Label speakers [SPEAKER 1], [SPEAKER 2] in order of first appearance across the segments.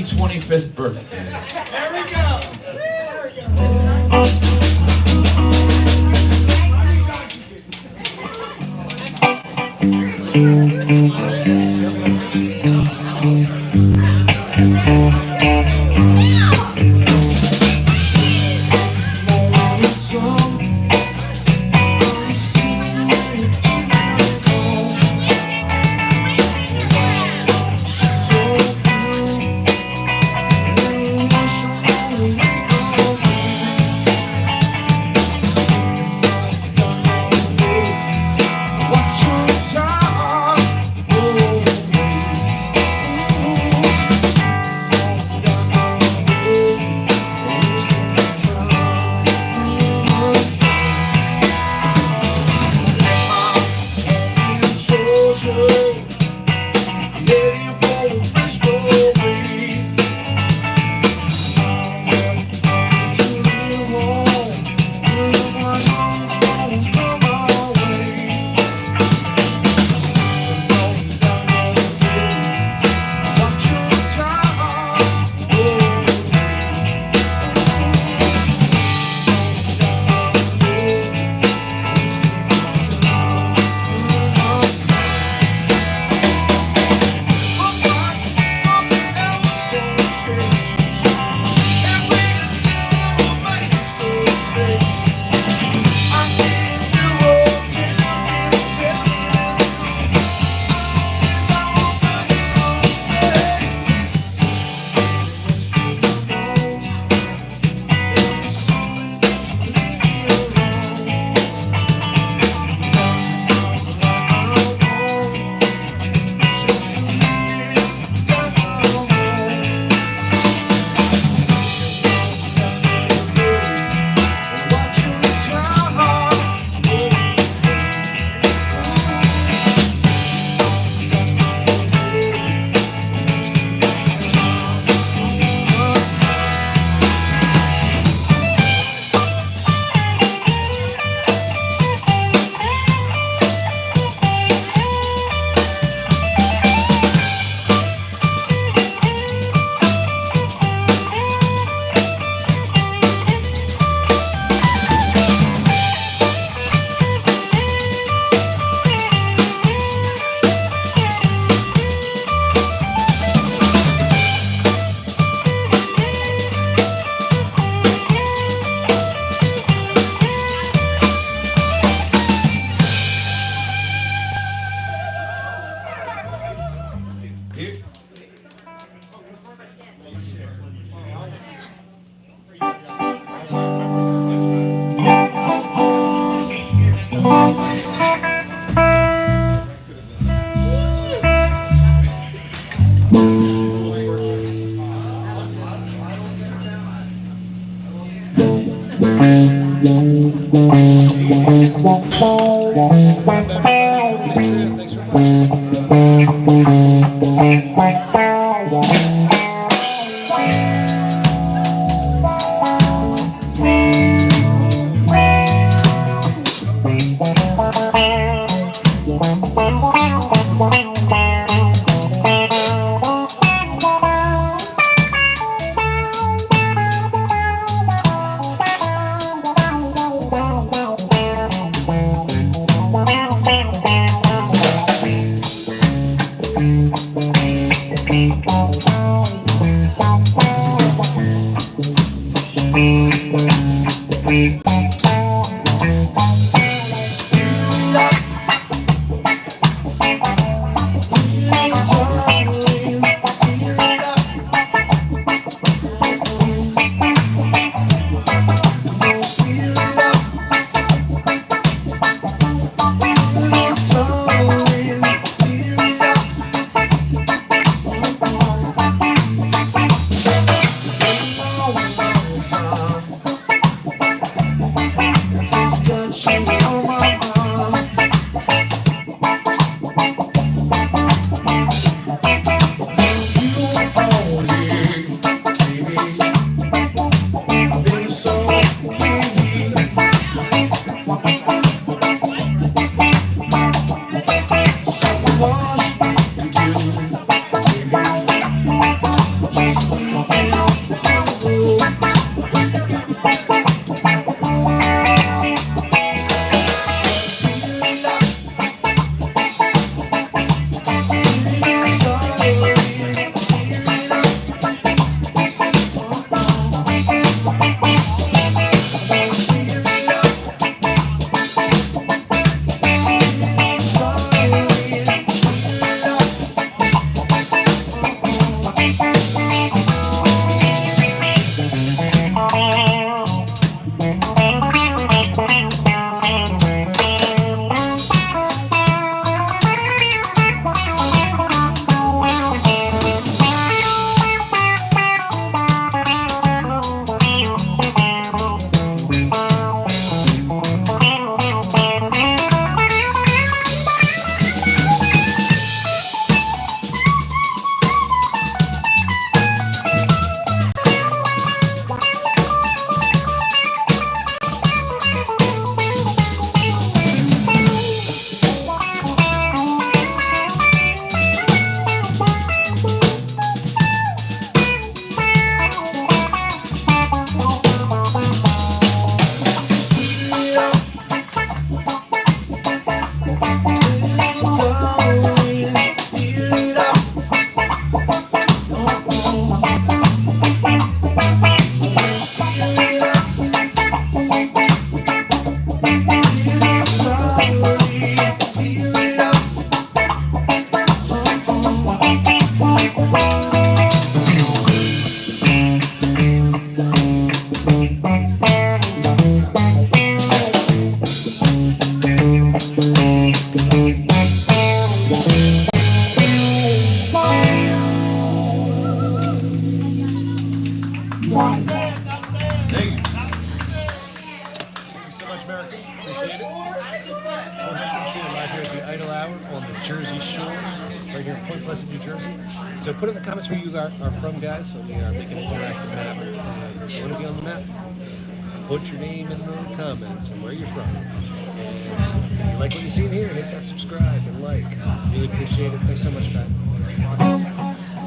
[SPEAKER 1] happy 25th birthday.
[SPEAKER 2] There we go. There we
[SPEAKER 3] Wash me with you, baby. Just
[SPEAKER 1] appreciate it. Well, Hump Day Trio live here at the Idle Hour on the Jersey Shore, right here in Point Pleasant, New Jersey. So put in the comments where you are from, guys. So we are making an interactive map. And if you want to be on the map, put your name in the comments and where you're from. And if you like what you see in here, hit that subscribe and like. Really appreciate it. Thanks so much, Pat.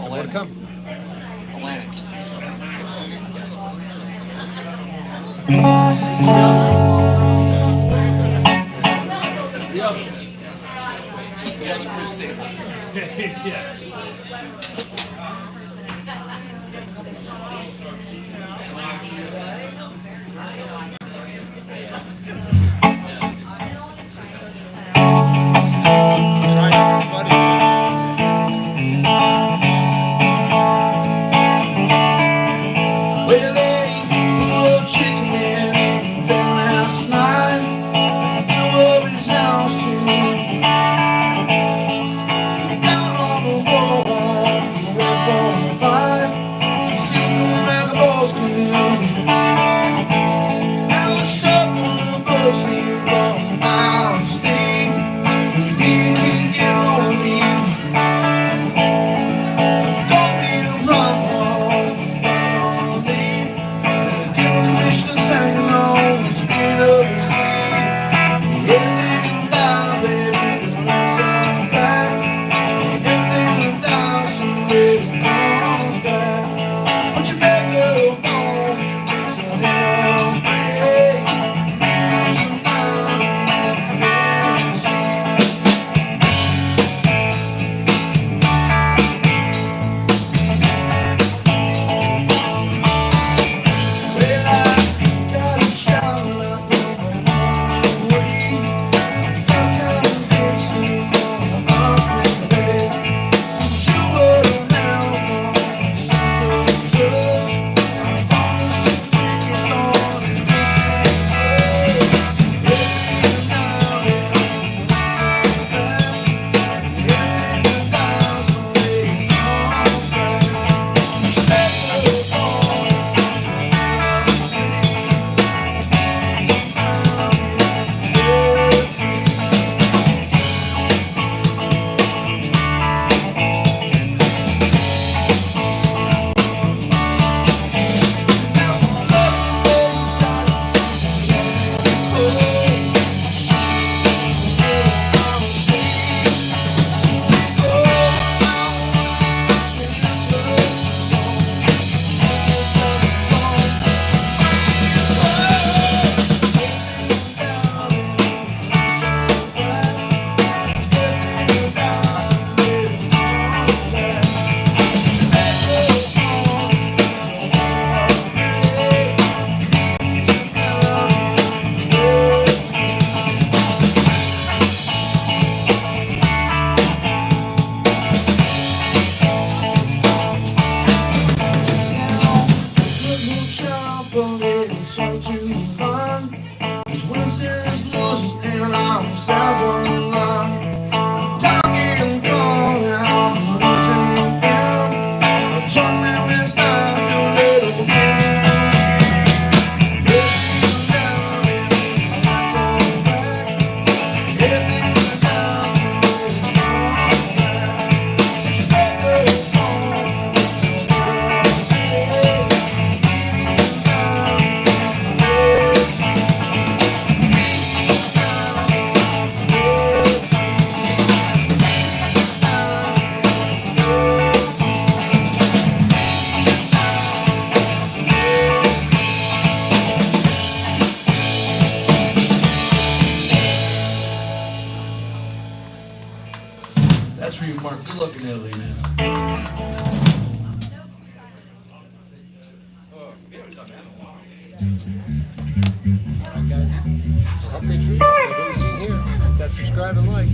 [SPEAKER 1] More to come.
[SPEAKER 2] Yeah.
[SPEAKER 3] That's for you, Mark. Good luck in Italy, man.
[SPEAKER 1] Alright, guys. Hump Day Trio. What you see here, hit that subscribe and like.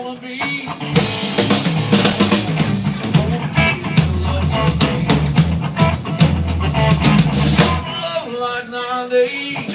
[SPEAKER 3] wanna be. Love like 90.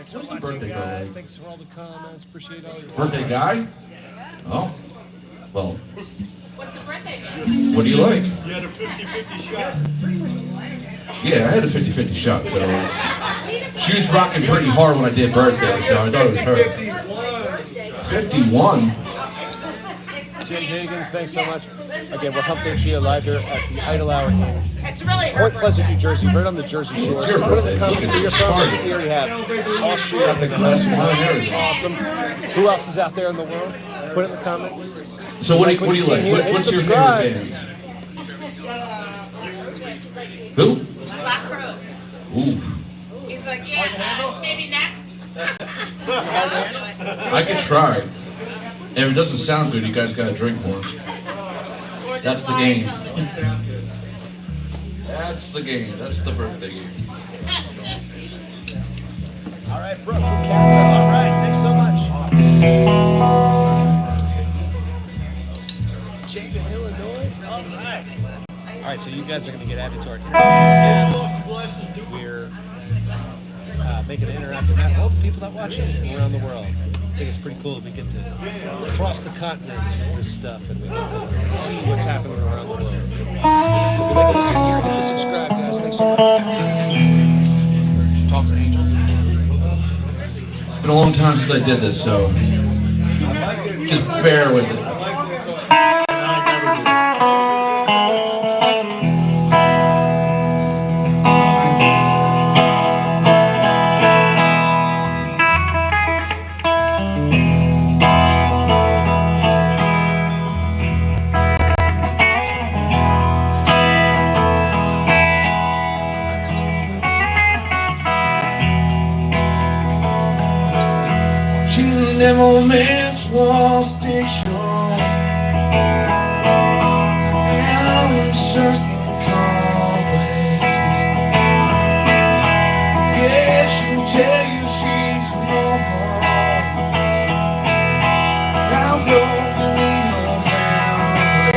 [SPEAKER 3] What's the birthday girl
[SPEAKER 1] guys.
[SPEAKER 3] like?
[SPEAKER 1] Thanks for all the comments. Appreciate all your
[SPEAKER 3] Birthday guy? Oh, well,
[SPEAKER 4] What's the birthday mean?
[SPEAKER 3] what do you like?
[SPEAKER 2] You had a 50-50 shot.
[SPEAKER 3] Yeah, I had a 50-50 shot, so she was rocking pretty hard when I did birthday, so I thought it was her. 51?
[SPEAKER 1] Jim Higgins, thanks so much. Again, we're Hump Day Trio live here at the Idle Hour in
[SPEAKER 4] It's really her
[SPEAKER 1] Point Pleasant, New Jersey, right on the Jersey Shore.
[SPEAKER 3] It's your
[SPEAKER 1] So put in the
[SPEAKER 3] birthday.
[SPEAKER 1] comments where you're from. We already have Austria, I think
[SPEAKER 3] Glass of wine and
[SPEAKER 1] that's
[SPEAKER 3] everything.
[SPEAKER 1] awesome. Who else is out there in the world? Put it in the comments.
[SPEAKER 3] So what do you
[SPEAKER 1] Like
[SPEAKER 3] like?
[SPEAKER 1] what you see here, hit
[SPEAKER 3] What's your
[SPEAKER 1] subscribe.
[SPEAKER 3] favorite bands? Who?
[SPEAKER 4] Black Crows.
[SPEAKER 3] Ooh,
[SPEAKER 4] He's like, yeah, maybe next.
[SPEAKER 3] I can try. And if it doesn't sound good, you guys gotta drink more. That's the game. That's the game. That's the birthday game.
[SPEAKER 1] All right, Brooke from Canada. All right, thanks so much. Jacob, Illinois. All right. All right, so you guys are going to get added to our Intermission. We're making an interactive map for all the people that watch us from around the world. I think it's pretty cool that we get to cross the continents with this stuff and we get to see what's happening around the world. So if you like what you see here, hit the subscribe, guys. Thanks so much.
[SPEAKER 3] Talks to Angel. It's been a long time since I did this, so just bear with it. She never meant was diction. I'm in certain company. Yeah, she'll tell you she's a lover. I've broken her family.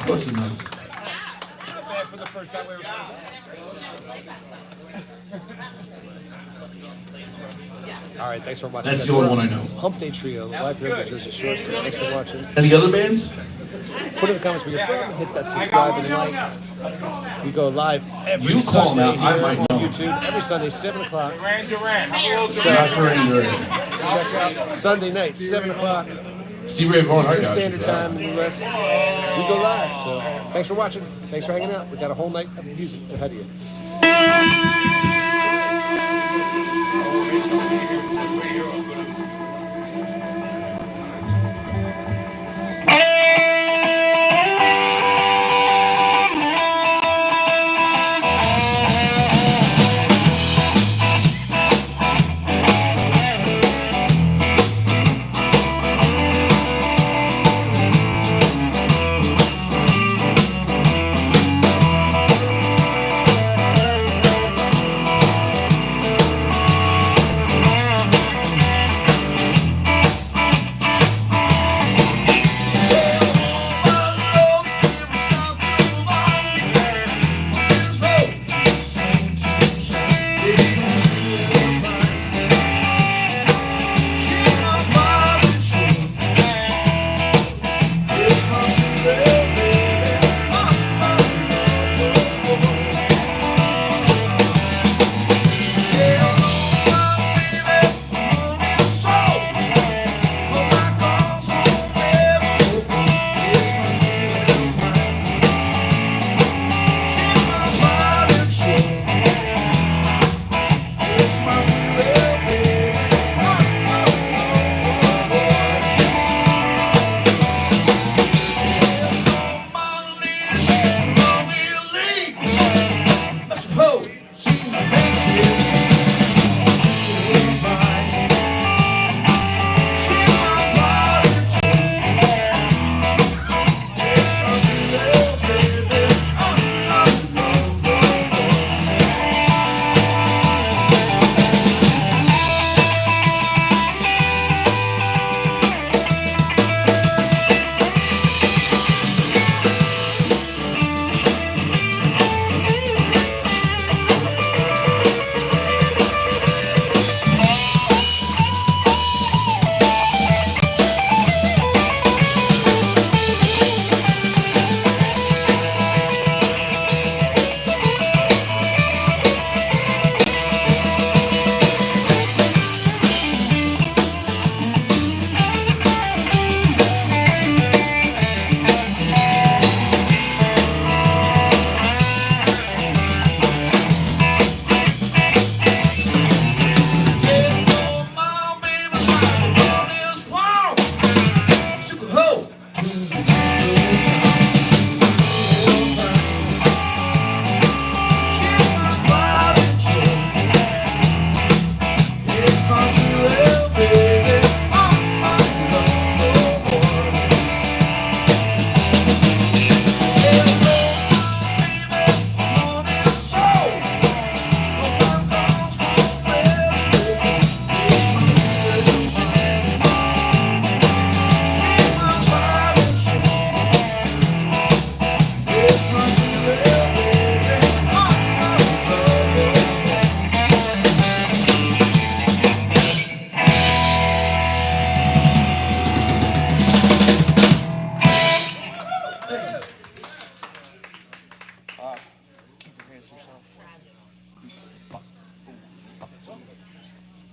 [SPEAKER 3] Close enough.
[SPEAKER 1] Not bad for the first time we ever played. All right, thanks for watching.
[SPEAKER 3] That's the only one I know.
[SPEAKER 1] Hump Day Trio, live here on the Jersey Shore. So thanks for watching.
[SPEAKER 3] Any other bands?
[SPEAKER 1] Put in the comments where you're from. Hit that subscribe and like. We go live every
[SPEAKER 3] You call
[SPEAKER 1] Sunday
[SPEAKER 3] them out, I
[SPEAKER 1] here
[SPEAKER 3] might
[SPEAKER 1] on
[SPEAKER 3] know.
[SPEAKER 1] YouTube. Every Sunday, 7 o'clock.
[SPEAKER 3] Dr. Andrew.
[SPEAKER 1] Check out Sunday night, 7 o'clock.
[SPEAKER 3] Steve Ray Vaughan,
[SPEAKER 1] Eastern Standard Time in the U.S. We go live. So thanks for watching. Thanks for hanging out. We got a whole night of music ahead of you.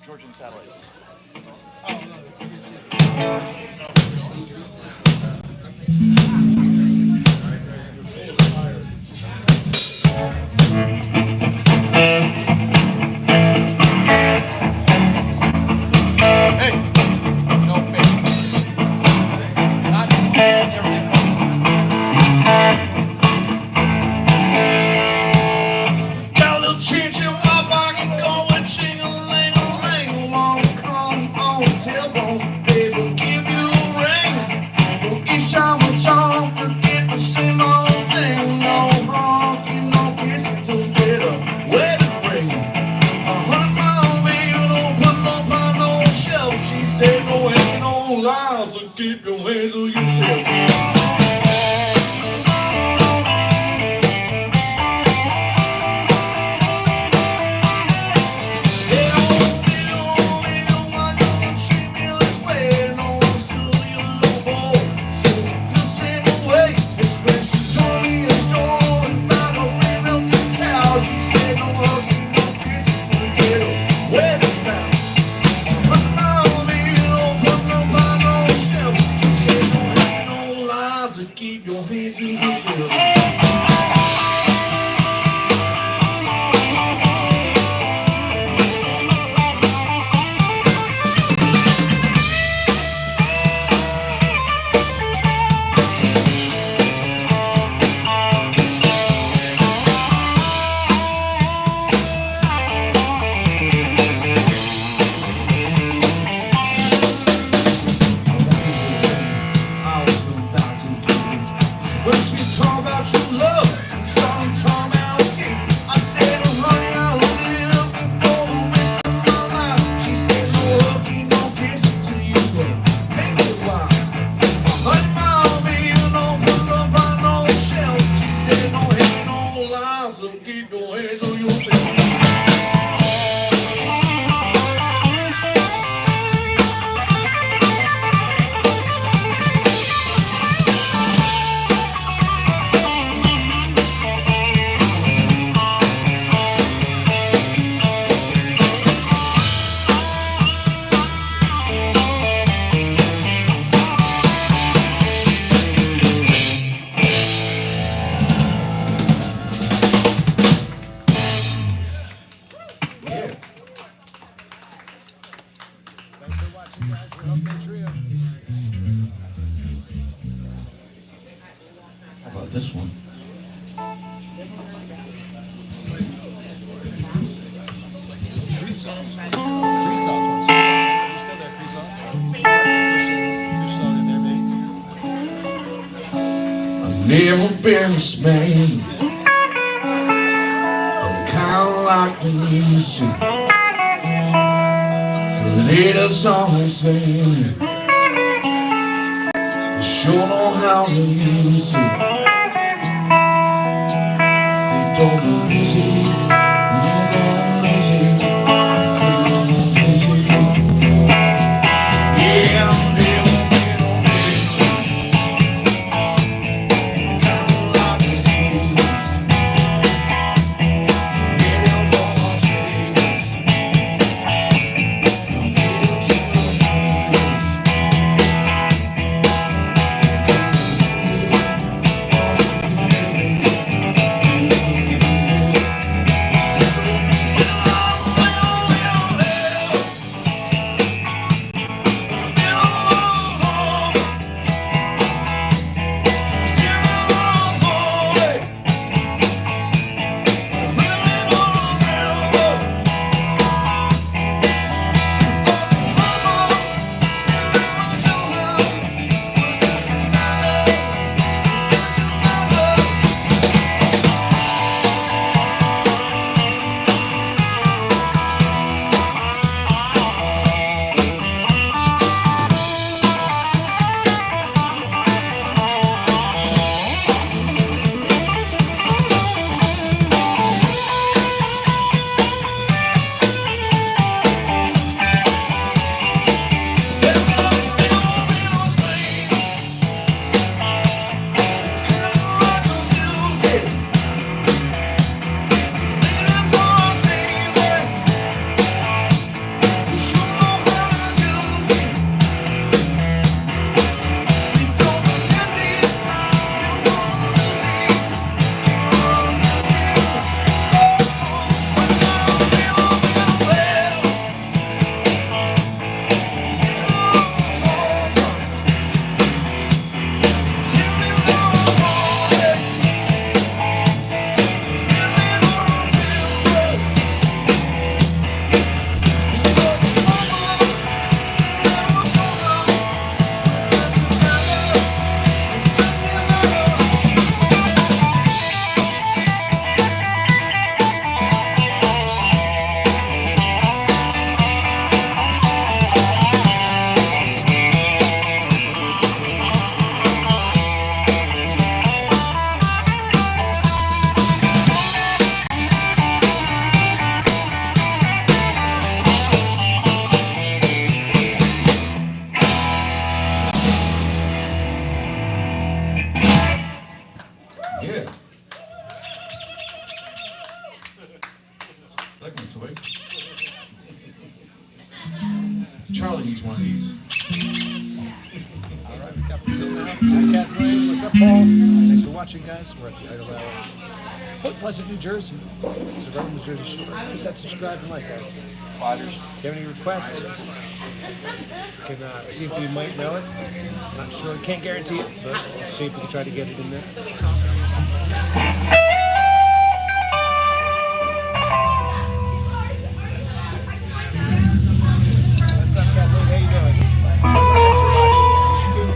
[SPEAKER 5] Georgian satellites.
[SPEAKER 2] Keep your hands on yourself.
[SPEAKER 3] this one.
[SPEAKER 1] Crease sauce. Crease sauce ones. You still there, crease sauce? Fish salt in there, baby.
[SPEAKER 3] I've never been a man, but kind of like the music. So later song I sing, you sure know how to use it. They don't know busy, no don't listen. Yeah, I'm never been a man. Yeah. Like my toy. Charlie needs one of these.
[SPEAKER 1] All right, we got Brazil now. Hi, Kathleen. What's up, Paul? Thanks for watching, guys. We're at the Idle Hour. Point Pleasant, New Jersey. So right on the Jersey Shore. Hit that subscribe and like, guys.
[SPEAKER 2] Fighters.
[SPEAKER 1] If you have any requests, you can see if we might know it. Not sure. Can't guarantee it, but we'll see if we can try to get it in there. What's up, Kathleen? How you doing? Thanks for watching. You too.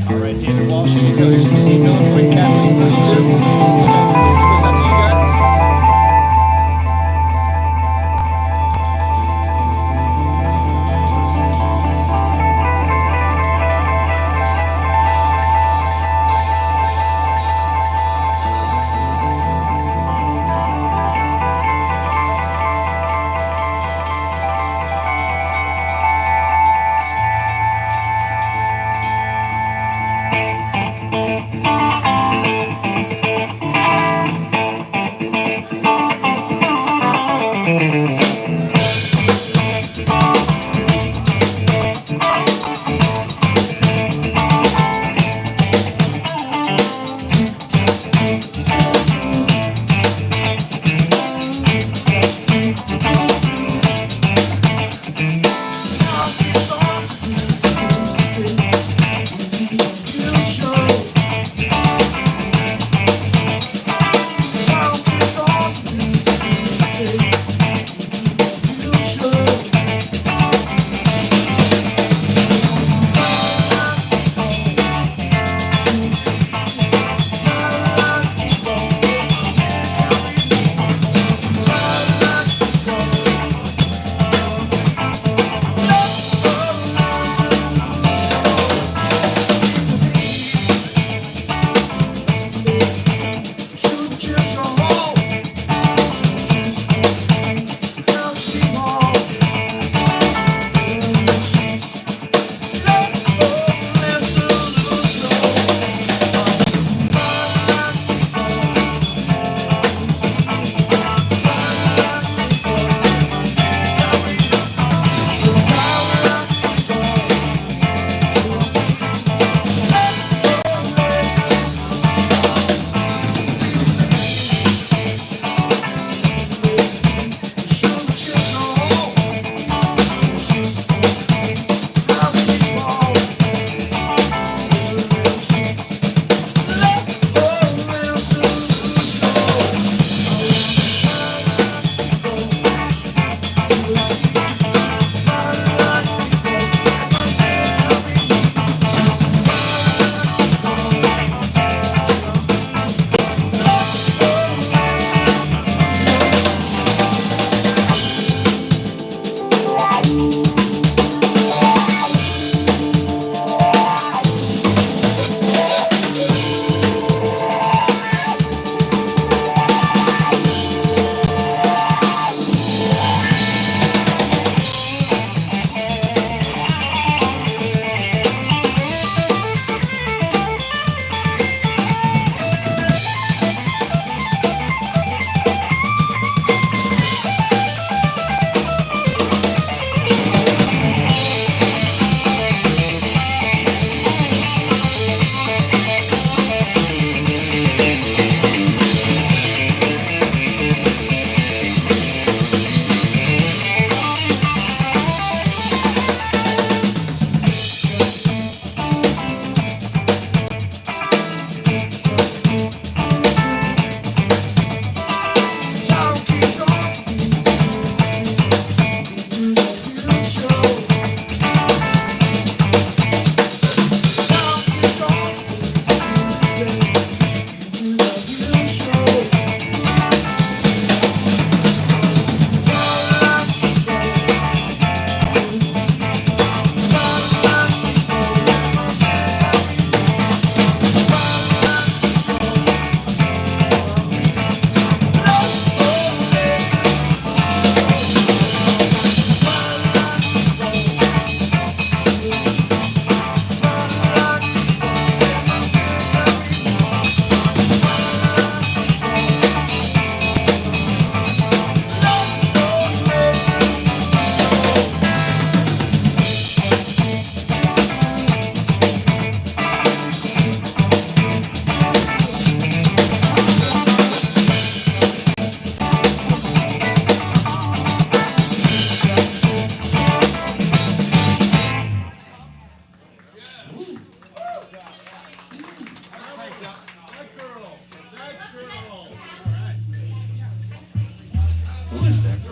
[SPEAKER 1] All right, David Walsh, here you go. Here's some Steve Miller for you, Kathleen 42. This goes out to you guys.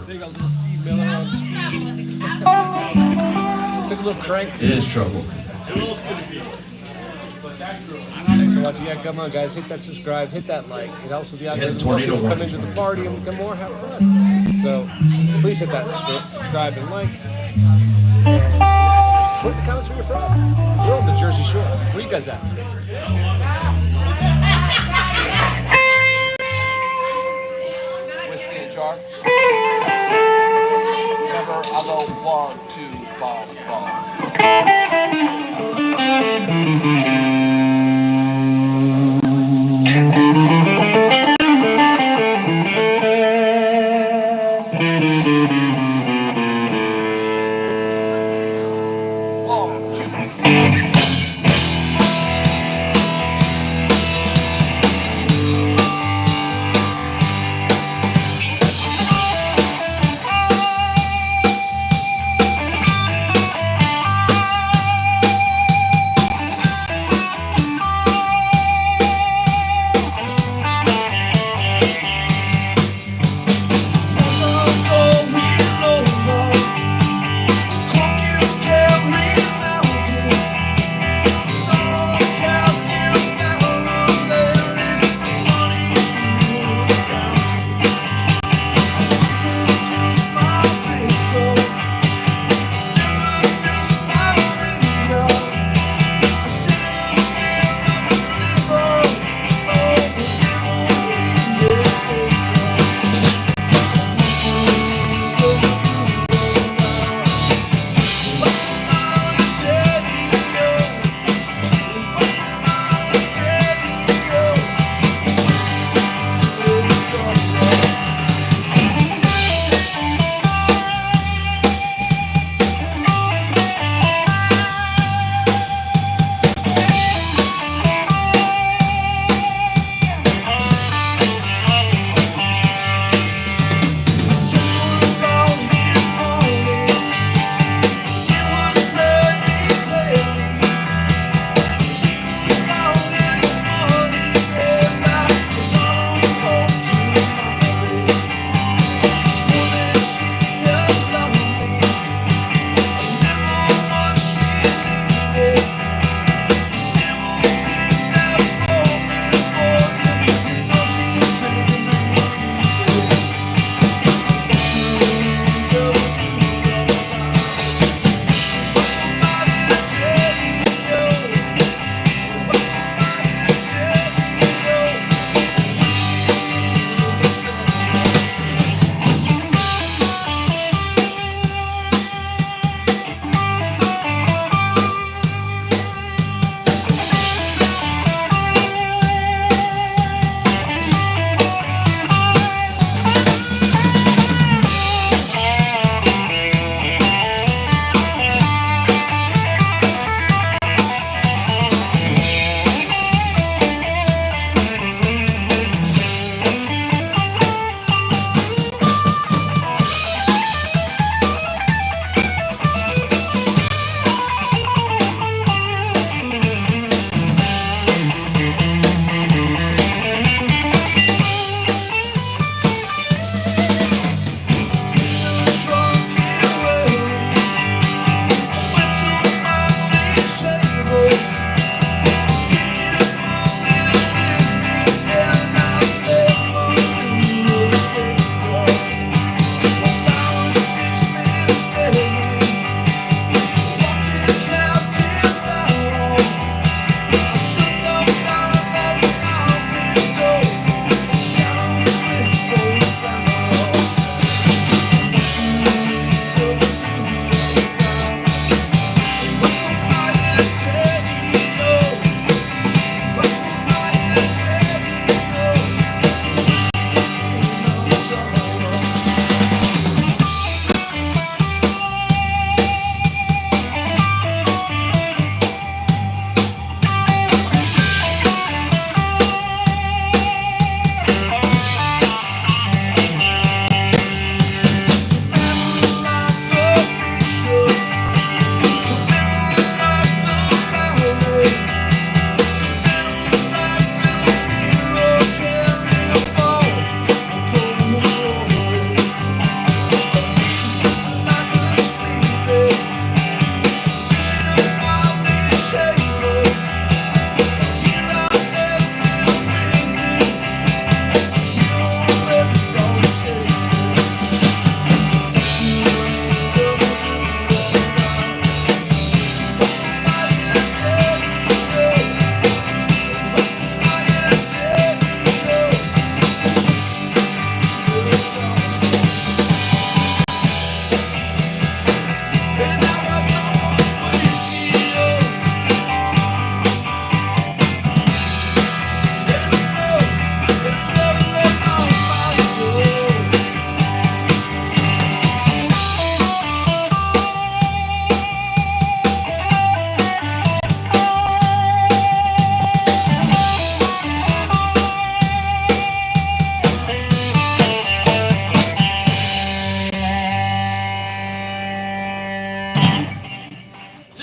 [SPEAKER 1] They got little Steve Miller on speed. Took a little crank to
[SPEAKER 3] It is trouble.
[SPEAKER 2] Who else could it be?
[SPEAKER 1] Thanks for watching. Yeah, come on, guys. Hit that subscribe. Hit that like. It helps with the algorithm.
[SPEAKER 3] tornado
[SPEAKER 1] People come
[SPEAKER 3] warning.
[SPEAKER 1] into the party and become more, have fun. So please hit that subscribe and like. And put in the comments where you're from. We're on the Jersey Shore. Where you guys at?
[SPEAKER 5] Whiskey and jar. Remember, I go 1, 2, ball, ball.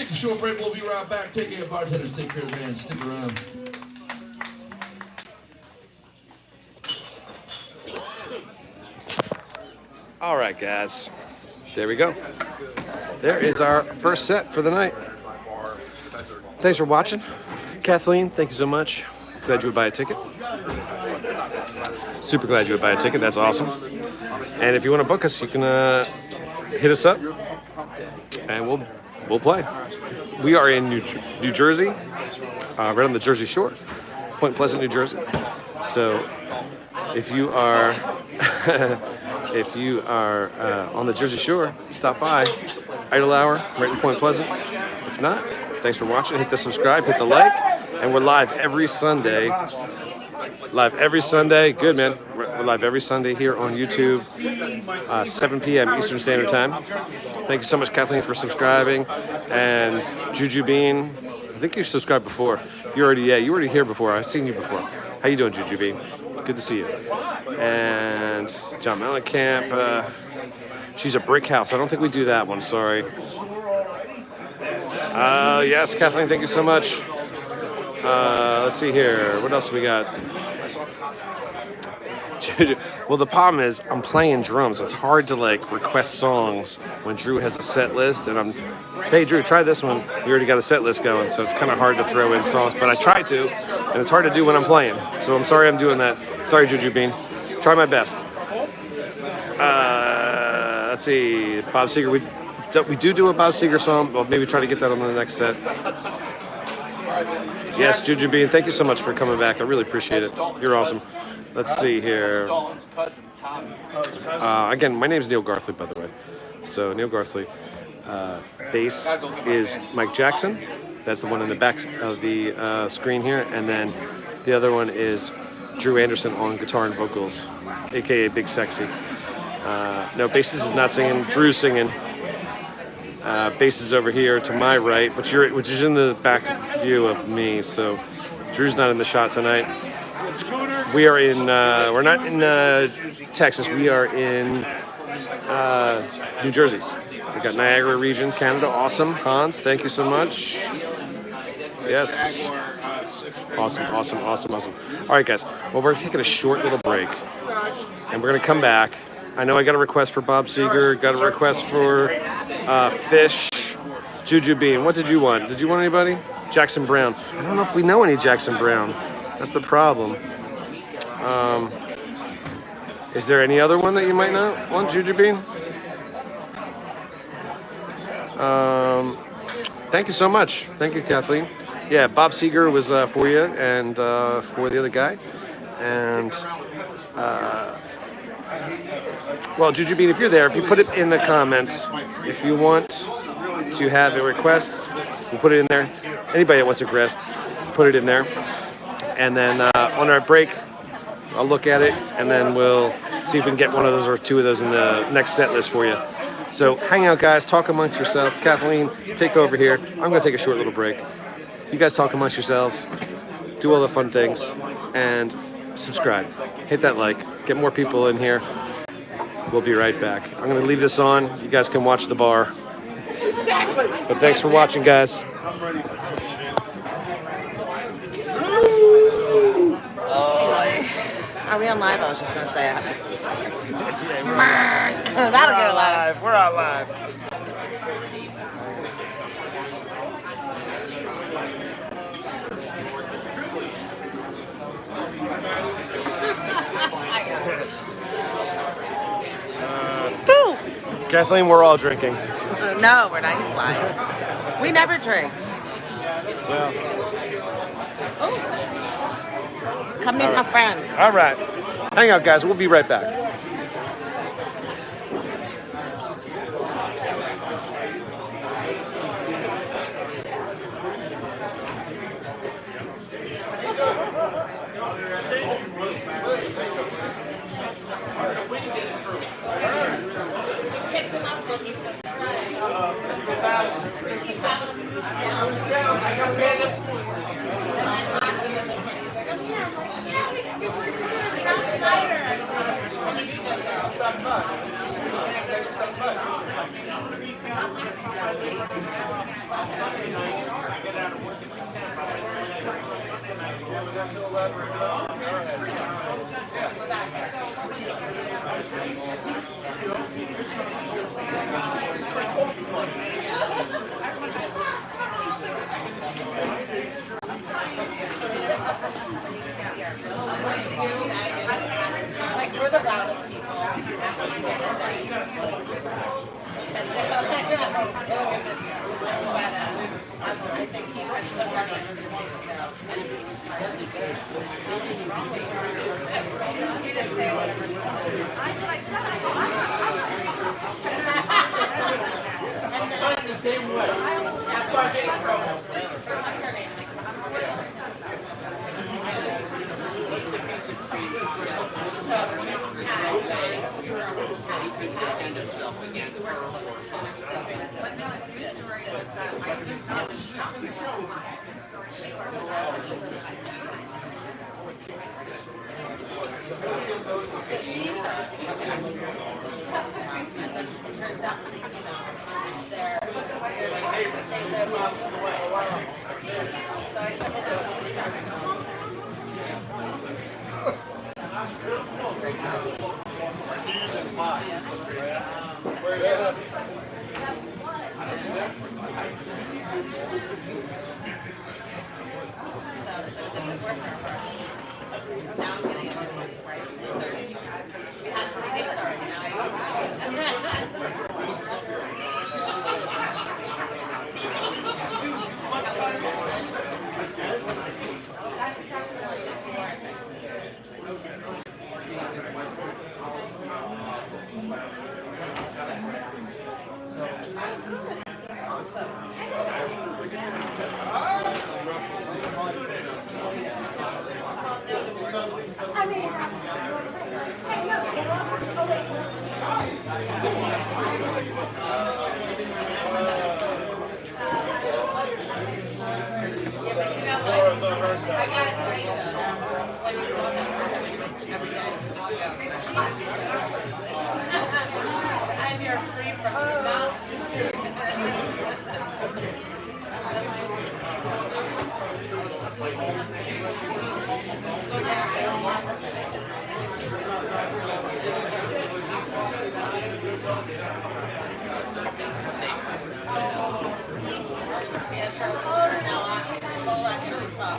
[SPEAKER 3] take a short break. We'll be right back. Take care, bartenders. Take care of the band. Stick around.
[SPEAKER 6] All right, guys. There we go. There is our first set for the night. Thanks for watching. Kathleen, thank you so much. Glad you would buy a ticket. Super glad you would buy a ticket. That's awesome. And if you want to book us, you can hit us up, and we'll play. We are in New Jersey, right on the Jersey Shore, Point Pleasant, New Jersey. So if you are on the Jersey Shore, stop by. Idle Hour, right in Point Pleasant. If not, thanks for watching. Hit the subscribe, hit the like, and we're live every Sunday. Good, man. We're live every Sunday here on YouTube, 7 p.m. Eastern Standard Time. Thank you so much, Kathleen, for subscribing. And Juju Bean, I think you subscribed before. You were already here before. I've seen you before. How you doing, Juju Bean? Good to see you. And John Mellencamp, she's a brick house. I don't think we do that one, sorry. Yes, Kathleen, thank you so much. Let's see here. What else we got? Well, the problem is I'm playing drums. It's hard to request songs when Drew has a set list, and hey Drew, try this one. You already got a set list going, so it's kind of hard to throw in songs. But I try to, and it's hard to do when I'm playing. So I'm sorry I'm doing that. Sorry, Juju Bean. Try my best. Let's see, Bob Seger. We do a Bob Seger song. Well, maybe try to get that on the next set. Yes, Juju Bean. Thank you so much for coming back. I really appreciate it. You're awesome. Let's see here. Again, my name is Neil Garthly, by the way. So Neil Garthly. Bass is Mike Jackson. That's the one in the back of the screen here. And then the other one is Drew Anderson on guitar and vocals, a.k.a. Big Sexy. No, bassist is not singing. Drew's singing. Bass is over here to my right, which is in the back view of me. So Drew's not in the shot tonight. We are in. We're not in Texas. We are in New Jersey. We got Niagara region, Canada. Awesome, Hans. Thank you so much. Yes. Awesome. All right, guys. Well, we're taking a short little break, and we're gonna come back. I know I got a request for Bob Seger. Got a request for Fish. Juju Bean. What did you want? Did you want anybody? Jackson Brown. I don't know if we know any Jackson Brown. That's the problem. Is there any other one that you might not want, Juju Bean? Thank you so much. Thank you, Kathleen. Yeah, Bob Seger was for you and for the other guy. And, well, Juju Bean, if you're there, if you put it in the comments, if you want to have a request, we'll put it in there. Anybody that wants a request, put it in there. And then on our break, I'll look at it, and then we'll see if we can get one of those or two of those in the next set list for you. So hang out, guys. Talk amongst yourself. Kathleen, take over here. I'm going to take a short little break. You guys talk amongst yourselves. Do all the fun things. And subscribe. Hit that like. Get more people in here. We'll be right back. I'm going to leave this on. You guys can watch the bar. Exactly. But thanks for watching, guys.
[SPEAKER 7] Are we on live? I was just going to say I have to. That'll get a lot of.
[SPEAKER 6] We're on live. Kathleen, we're all drinking.
[SPEAKER 7] No, we're not. He's lying. We never drink.
[SPEAKER 6] Well.
[SPEAKER 7] Come meet my friend.
[SPEAKER 6] All right. Hang out, guys. We'll be right back.
[SPEAKER 7] Like we're the loudest people after you get your day. I think I'm so glad that you're just
[SPEAKER 2] I'm the same way.
[SPEAKER 7] what's her name? So she's and then it turns out when they came out, they're basically saying they're so I said, well, now I'm getting it right. We had 3 dates already. Now I gotta tell you though, when you go every day, I'm here free from now. Yeah, sure. Now I can really talk.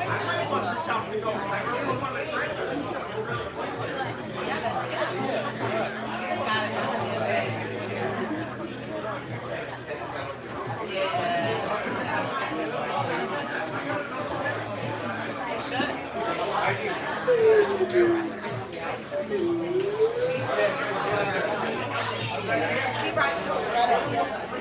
[SPEAKER 7] She brought better deals up to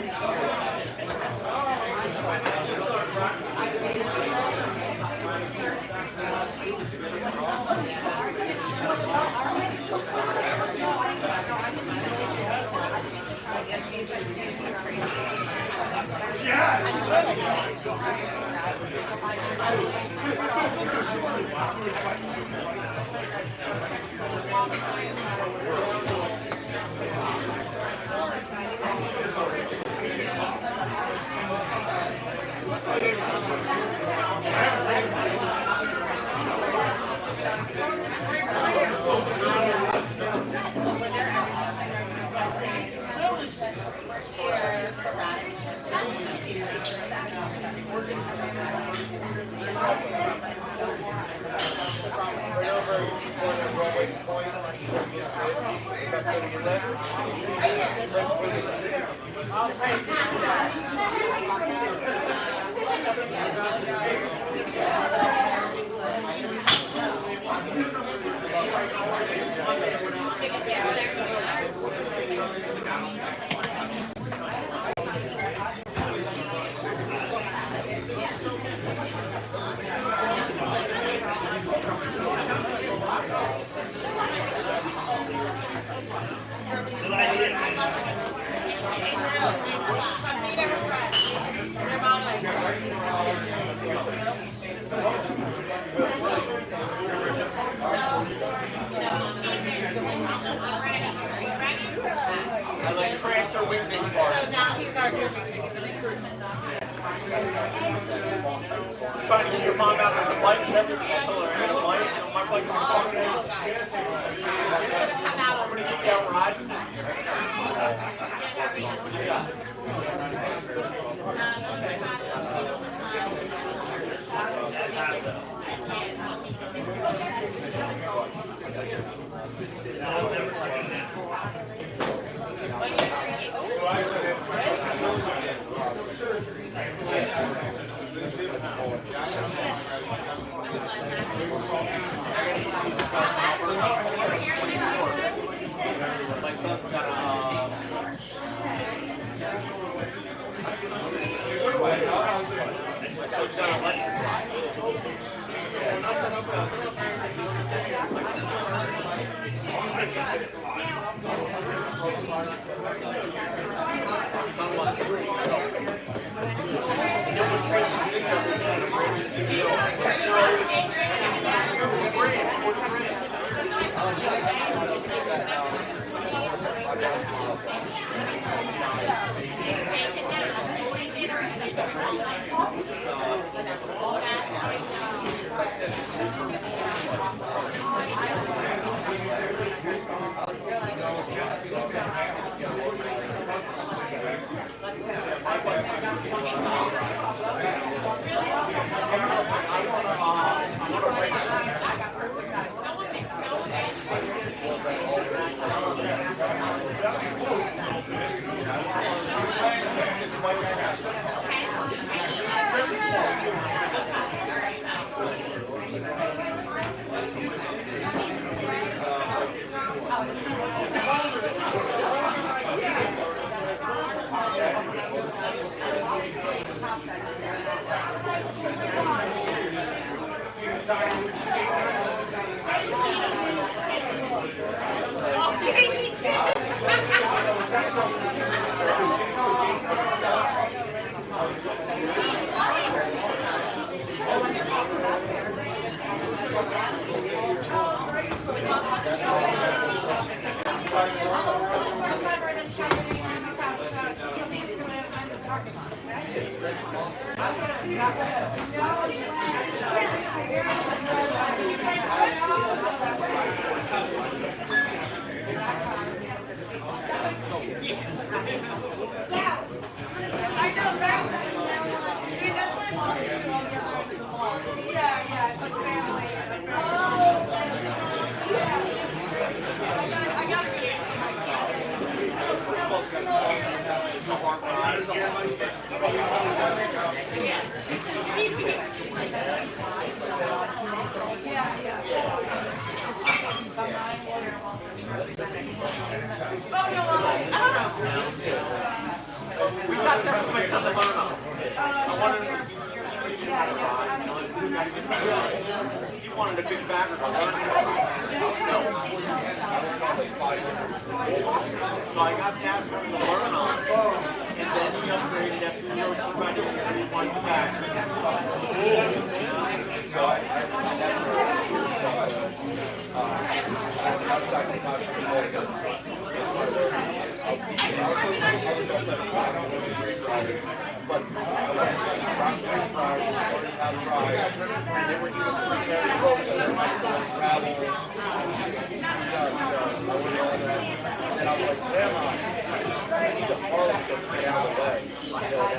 [SPEAKER 7] So now he's our new recruitment.
[SPEAKER 2] Trying to get your mom out of the bike and everything. I told her I had a bike. You know, my bike's on fire.
[SPEAKER 4] It's gonna come out on
[SPEAKER 2] Pretty
[SPEAKER 4] Sunday.
[SPEAKER 2] good ride. My son's got We got there for my son to learn on. I wanted he wanted a big bagger to learn. So I got that for him to learn on. And then he upgraded after he learned about it. He wanted the bagger.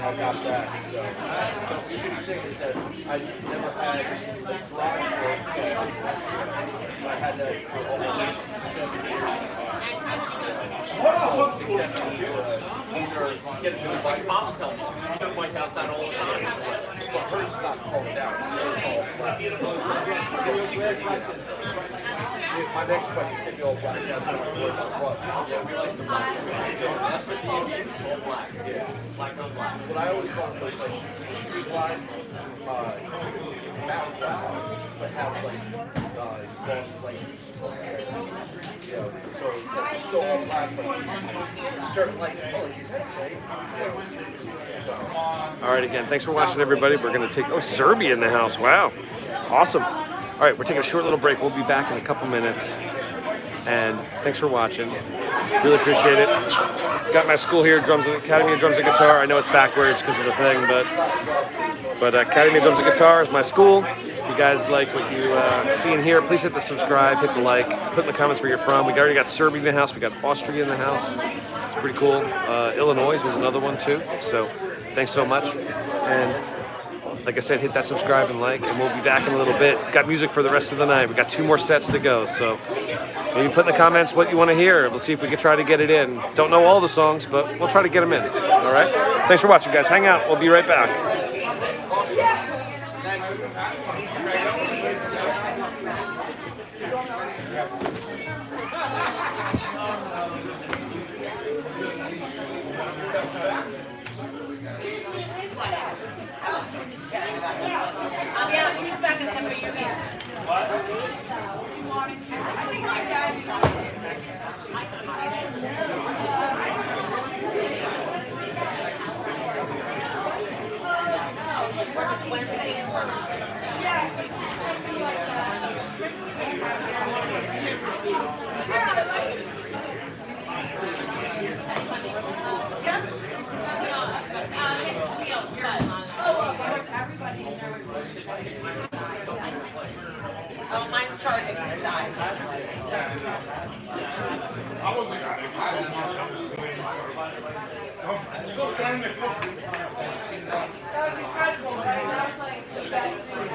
[SPEAKER 5] I got that. So the shitty thing is that I never had the drive for it. I had that for almost 7 years. Either get a new
[SPEAKER 2] Like
[SPEAKER 5] bike,
[SPEAKER 2] mom's help. She took bike outside all the time.
[SPEAKER 5] but hers is not called down. My next bike is going to be all black. That's what I'm worried about.
[SPEAKER 2] Yeah, we like the black. That's what the Indian is, all black. Yeah, black on black.
[SPEAKER 5] But I always want those like street line, mountain black, but have like gloss like you know, so it's still all black, but certain like
[SPEAKER 6] All right, again, thanks for watching, everybody. We're going to take, Serbia in the house. Wow. Awesome. All right, we're taking a short little break. We'll be back in a couple minutes. And thanks for watching. Really appreciate it. Got my school here, Academy of Drums and Guitar. I know it's backwards because of the thing, but Academy of Drums and Guitar is my school. If you guys like what you see in here, please hit the subscribe, hit the like, put in the comments where you're from. We already got Serbia in the house, we got Austria in the house. It's pretty cool. Illinois was another one too. So thanks so much. And like I said, hit that subscribe and like, and we'll be back in a little bit. Got music for the rest of the night. We got 2 more sets to go. So maybe put in the comments what you want to hear. We'll see if we can try to get it in. Don't know all the songs, but we'll try to get them in. All right? Thanks for watching, guys. Hang out. We'll be right back.
[SPEAKER 7] I'll be out in 2 seconds. I'm going to be here. Wednesday is oh, mine's charging. It died.
[SPEAKER 8] That was incredible, right? That was like the best thing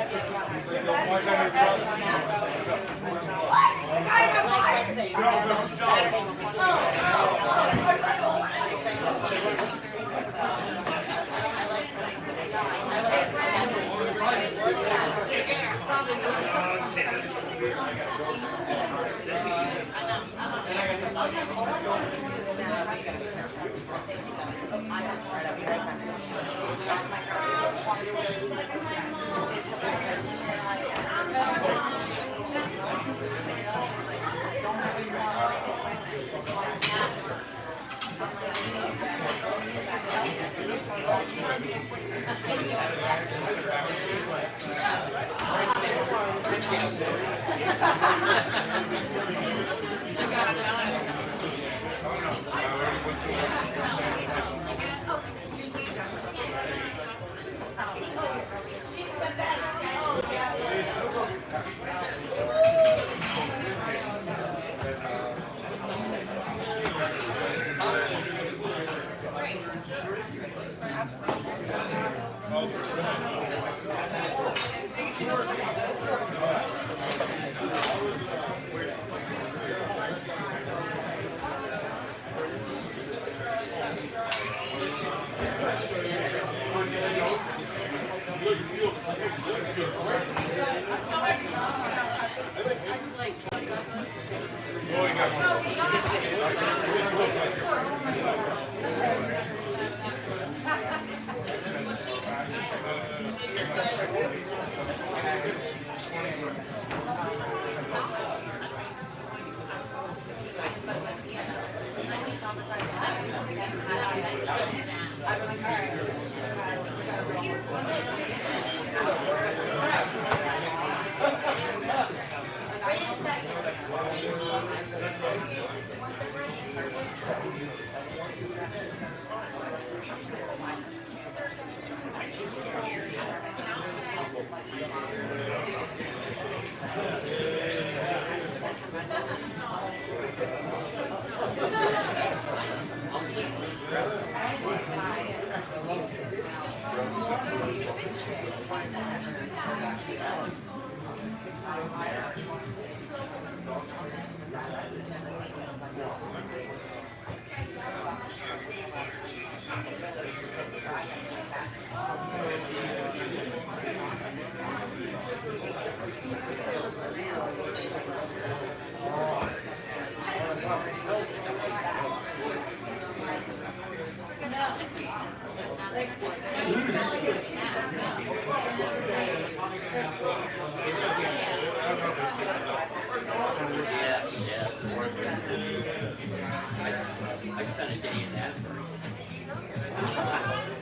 [SPEAKER 9] I spent a day in that.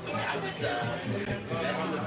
[SPEAKER 9] Yeah, I was messing with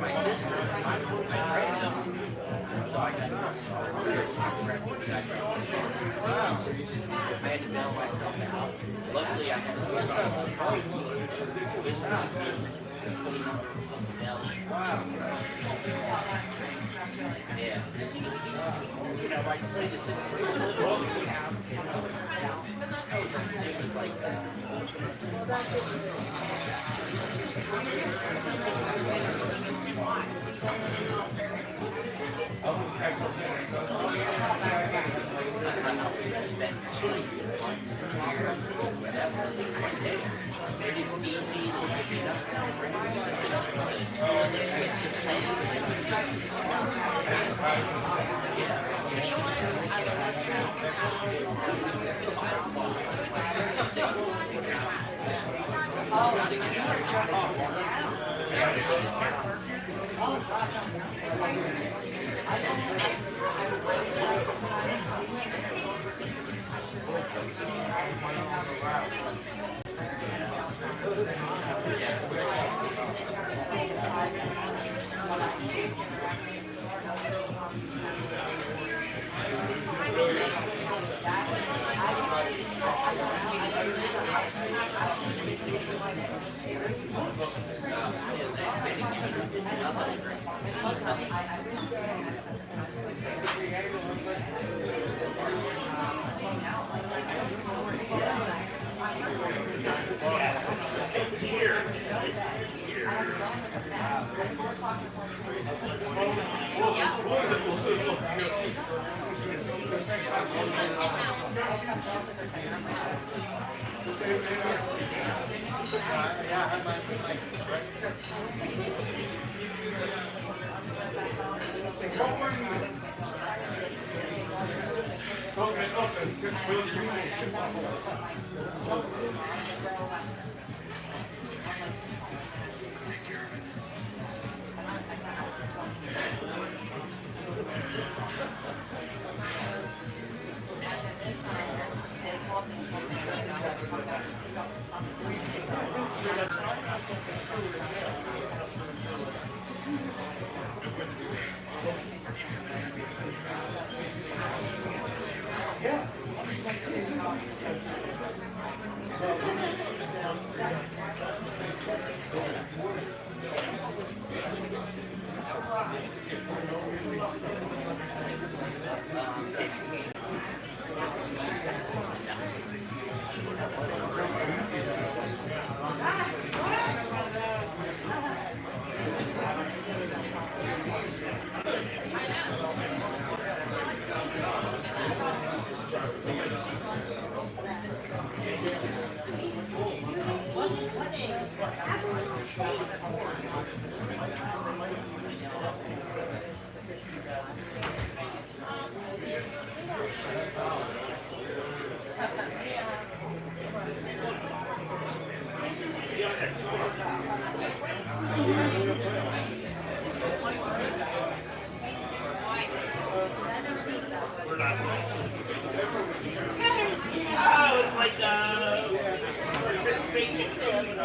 [SPEAKER 2] Oh, it's like participation trophy.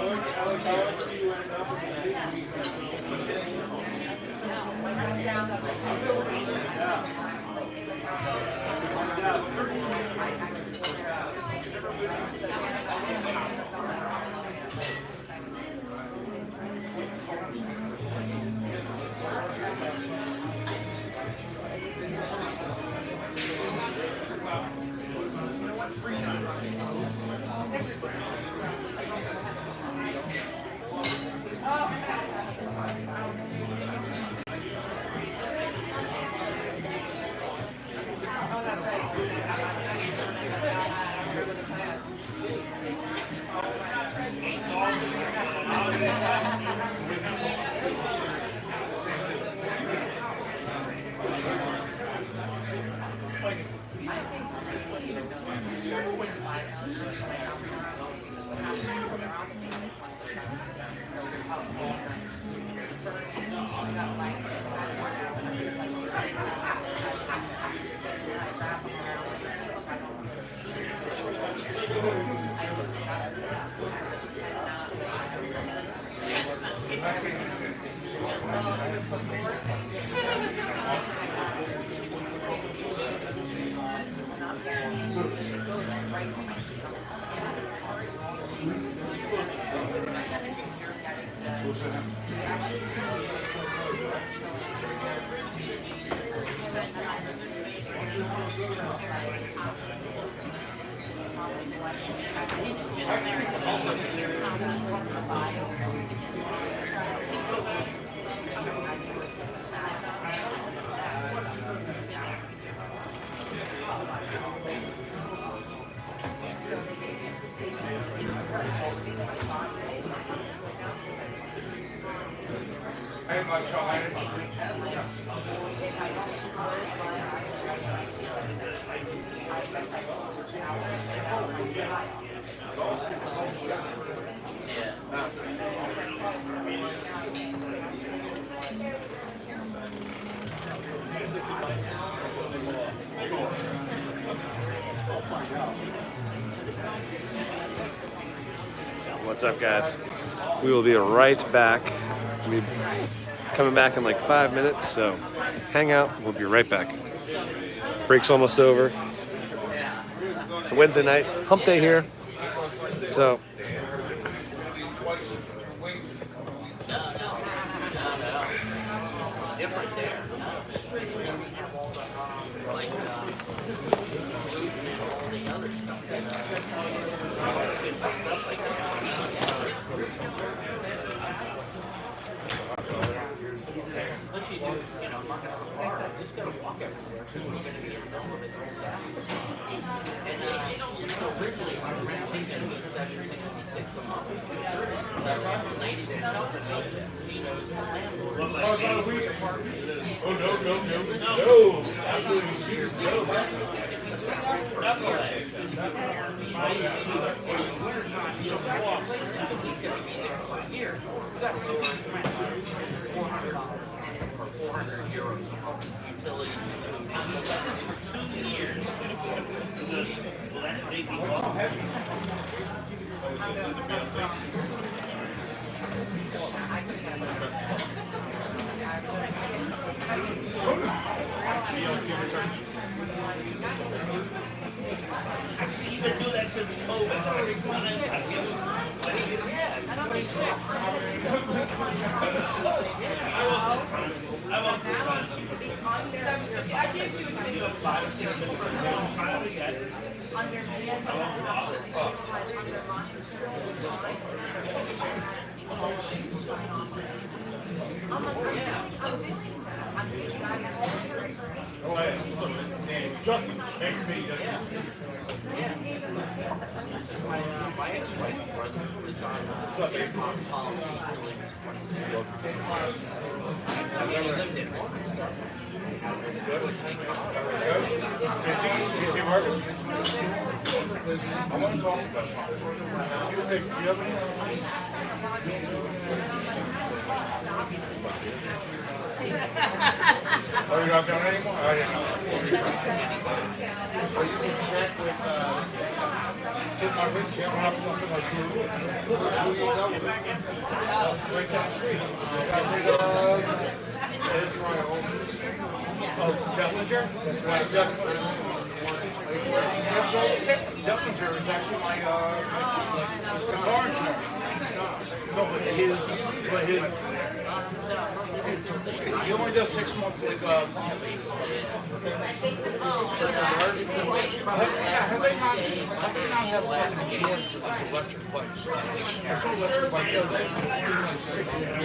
[SPEAKER 6] What's up, guys? We will be right back. We'll be coming back in like 5 minutes, so hang out. We'll be right back. Break's almost over. It's a Wednesday night, hump day here. So
[SPEAKER 2] You've been doing that since
[SPEAKER 8] I gave you a single.
[SPEAKER 2] Justin, next to me.
[SPEAKER 9] My ex-wife was on policy until he was 26. I mean, he lived in one.
[SPEAKER 2] Is he working? I want to talk about something. Do you have any? Oh, you're not doing it anymore? I didn't know.
[SPEAKER 5] Or you can check with,
[SPEAKER 2] Get my rich here, I'll have something like you.
[SPEAKER 5] who you go with.
[SPEAKER 2] Right down the street. Oh, Dellinger? That's right. Dellinger is actually my car insurance. No, but his, he only does 6 months like policy. Have they not had fucking insurance for this electric bikes? There's no electric bike. They're like 6 years.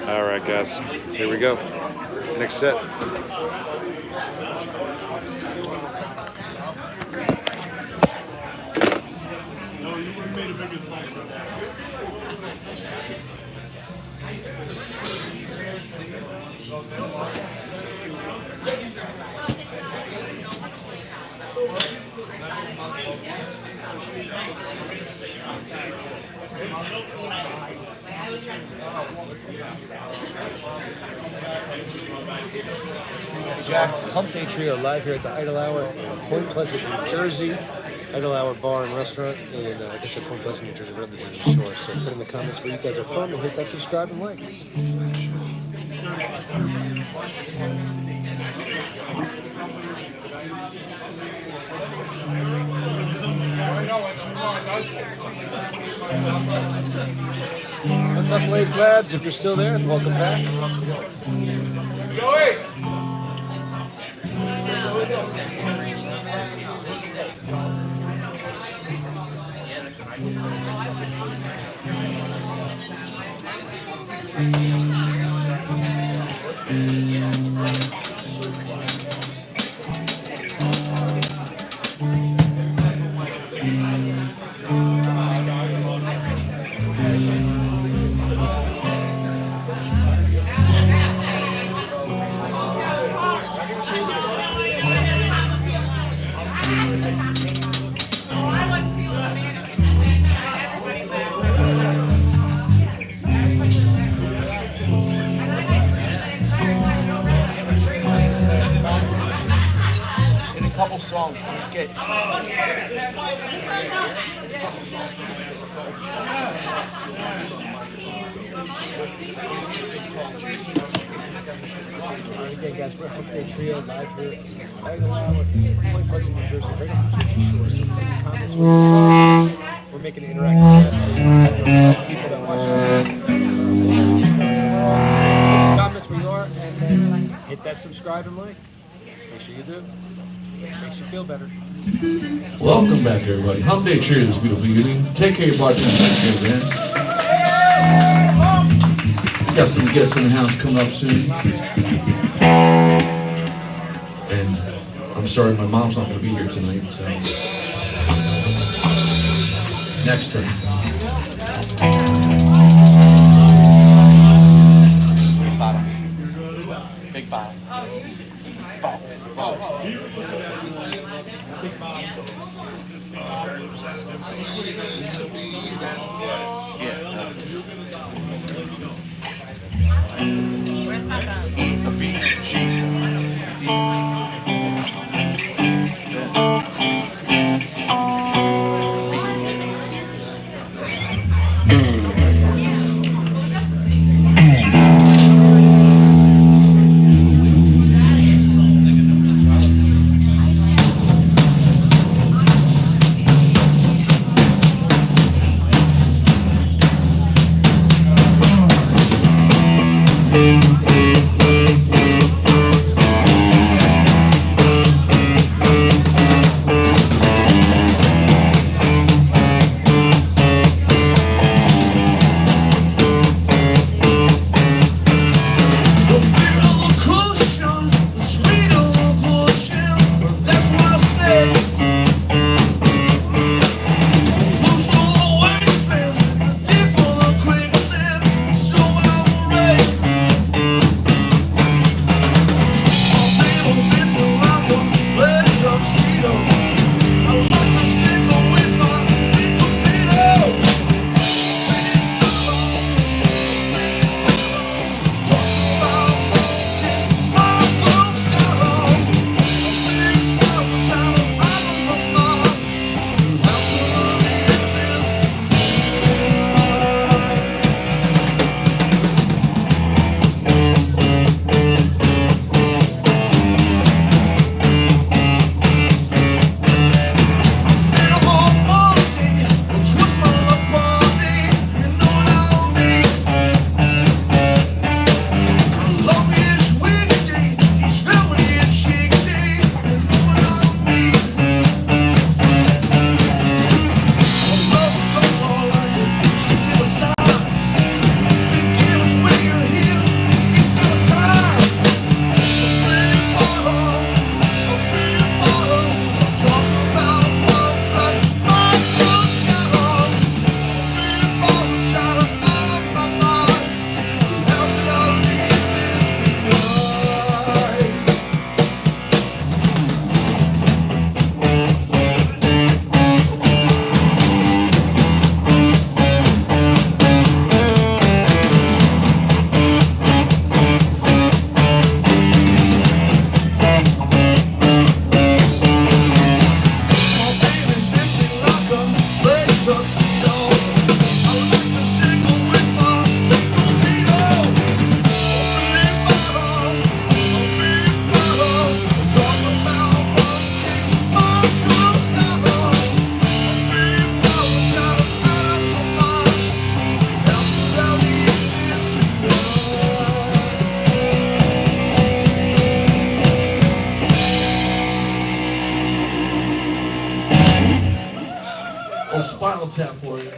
[SPEAKER 6] all right, guys, here we go. Next set.
[SPEAKER 1] Hump Day Trio live here at the Idle Hour in Point Pleasant, New Jersey. Idle Hour Bar and Restaurant in, I guess, at Point Pleasant, New Jersey, right on the Jersey Shore. So put in the comments where you guys are from and hit that subscribe and like. What's up, Blaze Labs? If you're still there, welcome back.
[SPEAKER 2] Joey!
[SPEAKER 1] Yeah.
[SPEAKER 5] get.
[SPEAKER 1] Alright, again, guys, we're Hump Day Trio live here in Idle Hour, Point Pleasant, New Jersey, right on the Jersey Shore. So put in the comments where you're from. We're making an interactive map so you can see the people that watch us. Put the comments where you are, and then hit that subscribe and like. Make sure you do. Makes you feel better.
[SPEAKER 3] Welcome back, everybody. Hump Day Trio this beautiful evening. Take care of your bartender. Take care, man. We got some guests in the house coming up soon. And I'm sorry my mom's not going to be here tonight, so next time.
[SPEAKER 5] Big bottle. Big bottle.
[SPEAKER 7] Where's my phone?
[SPEAKER 5] E-V-G-D.
[SPEAKER 3] Spinal Tap for you.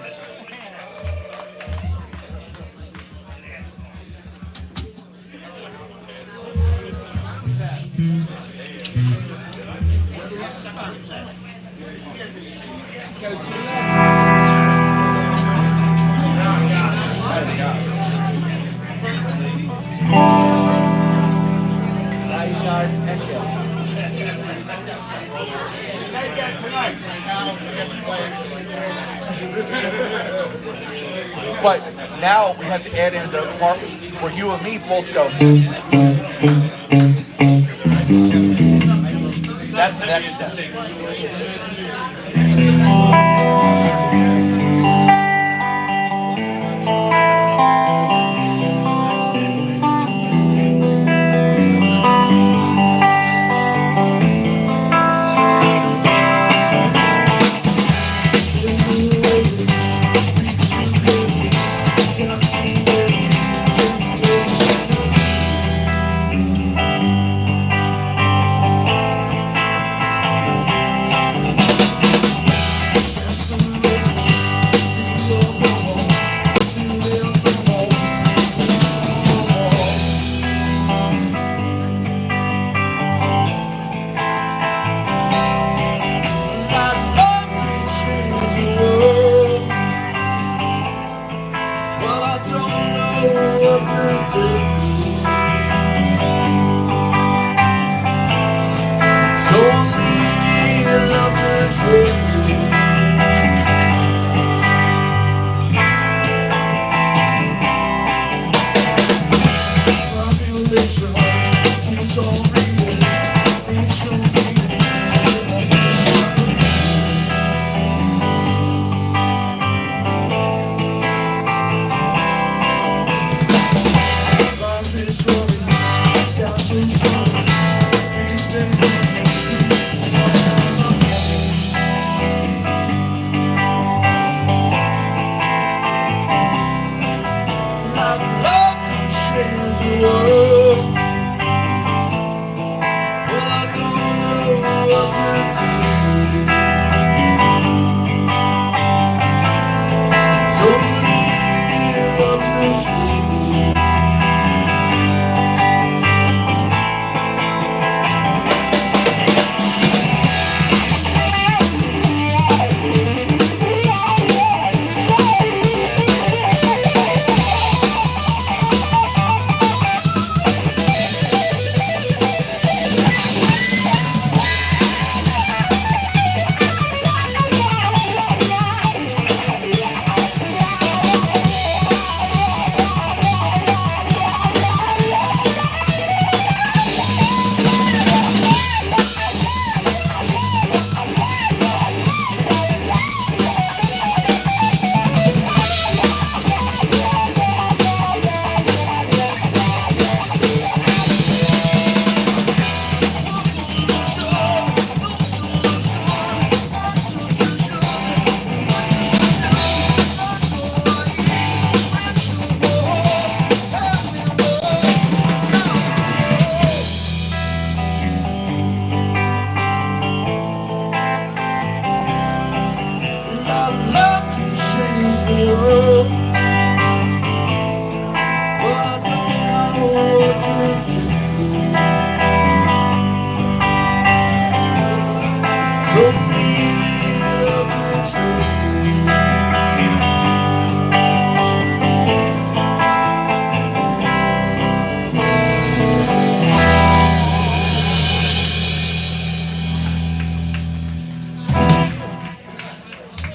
[SPEAKER 5] But now we have to add in the part where you and me both go. That's the next step.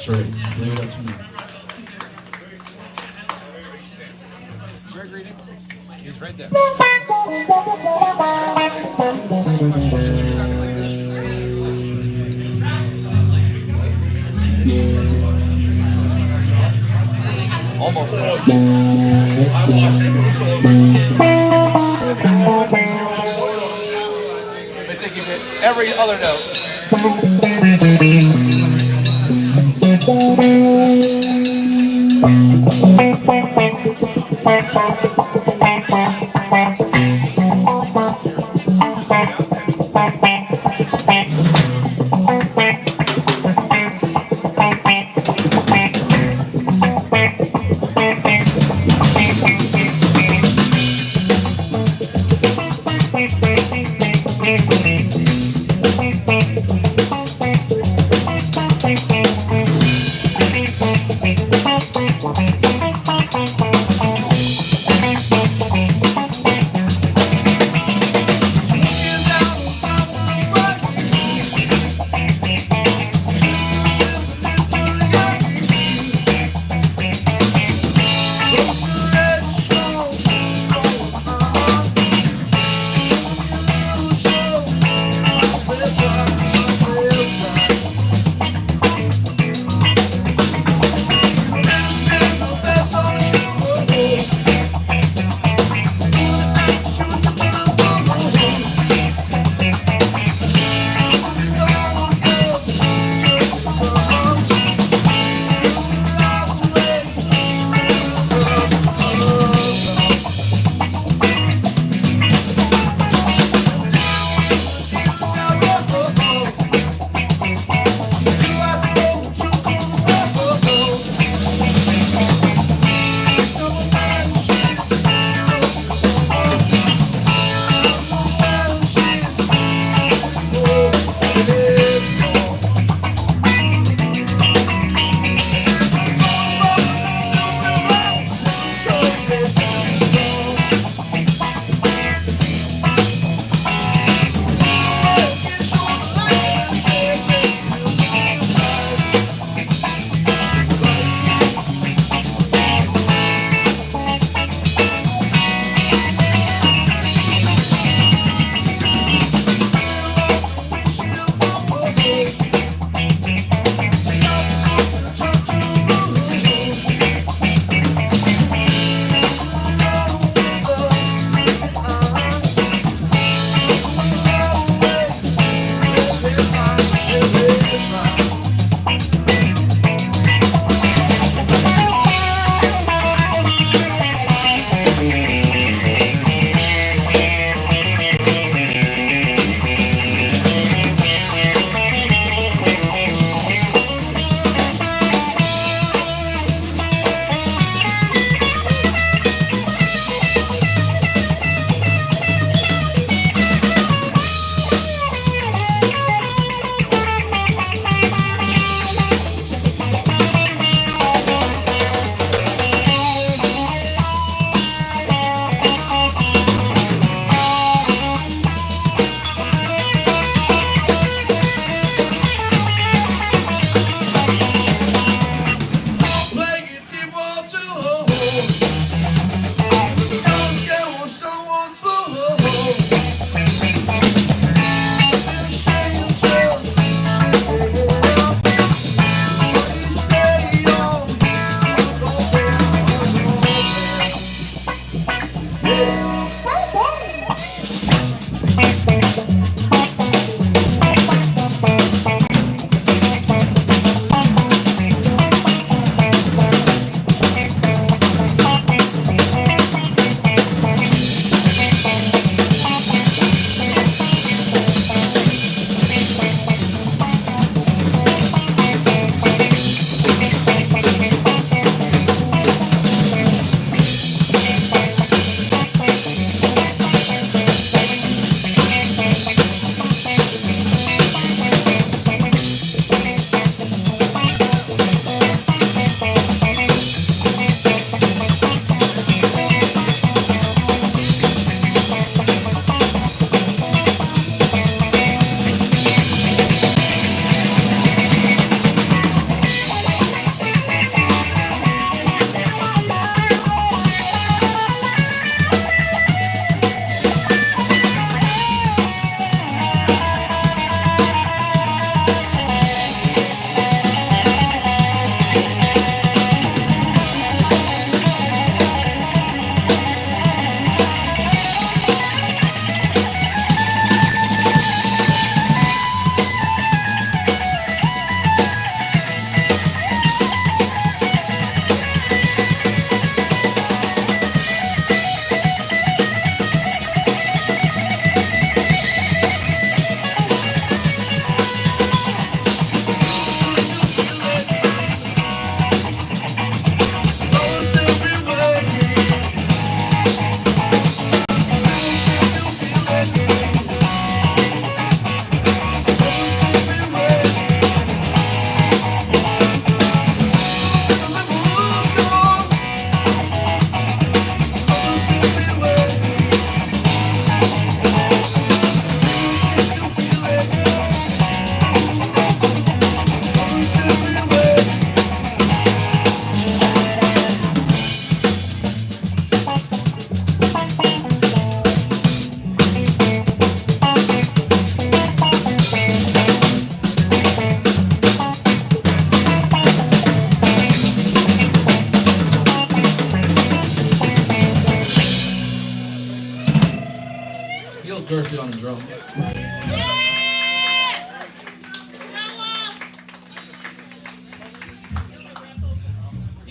[SPEAKER 3] That's right. Leave it up to me.
[SPEAKER 1] Greg reading? He's right there. He's watching this. He's talking like this.
[SPEAKER 5] Almost. I think you hit every other note.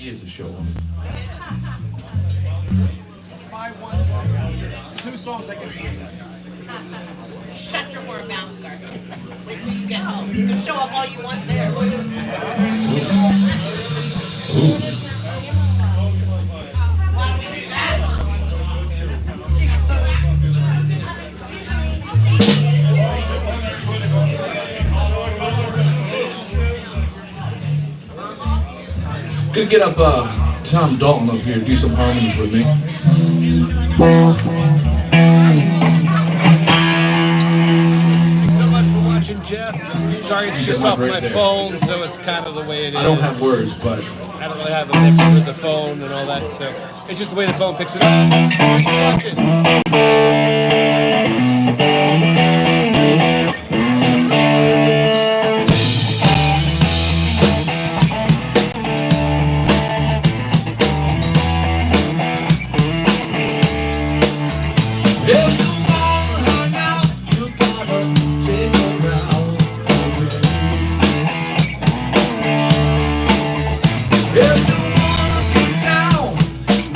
[SPEAKER 3] He is a show.
[SPEAKER 2] It's my one song. 2 songs I can do that.
[SPEAKER 7] Shut your whore mouth, Garthly. Wait till you get home. You can show off all you want there. Why don't we do that?
[SPEAKER 3] Gonna get up Tom Dalton up here to do some harmonies with me.
[SPEAKER 1] Thanks so much for watching, Jeff. Sorry, it's just off
[SPEAKER 3] right
[SPEAKER 1] my
[SPEAKER 3] there.
[SPEAKER 1] phone, so it's kind of the way it is.
[SPEAKER 3] I don't have words, but
[SPEAKER 1] I don't really have a mix for the phone and all that, so it's just the way the phone picks it up. Thanks for watching.
[SPEAKER 3] if you wanna hang out, you gotta take a round. If you wanna get down,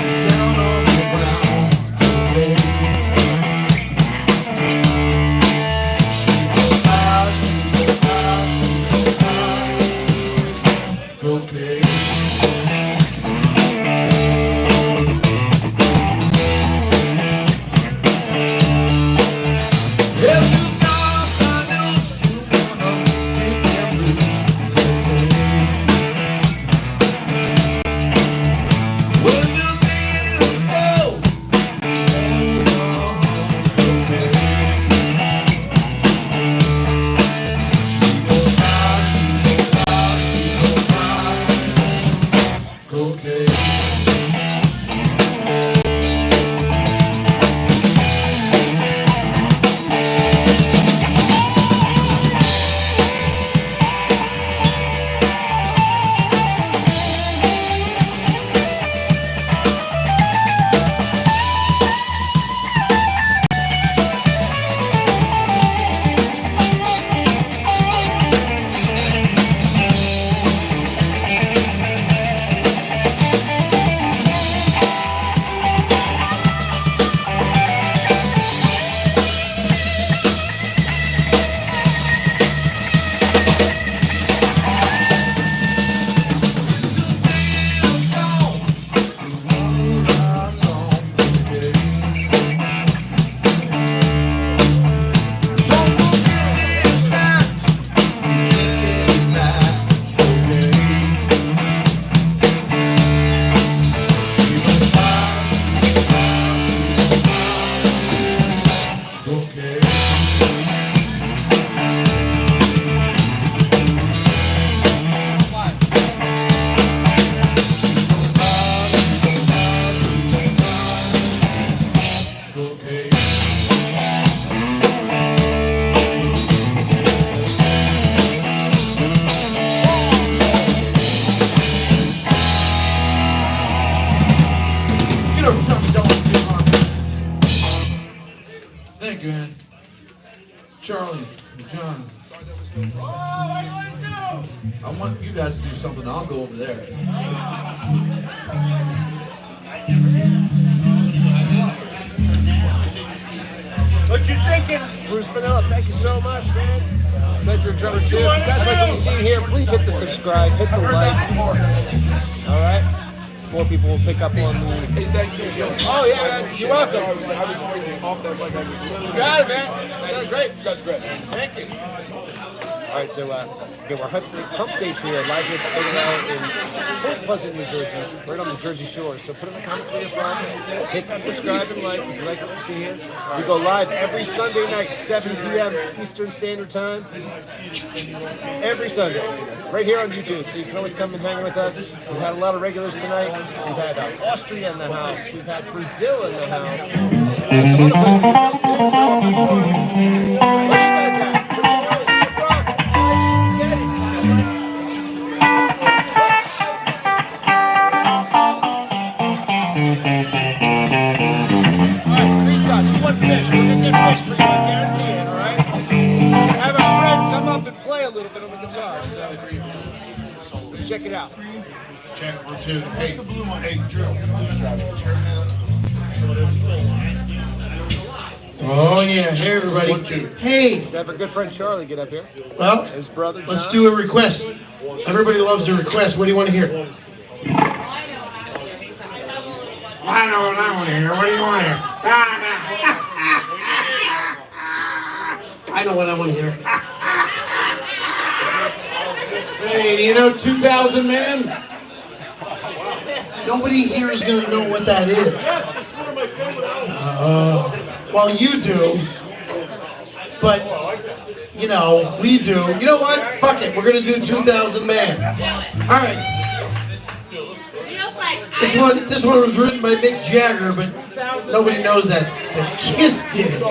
[SPEAKER 3] down on the ground. Okay. She go out, she go out, she go out. Okay. If you got my news, you wanna take them loose. Will you be still? Okay. She go out, she go out, she go out. Okay. Get over Tom Dalton, do harmonies. Thank you, Ann. Charlie and John. I want you guys to do something. I'll go over there.
[SPEAKER 2] What you thinking?
[SPEAKER 1] Bruce Manella, thank you so much, man. Glad you're a drummer too. If you guys like what you see here, please hit the subscribe, hit the like. All right. More people will pick up on the.
[SPEAKER 2] Hey, thank you.
[SPEAKER 1] Oh yeah, man. You're welcome.
[SPEAKER 2] I was off that mic. I was literally.
[SPEAKER 1] You got it, man. Sounds great.
[SPEAKER 2] That's great.
[SPEAKER 1] Thank you. All right, so again, we're Hump Day Trio live here at the Idle Hour in Point Pleasant, New Jersey, right on the Jersey Shore. So put in the comments where you're from. Hit that subscribe and like if you like what you see here. We go live every Sunday night, 7 p.m. Eastern Standard Time. Every Sunday, right here on YouTube. So you can always come and hang with us. We've had a lot of regulars tonight. We've had Austria in the house. We've had Brazil in the house. And some other places in the house too. So I'm sure. Where you guys at? Where you guys from? Alright, grease sauce, you want fish. We're gonna get fish for you, I guarantee it, alright? We're gonna have our friend come up and play a little bit on the guitar, so let's check it out.
[SPEAKER 10] Check for two. Hey, Drew, turn that up.
[SPEAKER 11] Oh yeah, hey everybody. Hey.
[SPEAKER 1] We have our good friend Charlie get up here.
[SPEAKER 11] Well,
[SPEAKER 1] his brother John.
[SPEAKER 11] let's do a request. Everybody loves a request. What do you want to hear? I know what I want to hear. What do you want to hear? I know what I want to hear.
[SPEAKER 2] Hey, do you know 2,000 Men?
[SPEAKER 11] Nobody here is going to know what that is. Well, you do. But, you know, we do. You know what? Fuck it. We're going to do 2,000 Men. All right. This one was written by Mick Jagger, but nobody knows that. But Kiss did it.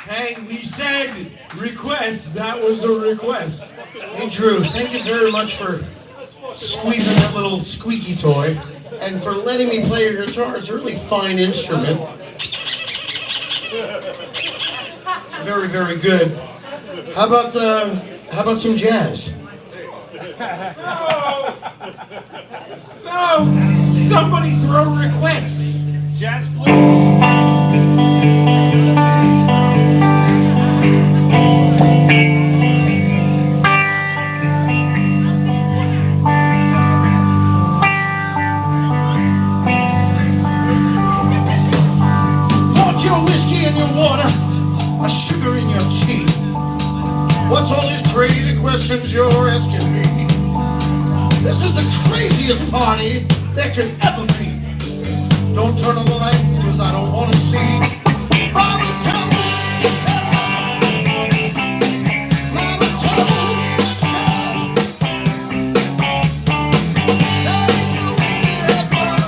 [SPEAKER 2] Hey, we said request. That was a request.
[SPEAKER 11] Hey, Drew, thank you very much for squeezing that little squeaky toy, and for letting me play your guitar. It's a really fine instrument. It's very, very good. How about some jazz?
[SPEAKER 2] No! Somebody throw requests! Jazz flute.
[SPEAKER 11] Want your whiskey and your water, a sugar in your tea. What's all these crazy questions you're asking me? This is the craziest party there could ever be. Don't turn on the lights, cause I don't wanna see. Mama told me to come. Mama told me to come. That ain't the way to have fun.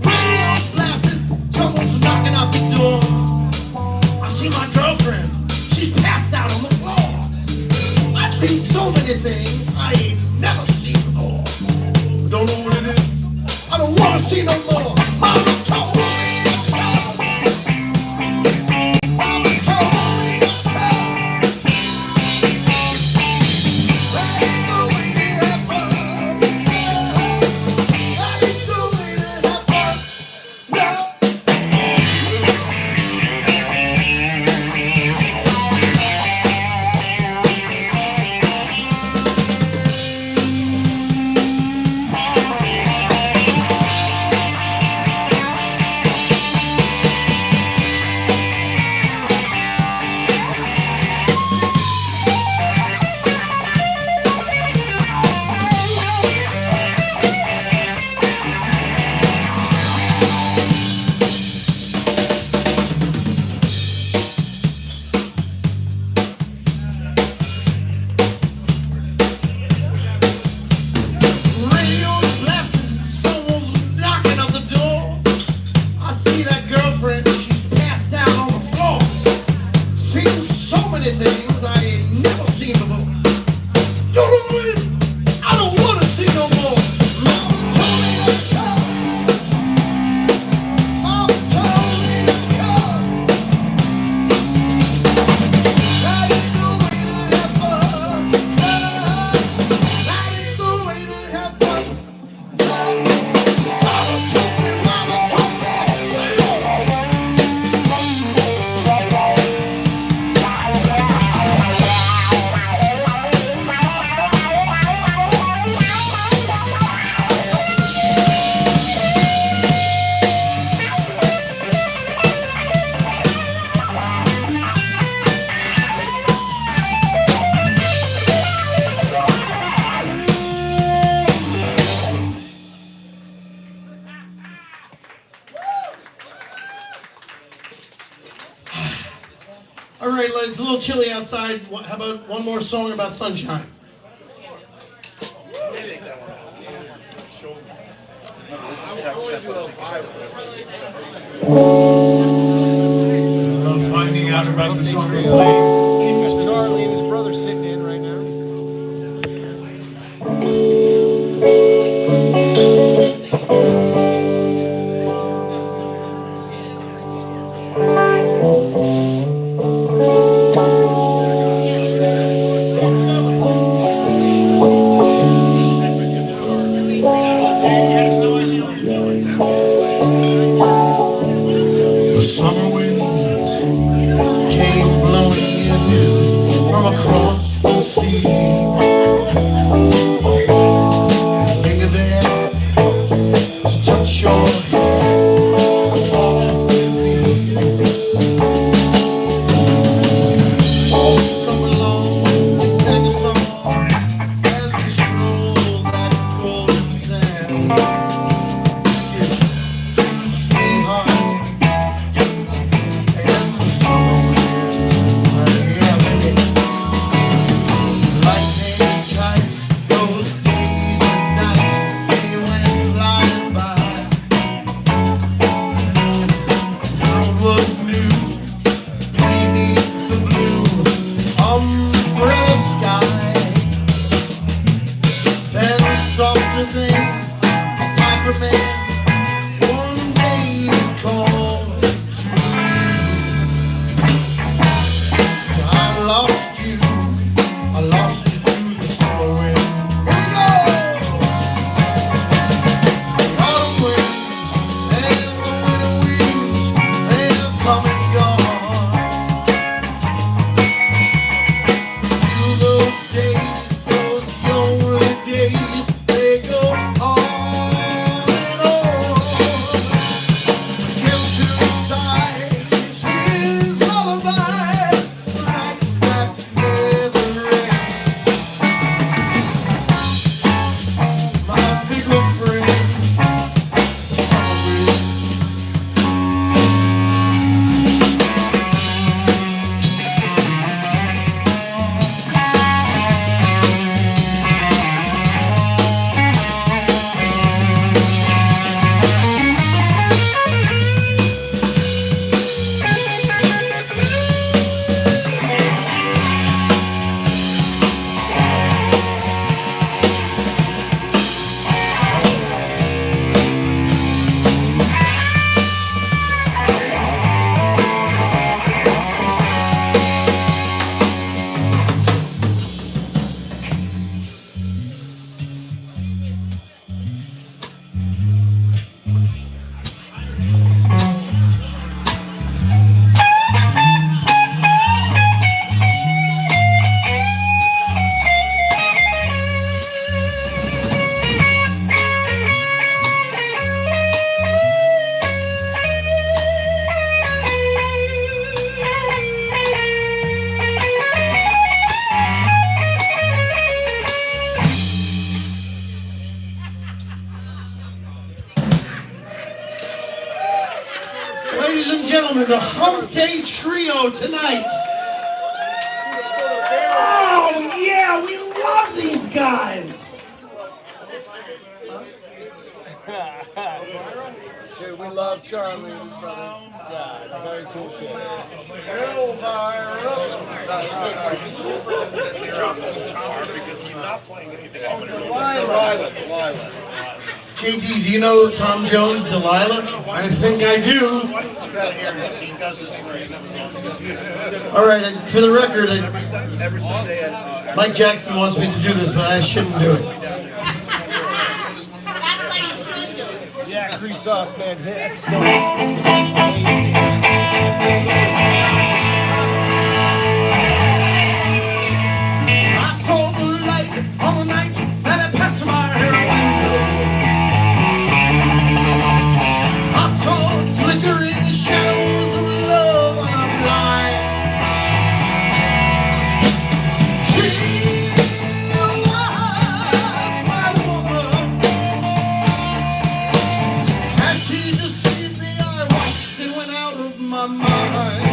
[SPEAKER 11] Radio blasting, someone's knocking at the door. I see my girlfriend, she's passed out on the floor. I've seen so many things I ain't never seen before. Don't know what it is, I don't wanna see no more. Mama told me to come. Mama told me to come. That ain't the way to have fun. That ain't the way to have fun. No. Radio's blasting, someone's knocking on the door. I see that girlfriend, she's passed out on the floor. Seen so many things I ain't never seen before. Don't know it, I don't wanna see no more. Mama told me to come. Mama told me to come. That ain't the way to have fun. That ain't the way to have fun. Mama told me, mama told me. All right, it's a little chilly outside. How about one more song about sunshine?
[SPEAKER 10] Love finding out about the
[SPEAKER 1] Hump Day
[SPEAKER 10] song.
[SPEAKER 1] Trio. It's Charlie and his brother sitting in right now.
[SPEAKER 11] The summer wind came blowing in from across the sea. Linger there to touch your hair and walk with me. All summer long we sang a song as we strolled that golden sand. Two sweethearts and the summer wind, yeah, baby. the Hump Day Trio tonight. Oh, yeah, we love these guys.
[SPEAKER 2] Dude, we love Charlie, brother. Yeah, very cool shit.
[SPEAKER 10] Because he's not playing anything.
[SPEAKER 11] Delilah. JD, do you know Tom Jones, Delilah? I think I do. All right, and for the record, Mike Jackson wants me to do this, but I shouldn't do it.
[SPEAKER 7] That's why you should do it.
[SPEAKER 2] Yeah, Crease Sauce, man. That's so amazing. Crease Sauce is awesome.
[SPEAKER 11] I saw the light on the night that I passed my window. I saw flickering shadows of love on a blind. She was my woman. As she deceived me, I watched and went out of my mind.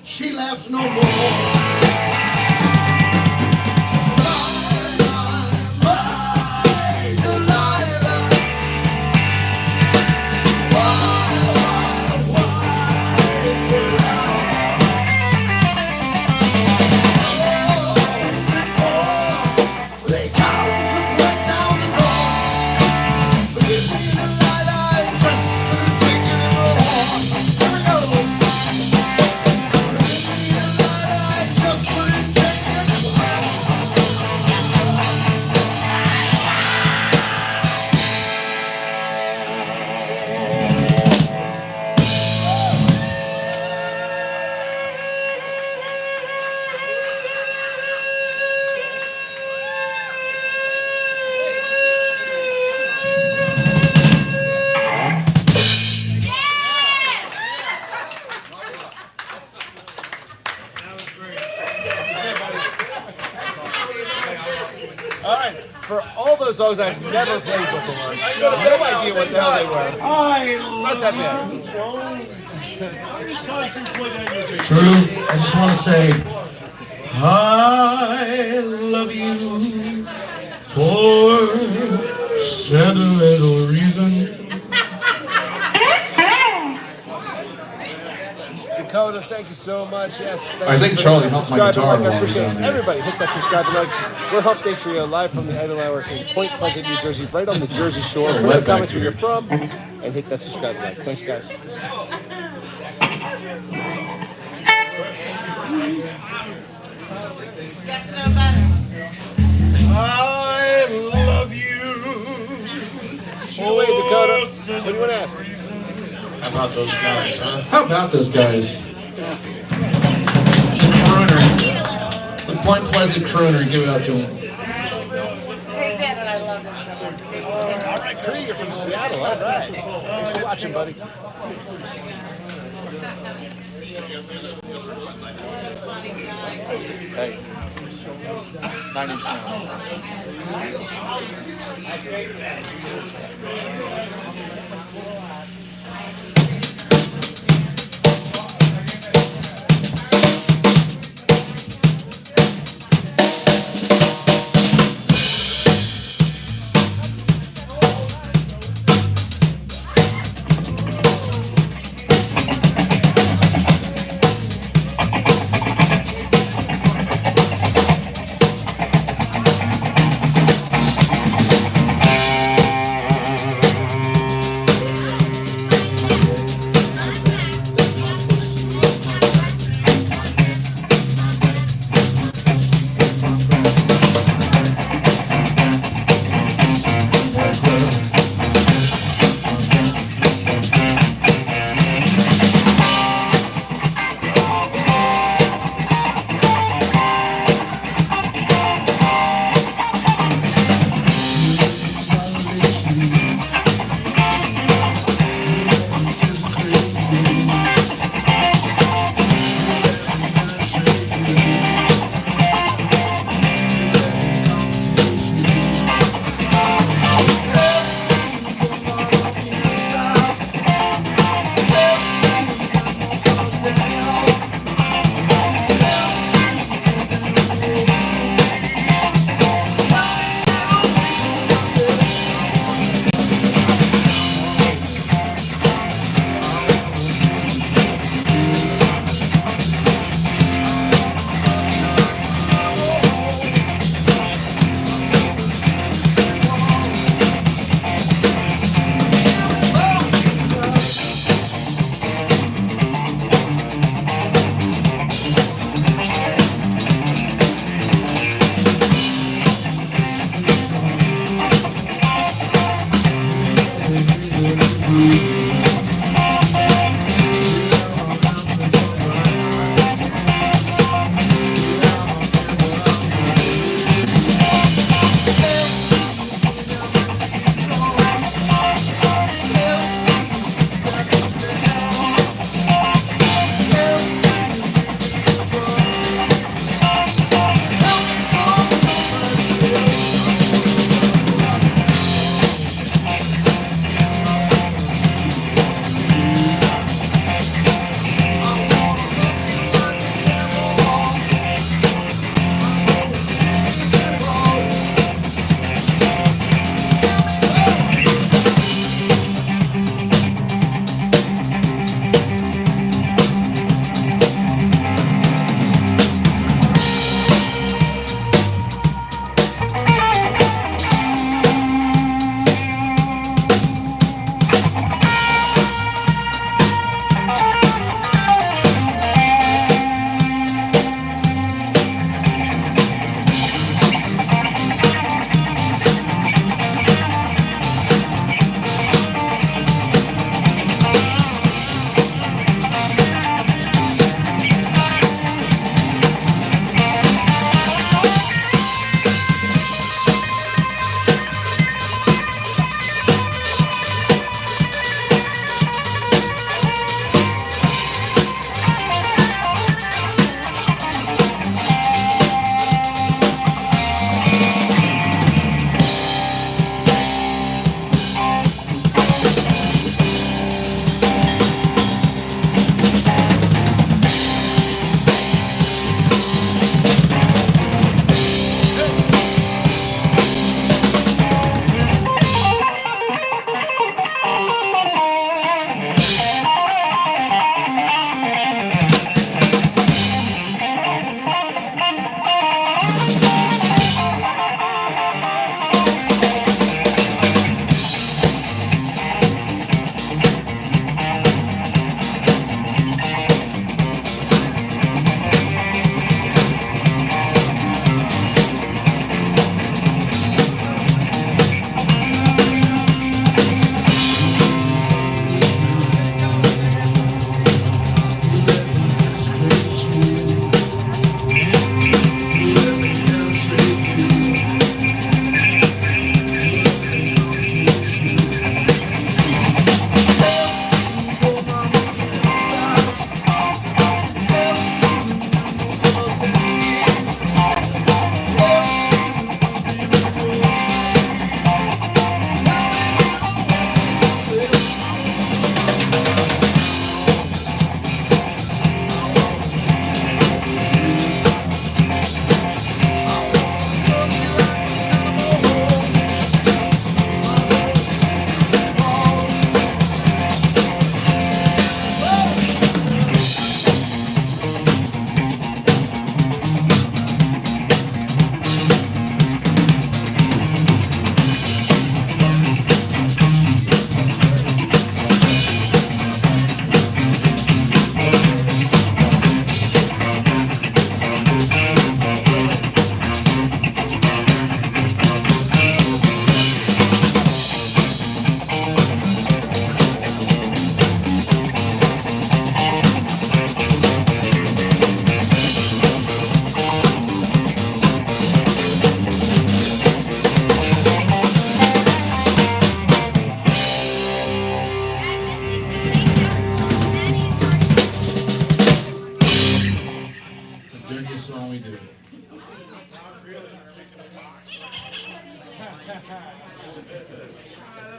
[SPEAKER 11] She laughs no more.
[SPEAKER 2] All right, for all those songs I've never played before, I have no idea what the hell they were. Not that bad.
[SPEAKER 11] True, I just want to say, I love you for sentimental reason.
[SPEAKER 2] Dakota, thank you so much. Yes, thank
[SPEAKER 3] I think
[SPEAKER 2] you for
[SPEAKER 3] Charlie
[SPEAKER 2] that.
[SPEAKER 3] helped my
[SPEAKER 2] Subscribe and
[SPEAKER 3] guitar
[SPEAKER 2] like. I
[SPEAKER 3] while he was
[SPEAKER 2] appreciate
[SPEAKER 3] down
[SPEAKER 2] it.
[SPEAKER 3] there.
[SPEAKER 2] Everybody, hit that subscribe and like. We're Hump Day Trio live from the Idle Hour in Point Pleasant, New Jersey, right on the Jersey Shore. Put in the comments where you're from and hit that subscribe and like. Thanks, guys.
[SPEAKER 7] Get to know better.
[SPEAKER 11] I love you.
[SPEAKER 2] Shoot away, Dakota. What do you want to ask?
[SPEAKER 11] How about those guys, huh?
[SPEAKER 3] How about those guys? Point Pleasant crooner. Give it up to him.
[SPEAKER 4] They did, and I love it so much.
[SPEAKER 1] All right, Krieger from Seattle. All right. Thanks for watching, buddy.
[SPEAKER 5] Hey, 9 inch now.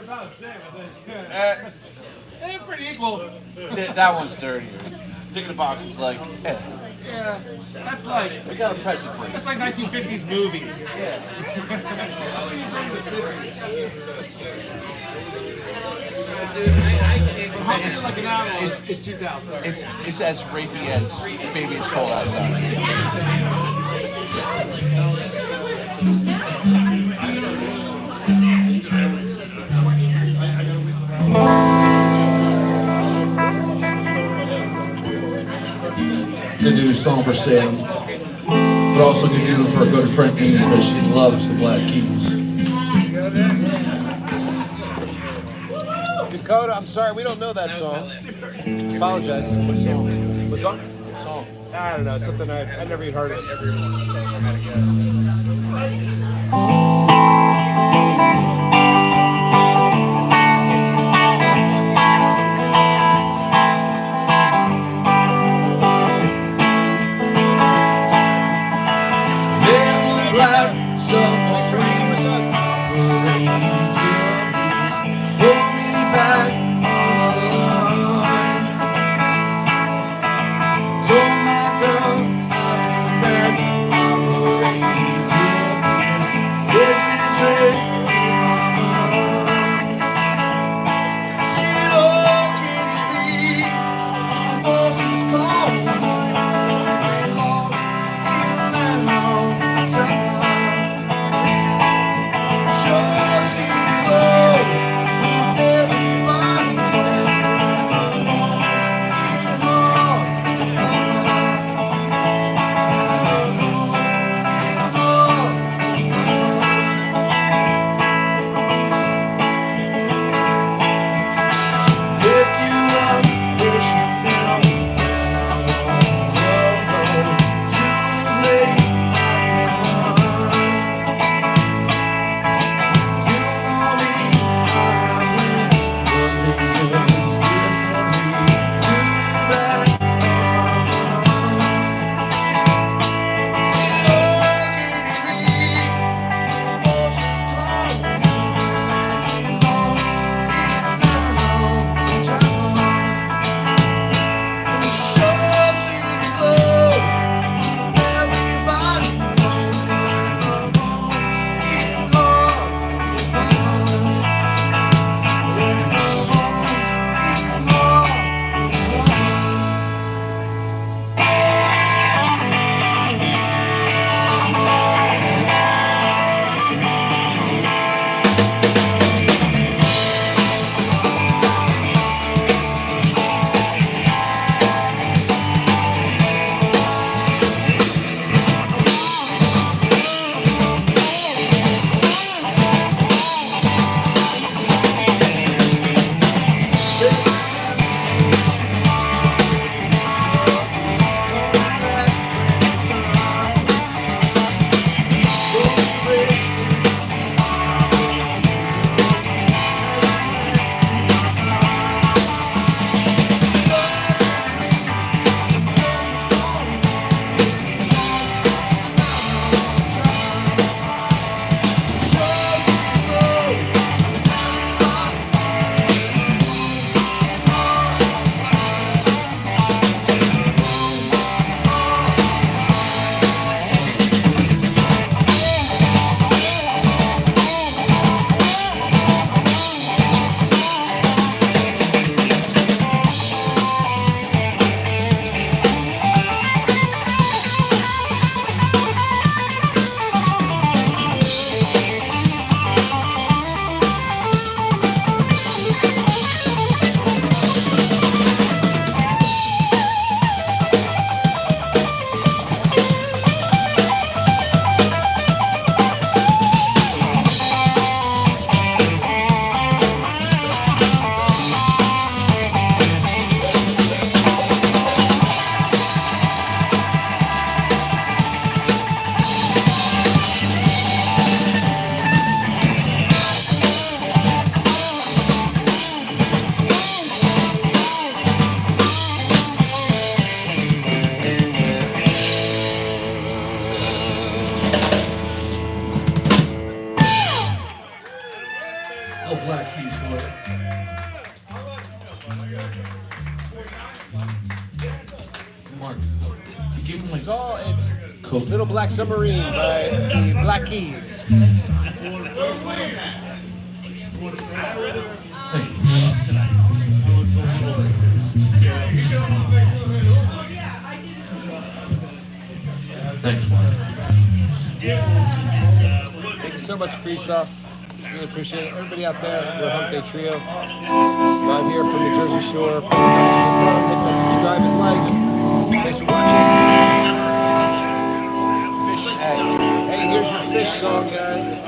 [SPEAKER 1] About the same, I think.
[SPEAKER 5] They're pretty equal. That one's dirtier. Tick in the Box is like,
[SPEAKER 1] Yeah, that's like
[SPEAKER 5] we got a present for you.
[SPEAKER 1] that's like 1950s movies. It's like an hour. It's 2000.
[SPEAKER 5] It's as rapey as Baby It's Cold Outside.
[SPEAKER 3] Gonna do a song for Sam, but also gonna do it for a good friend Amy because she loves the Black Keys.
[SPEAKER 6] Dakota, I'm sorry, we don't know that song. Apologize.
[SPEAKER 1] What song?
[SPEAKER 6] What song?
[SPEAKER 5] Song.
[SPEAKER 6] I don't know. It's something I never even heard of.
[SPEAKER 11] Black submarines operating to abuse. Pull me back on the line. Told my girl I'll be back operating to abuse.
[SPEAKER 3] Black Keys for you. Mark, you give him like
[SPEAKER 1] It's
[SPEAKER 3] Coke.
[SPEAKER 1] Little Black Submarine by the Black Keys.
[SPEAKER 3] Thanks, Mark.
[SPEAKER 1] Thank you so much, Crease Sauce. Really appreciate it. Everybody out there, we're Hump Day Trio. Live here from the Jersey Shore. Hit that subscribe and like. Thanks for watching. Hey, here's your fish song, guys.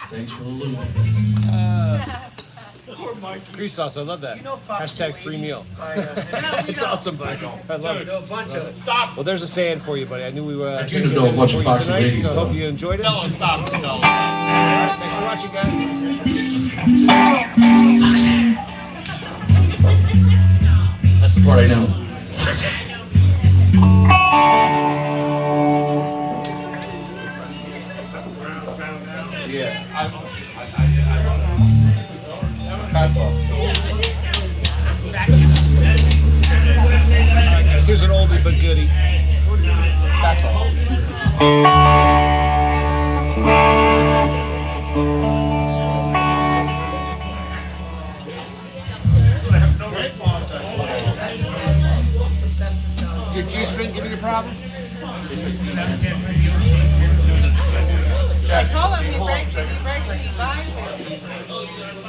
[SPEAKER 3] Thanks for the loot.
[SPEAKER 1] Grease sauce, I love that.
[SPEAKER 5] You know Fox
[SPEAKER 1] Hashtag free meal.
[SPEAKER 5] By,
[SPEAKER 1] It's awesome, buddy. I love it.
[SPEAKER 2] A bunch of
[SPEAKER 1] Well, there's a saying for you, buddy. I knew we were.
[SPEAKER 3] I do know a bunch of Foxy ladies,
[SPEAKER 1] so I hope
[SPEAKER 3] though.
[SPEAKER 1] you enjoyed it.
[SPEAKER 2] Tell them stop. No.
[SPEAKER 1] All right, thanks for watching, guys.
[SPEAKER 3] That's the part I know.
[SPEAKER 10] Found out.
[SPEAKER 5] yeah.
[SPEAKER 1] All right, guys. Here's an oldie but goodie.
[SPEAKER 5] That's all.
[SPEAKER 1] Your G-string giving you a problem?
[SPEAKER 4] I told him he breaks it, he buys it.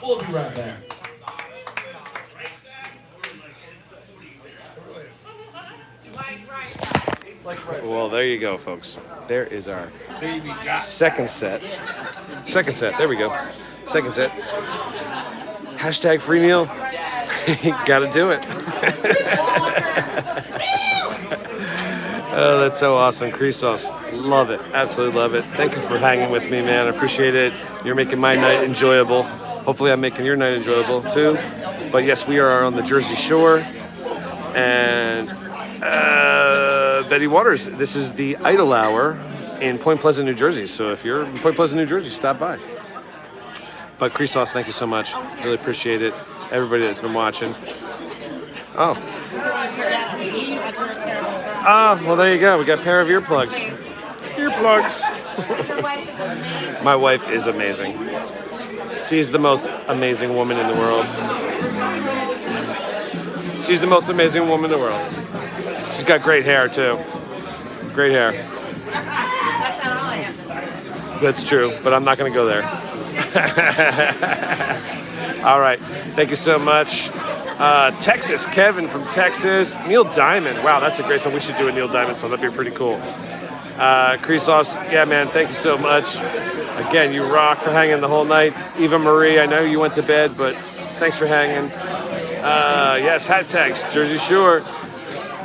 [SPEAKER 3] We'll be right back.
[SPEAKER 6] Well, there you go, folks. There is our second set. Second set. There we go. Second set. Hashtag free meal. Gotta do it. Oh, that's so awesome. Crease sauce. Love it. Absolutely love it. Thank you for hanging with me, man. I appreciate it. You're making my night enjoyable. Hopefully I'm making your night enjoyable too. But yes, we are on the Jersey Shore. And Betty Waters, this is the Idle Hour in Point Pleasant, New Jersey. So if you're in Point Pleasant, New Jersey, stop by. But Crease Sauce, thank you so much. Really appreciate it. Everybody that's been watching. Oh. Well, there you go. We got a pair of earplugs. Earplugs. My wife is amazing. She's the most amazing woman in the world. She's the most amazing woman in the world. She's got great hair, too. Great hair.
[SPEAKER 7] That's not all I have to say.
[SPEAKER 6] That's true, but I'm not going to go there. All right. Thank you so much. Texas, Kevin from Texas. Neil Diamond. Wow, that's a great song. We should do a Neil Diamond song. That'd be pretty cool. Crease Sauce. Yeah, man, thank you so much. Again, you rock for hanging the whole night. Eva Marie, I know you went to bed, but thanks for hanging. Yes, hat tags, Jersey Shore.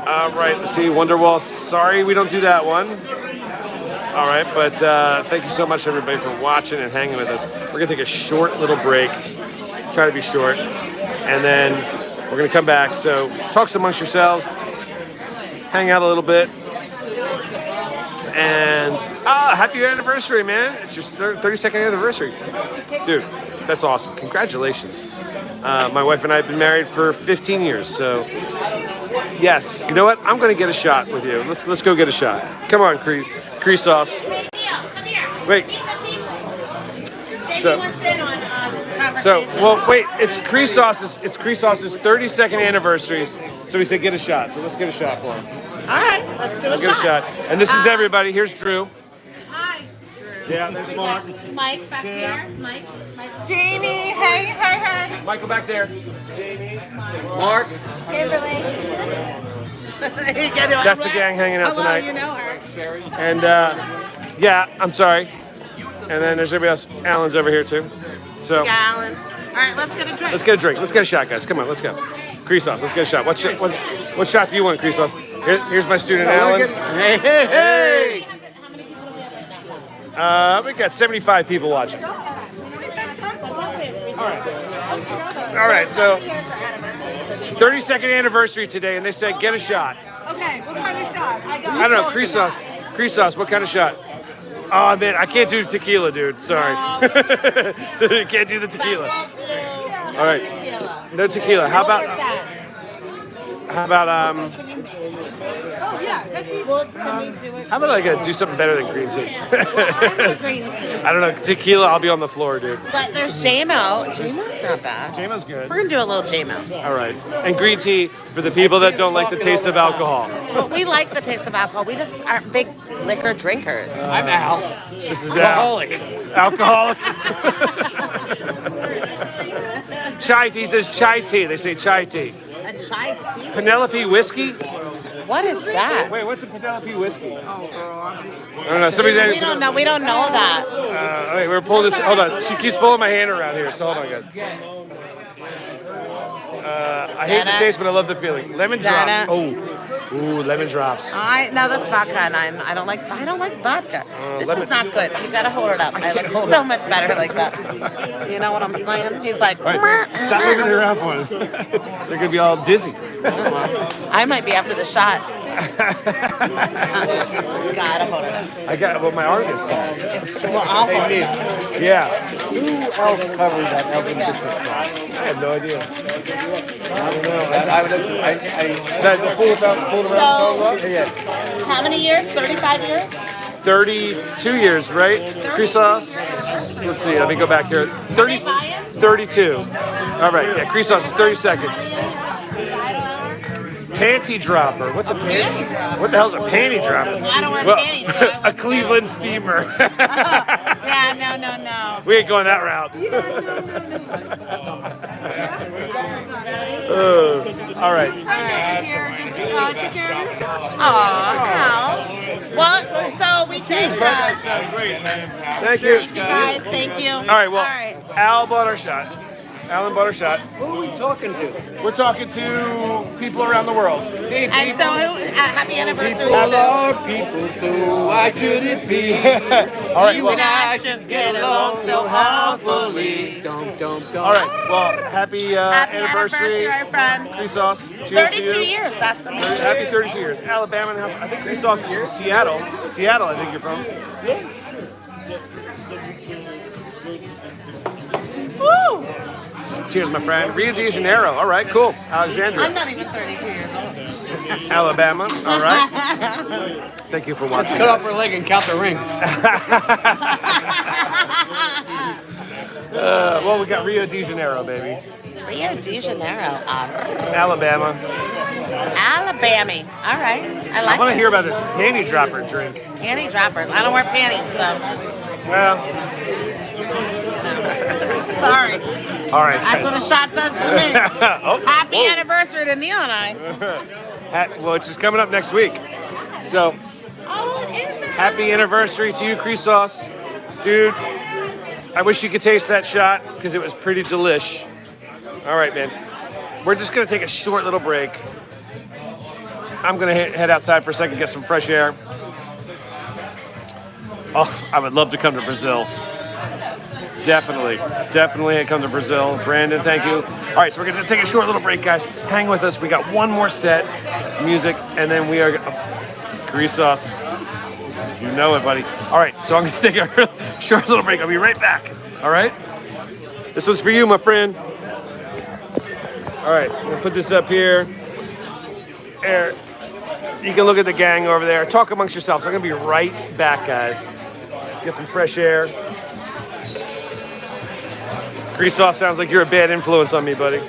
[SPEAKER 6] All right, let's see, Wonderwall. Sorry we don't do that one. All right, but thank you so much, everybody, for watching and hanging with us. We're going to take a short little break. Try to be short. And then we're going to come back. So talk amongst yourselves. Hang out a little bit. And happy anniversary, man. It's your 32nd anniversary. Dude, that's awesome. Congratulations. My wife and I have been married for 15 years, so yes. You know what? I'm going to get a shot with you. Let's go get a shot. Come on, Crease Sauce.
[SPEAKER 7] Hey, Theo, come here.
[SPEAKER 6] Wait.
[SPEAKER 7] Meet the people.
[SPEAKER 6] So,
[SPEAKER 7] wants in on conversation.
[SPEAKER 6] well, wait. It's Crease Sauce's 32nd anniversary, so we said get a shot. So let's get a shot for him.
[SPEAKER 7] All right, let's do a
[SPEAKER 6] Get a shot. And this is everybody. Here's Drew.
[SPEAKER 7] Hi, Drew.
[SPEAKER 6] Yeah, there's Mark.
[SPEAKER 7] Mike back
[SPEAKER 6] Sam.
[SPEAKER 7] here. Mike.
[SPEAKER 8] Jamie, hey.
[SPEAKER 6] Michael back there. Jamie. Mark.
[SPEAKER 8] Kimberly.
[SPEAKER 6] That's the gang hanging out tonight.
[SPEAKER 7] You know her.
[SPEAKER 6] And yeah, I'm sorry. And then there's everybody else. Alan's over here too. So
[SPEAKER 7] Alan. All right, let's get a drink.
[SPEAKER 6] let's get a drink. Let's get a shot, guys. Come on, let's go. Crease Sauce. Let's get a shot. What shot do you want, Crease Sauce? Here's my student, Alan.
[SPEAKER 7] Hey. How many people do we have right now?
[SPEAKER 6] We got 75 people watching. All right, so 32nd anniversary today, and they said get a shot.
[SPEAKER 8] Okay, what kind of shot?
[SPEAKER 6] I don't know, Crease Sauce. Crease Sauce, what kind of shot? Oh man, I can't do tequila, dude. Sorry. Can't do the tequila. All right. No tequila. How about
[SPEAKER 8] Oh yeah, that's easy.
[SPEAKER 6] how about I do something better than green tea?
[SPEAKER 7] Green tea.
[SPEAKER 6] I don't know, tequila, I'll be on the floor, dude.
[SPEAKER 7] But there's JMO. JMO's not bad.
[SPEAKER 6] JMO's good.
[SPEAKER 7] We're going to do a little JMO.
[SPEAKER 6] All right. And green tea for the people that don't like the taste of alcohol.
[SPEAKER 7] Well, we like the taste of alcohol. We just aren't big liquor drinkers.
[SPEAKER 5] I'm Al.
[SPEAKER 6] This is
[SPEAKER 5] Alcoholic.
[SPEAKER 6] Alcoholic. Chai tea. He says chai tea. They say chai tea.
[SPEAKER 7] A chai tea?
[SPEAKER 6] Penelope whiskey?
[SPEAKER 7] What is that?
[SPEAKER 6] Wait, what's a Penelope whiskey? I don't know. Somebody
[SPEAKER 7] We don't know. We don't know that.
[SPEAKER 6] all right, we're pulling this. Hold on. She keeps pulling my hand around here, so hold on, guys. I hate the taste, but I love the feeling. Lemon drops. Oh, ooh, lemon drops.
[SPEAKER 7] No, that's vodka, and I don't like vodka. This is not good. You gotta hold it up. I look
[SPEAKER 6] hold
[SPEAKER 7] so much better like that. You know what I'm saying? He's like,
[SPEAKER 6] All right, stop moving it around for them. They're gonna be all dizzy.
[SPEAKER 7] I might be after the shot. Gotta hold it up.
[SPEAKER 6] Well, my arm is tired.
[SPEAKER 7] Well, I'll hold it up.
[SPEAKER 6] Yeah.
[SPEAKER 5] Who else covered that Elvin Bishop song?
[SPEAKER 6] I have no idea.
[SPEAKER 5] I don't know.
[SPEAKER 6] That pulled around the
[SPEAKER 7] So, how many years? 35 years?
[SPEAKER 6] 32 years, right? Crease Sauce. Let's see. Let me go back here. 32. All right. Yeah, Crease Sauce is 32nd. panty dropper. What's a panty dropper? What the hell's a panty dropper?
[SPEAKER 7] Well, I don't wear panties, so I
[SPEAKER 6] a
[SPEAKER 7] wouldn't
[SPEAKER 6] Cleveland steamer.
[SPEAKER 7] Yeah, no.
[SPEAKER 6] We ain't going that route. All right.
[SPEAKER 7] Aw, well, so we think.
[SPEAKER 6] Thank you.
[SPEAKER 7] Thank you guys. Thank you.
[SPEAKER 6] All right. Well, Al bought our shot. Alan bought our shot.
[SPEAKER 9] Who are we talking to?
[SPEAKER 6] We're talking to people around the world.
[SPEAKER 7] And so, happy anniversary.
[SPEAKER 9] All our people, so why should it be?
[SPEAKER 6] All right. Well,
[SPEAKER 7] and I should get along so
[SPEAKER 9] hopefully. All
[SPEAKER 6] all right. Well, happy anniversary,
[SPEAKER 7] our friend.
[SPEAKER 6] Chrysos. Cheers to
[SPEAKER 7] 32
[SPEAKER 6] you.
[SPEAKER 7] years. That's amazing.
[SPEAKER 6] Happy 32 years. Alabama in the house. I think Chrysos is from Seattle. Seattle, I think you're from.
[SPEAKER 7] Woo!
[SPEAKER 6] Cheers, my friend. Rio de Janeiro. All right, cool. Alexandria.
[SPEAKER 7] I'm not even 32 years old.
[SPEAKER 6] Alabama. All right. Thank you for watching.
[SPEAKER 9] Cut off her leg and count the rings.
[SPEAKER 6] Well, we got Rio de Janeiro, baby.
[SPEAKER 7] Rio de Janeiro.
[SPEAKER 6] Alabama.
[SPEAKER 7] Alabama. All right. I
[SPEAKER 6] I
[SPEAKER 7] like
[SPEAKER 6] want
[SPEAKER 7] it.
[SPEAKER 6] to hear about this panty dropper drink.
[SPEAKER 7] Panty droppers. I don't wear panties, so
[SPEAKER 6] Well,
[SPEAKER 7] sorry.
[SPEAKER 6] all right.
[SPEAKER 7] That's what a shot does to me.
[SPEAKER 6] Oh,
[SPEAKER 7] Happy
[SPEAKER 6] whoa.
[SPEAKER 7] anniversary to Neil and I.
[SPEAKER 6] Well, it's just coming up next week. So,
[SPEAKER 7] Oh, it is it?
[SPEAKER 6] happy anniversary to you, Chrysos. Dude, I wish you could taste that shot because it was pretty delish. All right, man. We're just going to take a short little break. I'm going to head outside for a second, get some fresh air. Oh, I would love to come to Brazil. Definitely come to Brazil. Brandon, thank you. All right, so we're going to just take a short little break, guys. Hang with us. We got one more set, music, and then we are... Chrysos. You know it, buddy. All right, so I'm going to take a short little break. I'll be right back. All right? This one's for you, my friend. All right, I'm going to put this up here. There. You can look at the gang over there. Talk amongst yourselves. I'm going to be right back, guys. Get some fresh air. Chrysos, sounds like you're a bad influence on me, buddy.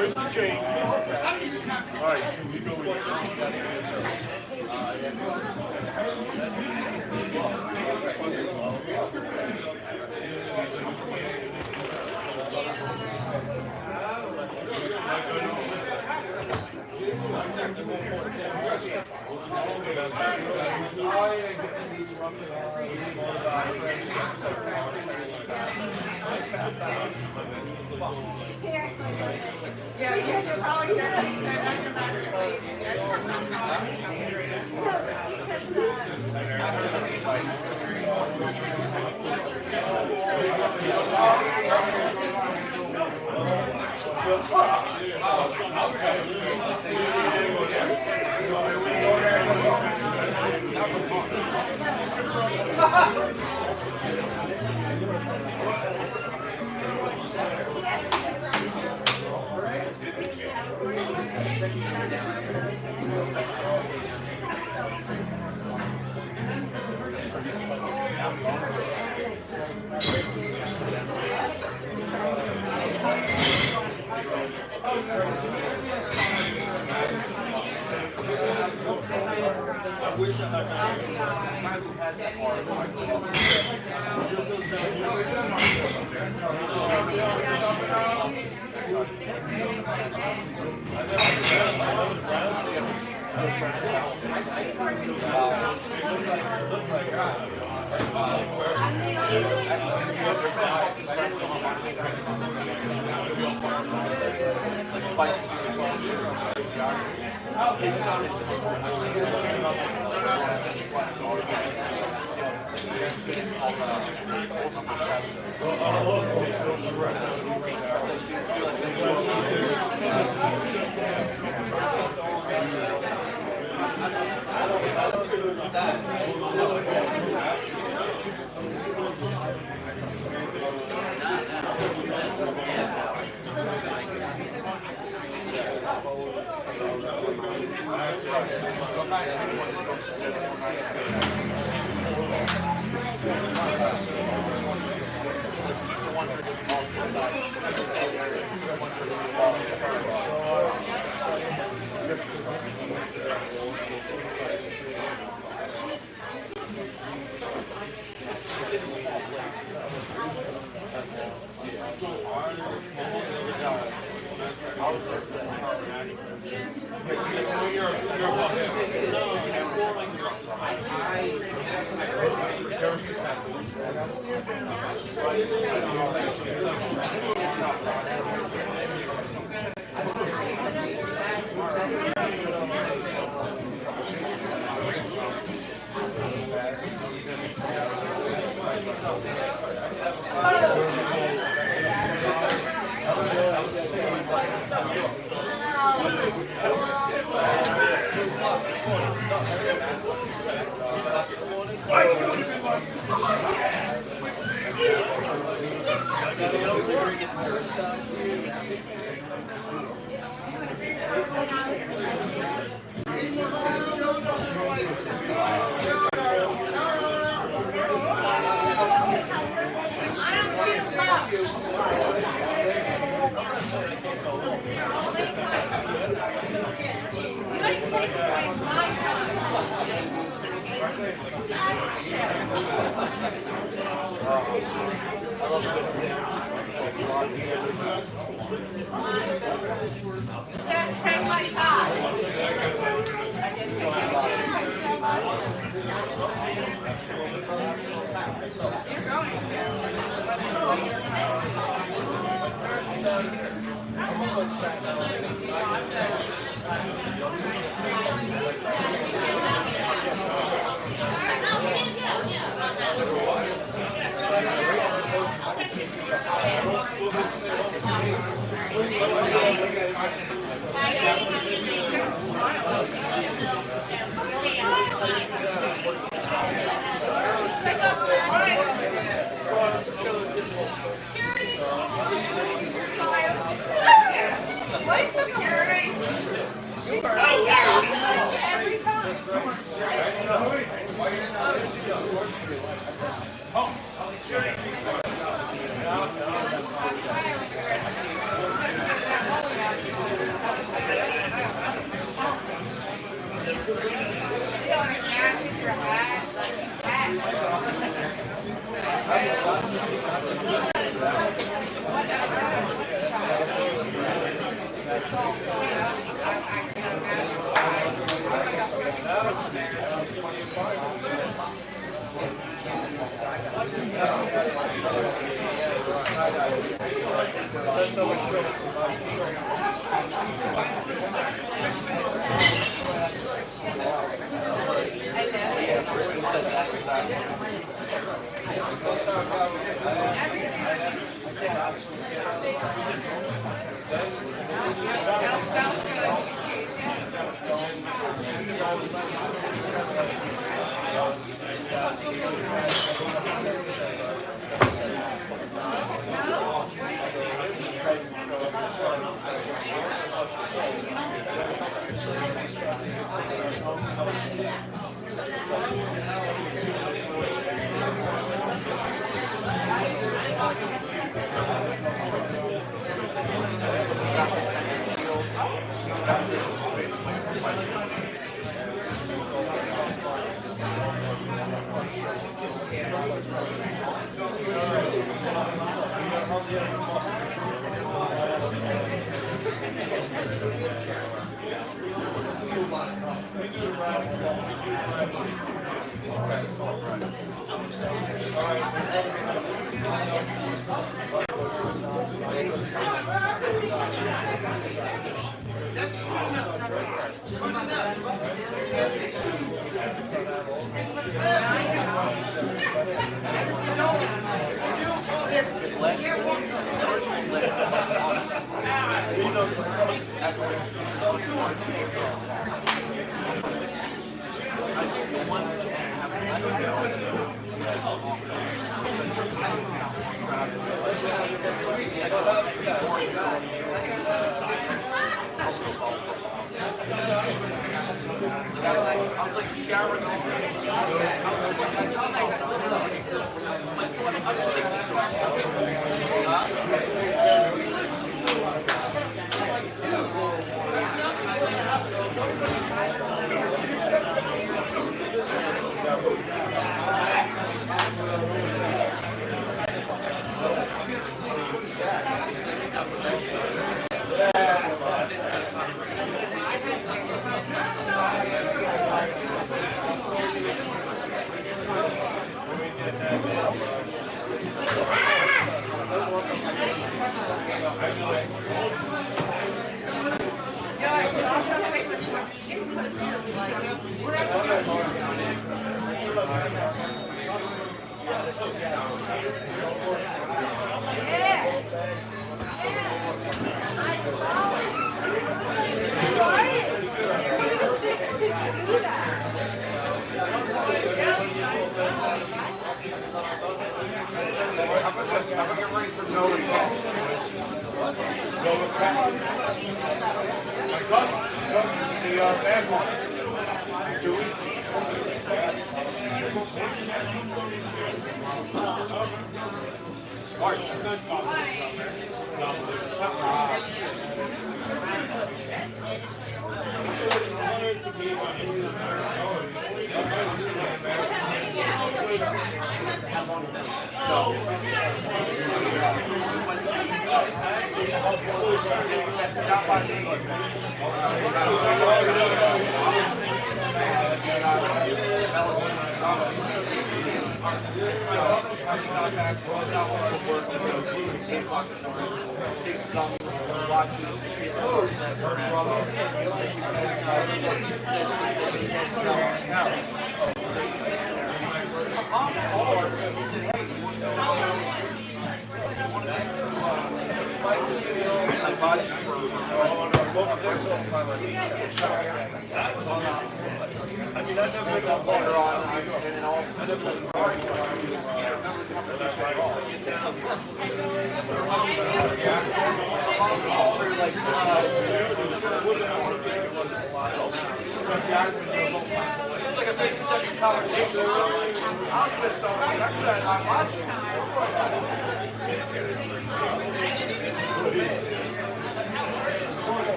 [SPEAKER 2] Where's the chain? All right, can we go with
[SPEAKER 4] Yeah, you guys are probably definitely said I come back and leave.
[SPEAKER 5] I wish I had that his son is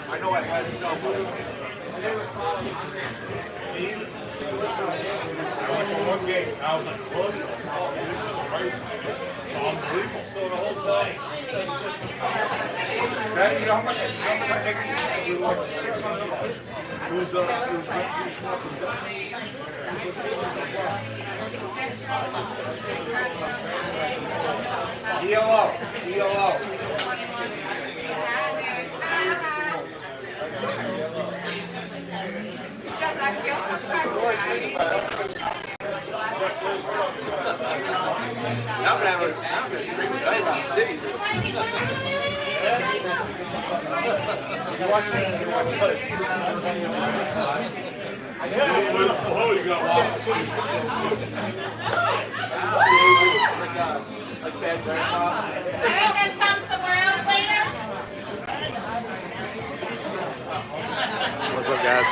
[SPEAKER 2] I know I had somebody. I went to one game, I was like, look, this is great. It's unbelievable. So the whole thing. That, you know how much I think it was like $600. It was ELO.
[SPEAKER 4] Just, I feel some type of way.
[SPEAKER 5] I'm gonna treat today about titties.
[SPEAKER 2] Oh, you got lost.
[SPEAKER 7] I hope that Tom's somewhere else later.
[SPEAKER 6] What's up, guys?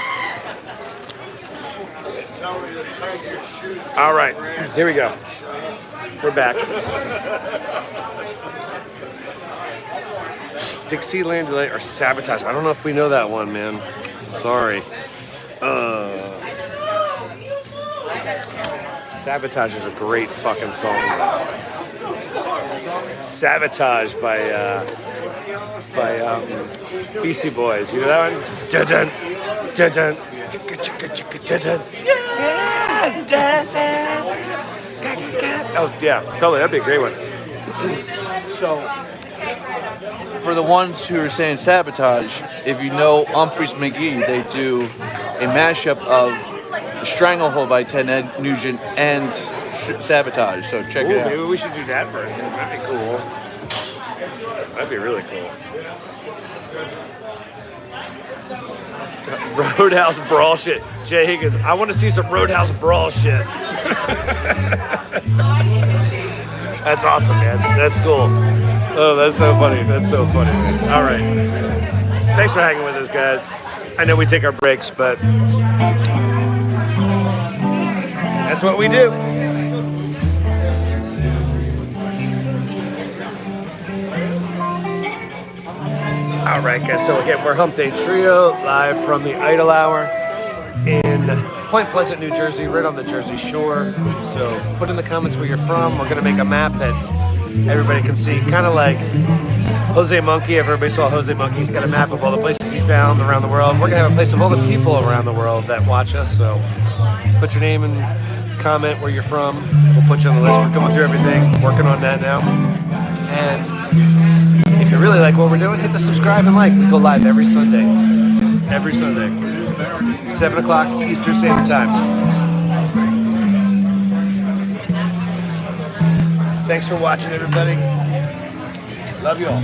[SPEAKER 10] Tell me to take your shoes.
[SPEAKER 6] All right, here we go. We're back. Dixieland Delay or Sabotage. I don't know if we know that one, man. Sorry. Sabotage is a great fucking song. Sabotage by Beastie Boys. You know that one? Dun-dun, dun-dun, dun-dun. Yeah, that's it. Oh yeah, totally. That'd be a great one.
[SPEAKER 5] So, for the ones who are saying Sabotage, if you know Humphreys McGee, they do a mashup of The Stranglehold by Ted Nugent and Sabotage. So check it out.
[SPEAKER 6] Maybe we should do that version. That'd be cool. That'd be really cool. Roadhouse Brawl shit. Jay Higgins, I want to see some Roadhouse Brawl shit. That's awesome, man. That's cool. Oh, that's so funny. That's so funny, man. All right. Thanks for hanging with us, guys. I know we take our breaks, but that's what we do. All right, guys. So again, we're Hump Day Trio, live from the Idle Hour in Point Pleasant, New Jersey, right on the Jersey Shore. So put in the comments where you're from. We're gonna make a map that everybody can see, kind of like Jose Monkey. If everybody saw Jose Monkey, he's got a map of all the places he found around the world. We're gonna have a place of all the people around the world that watch us. So put your name and comment where you're from. We'll put you on the list. We're going through everything, working on that now. And if you really like what we're doing, hit the subscribe and like. We go live every Sunday. Every Sunday. 7 o'clock Eastern Standard Time. Thanks for watching, everybody. Love you all.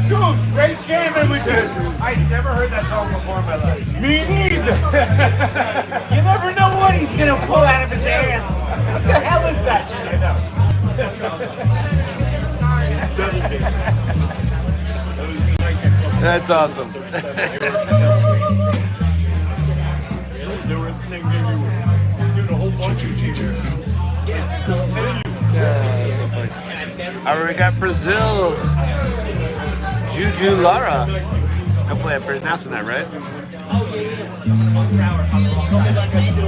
[SPEAKER 2] Dude, great jamming with you. I never heard that song before in my life. Me neither. You never know what he's gonna pull out of his ass. What the hell is that shit?
[SPEAKER 6] That's awesome.
[SPEAKER 2] They were in the same game you were. Doing a whole bunch of teachers.
[SPEAKER 6] Yeah, that's so funny. All right, we got Brazil. Juju Lara. Hopefully I'm pronouncing that right.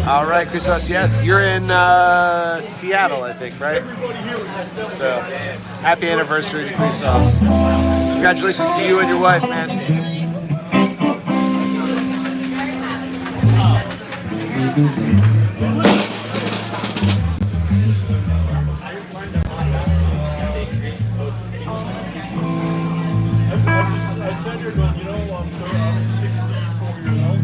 [SPEAKER 6] All right, Christos, yes, you're in Seattle, I think, right? So, happy anniversary to Christos. Congratulations to you and your wife, man.
[SPEAKER 2] I said you're going, you know, I'm 64 years old.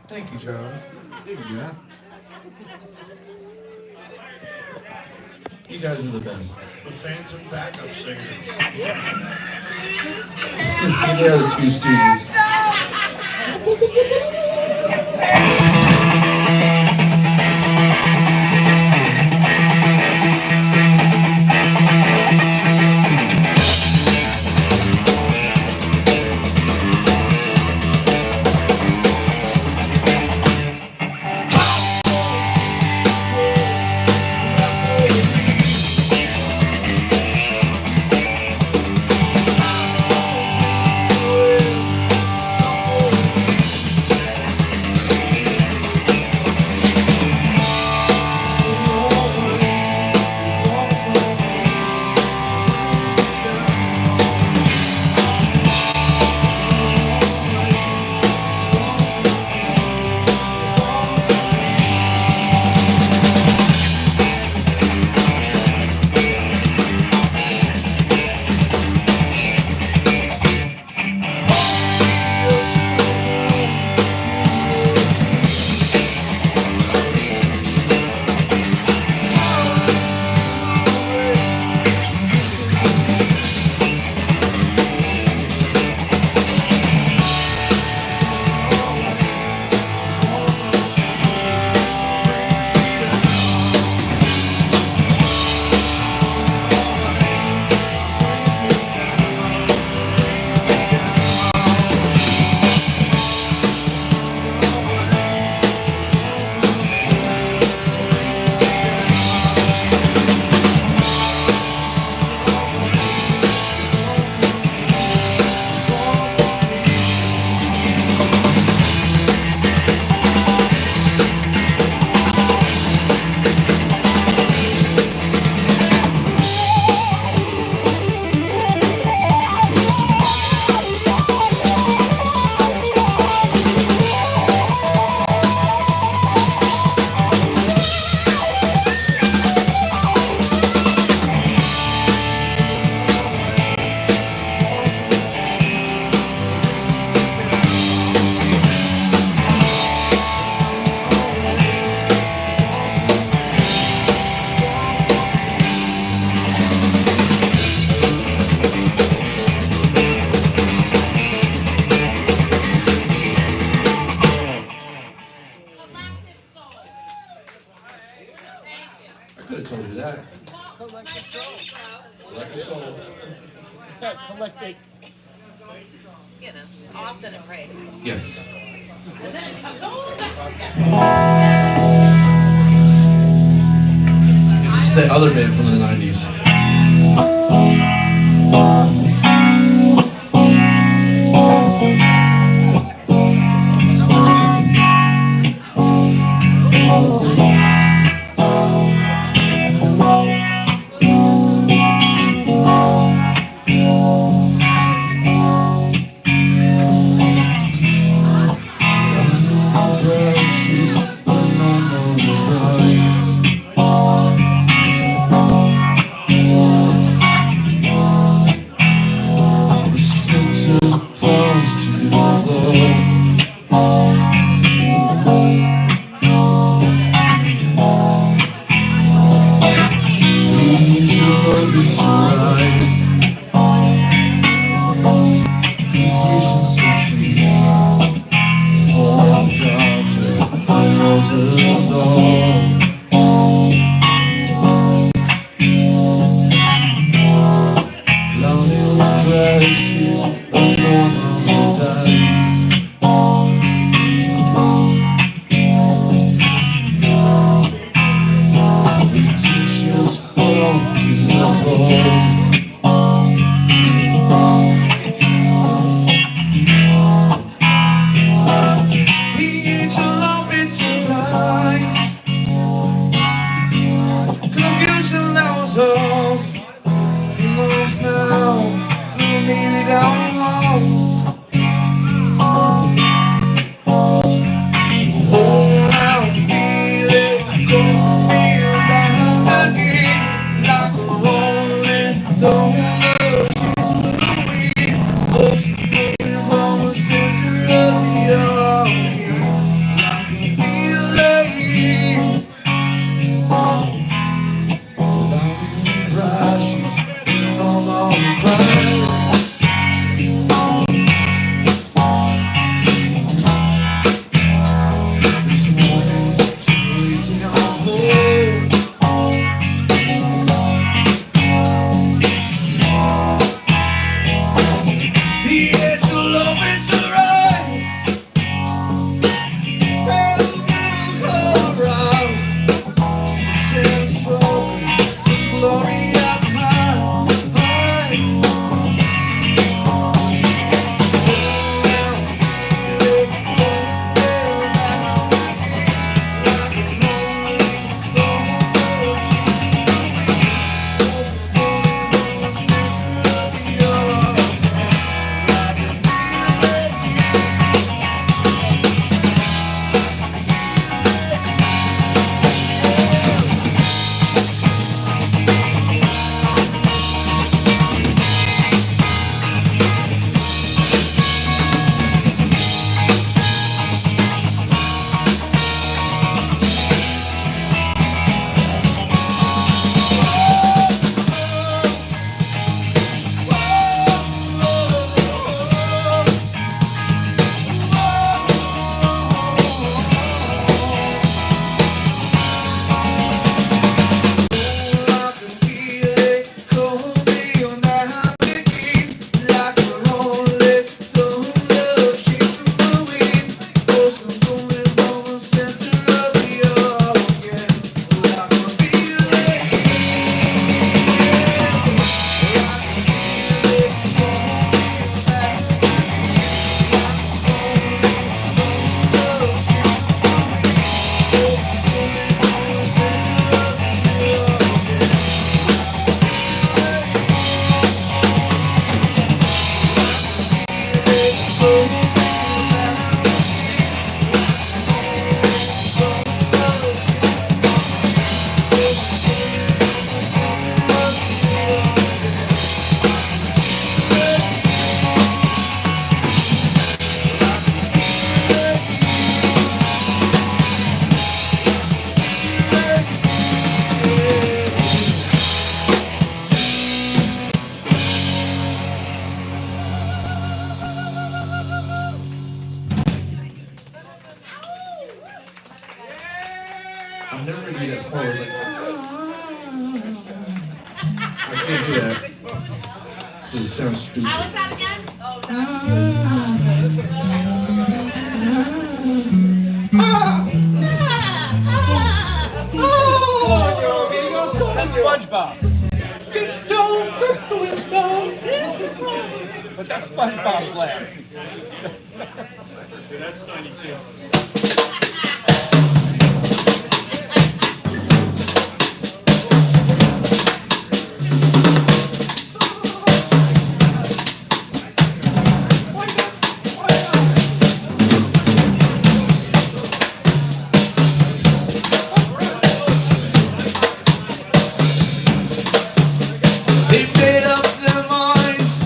[SPEAKER 3] Thank you, Charlie. Thank you, John. You guys are the best.
[SPEAKER 10] The phantom backup singer.
[SPEAKER 3] They're the Two Stooges.
[SPEAKER 1] Collective.
[SPEAKER 7] You know, often it breaks.
[SPEAKER 3] Yes.
[SPEAKER 7] And then it comes all back together.
[SPEAKER 3] And this is that other band from the 90s. car was like, I can't do that. So it sounds stupid.
[SPEAKER 7] How was that again?
[SPEAKER 2] That's SpongeBob. But that's SpongeBob's laugh.
[SPEAKER 10] That's tiny too.
[SPEAKER 11] They made up their minds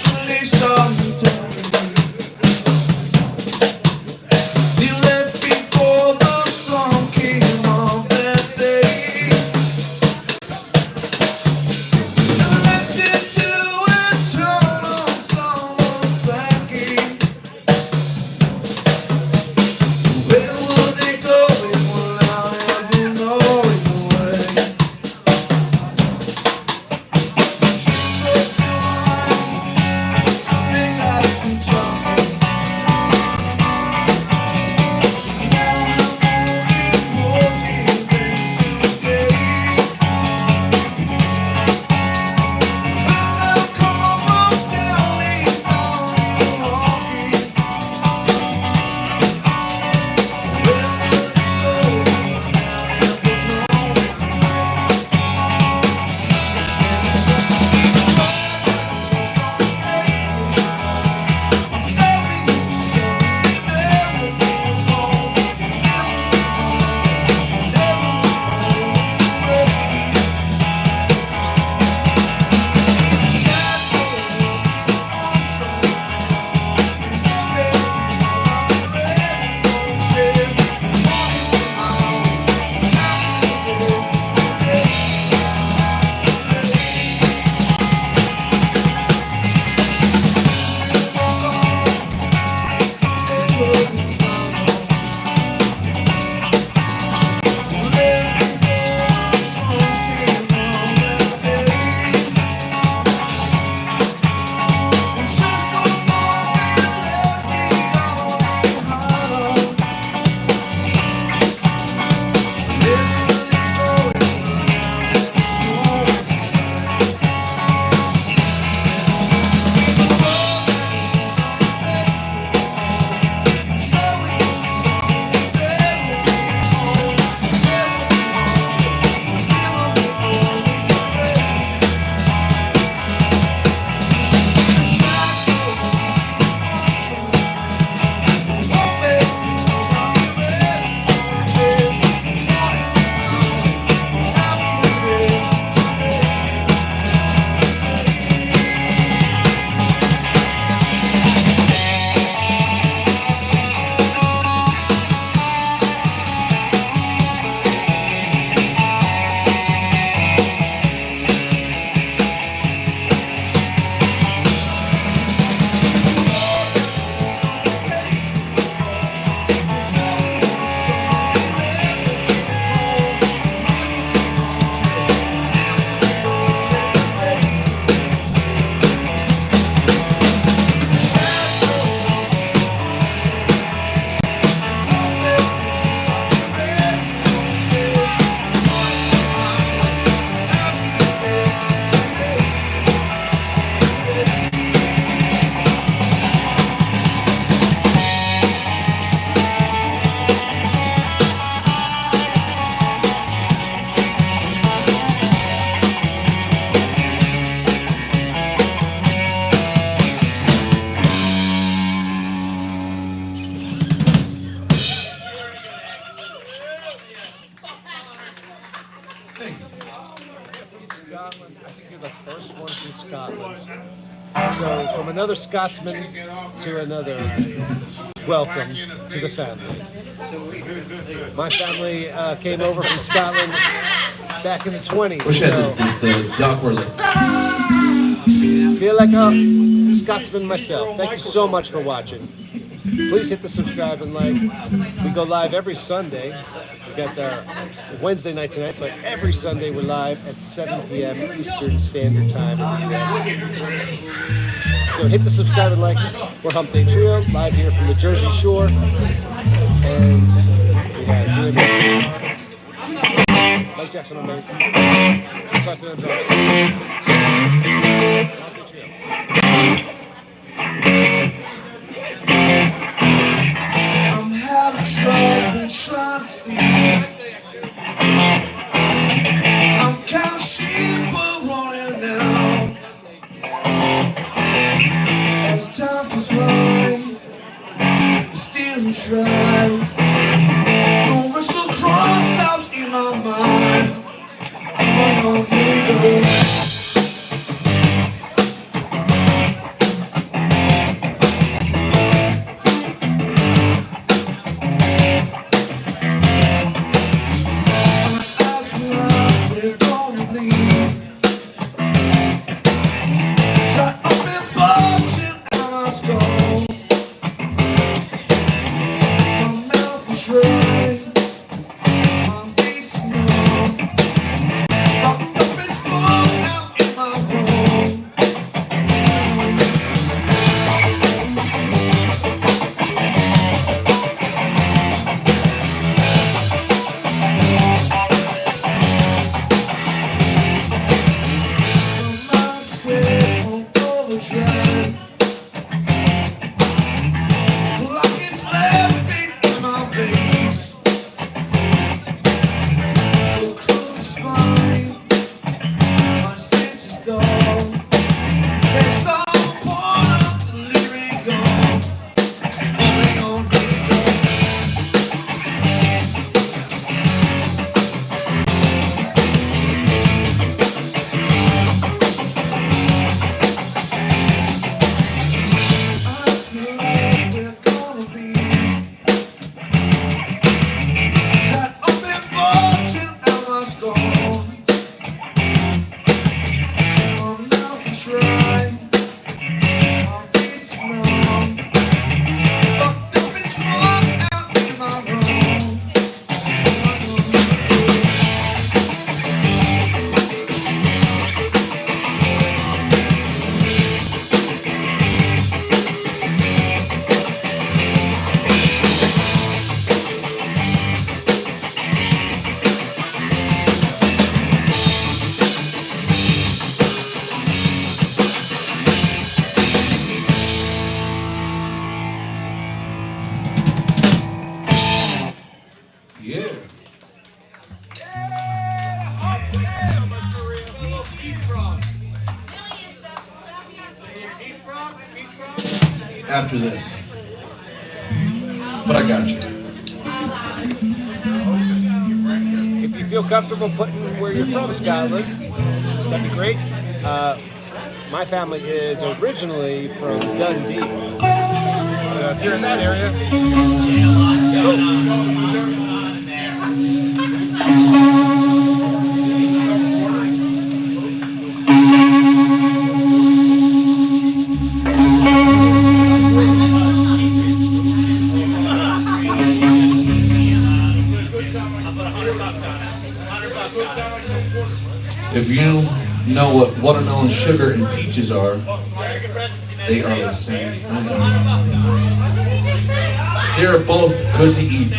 [SPEAKER 11] when they started talking. They left before the song came on that day. Never listened to it turn on someone slacking. Where will they go without ever knowing the way?
[SPEAKER 1] Scotland. I think you're the first one from Scotland. So from another Scotsman to another, welcome to the family. My family came over from Scotland back in the 20s.
[SPEAKER 3] Wish I had the duck were like.
[SPEAKER 1] Feel like a Scotsman myself. Thank you so much for watching. Please hit the subscribe and like. We go live every Sunday. We got our Wednesday night tonight, but every Sunday we're live at 7 p.m. Eastern Standard Time in the U.S. So hit the subscribe and like. We're Hump Day Trio, live here from the Jersey Shore. And we have Julian Mike Jackson on bass, Garthly on drums. Hump Day Trio.
[SPEAKER 11] I'm having trouble trying to sleep. I'm kind of sheep running now. As time goes by, still try. No whistle cross out in my mind. Oh, here we go.
[SPEAKER 3] After this. But I got you.
[SPEAKER 1] If you feel comfortable putting where you're from, Scotland, that'd be great. My family is originally from Dundee. So if you're in that area,
[SPEAKER 3] If you know what watermelon sugar and peaches are, they are the same thing. They are both good to eat.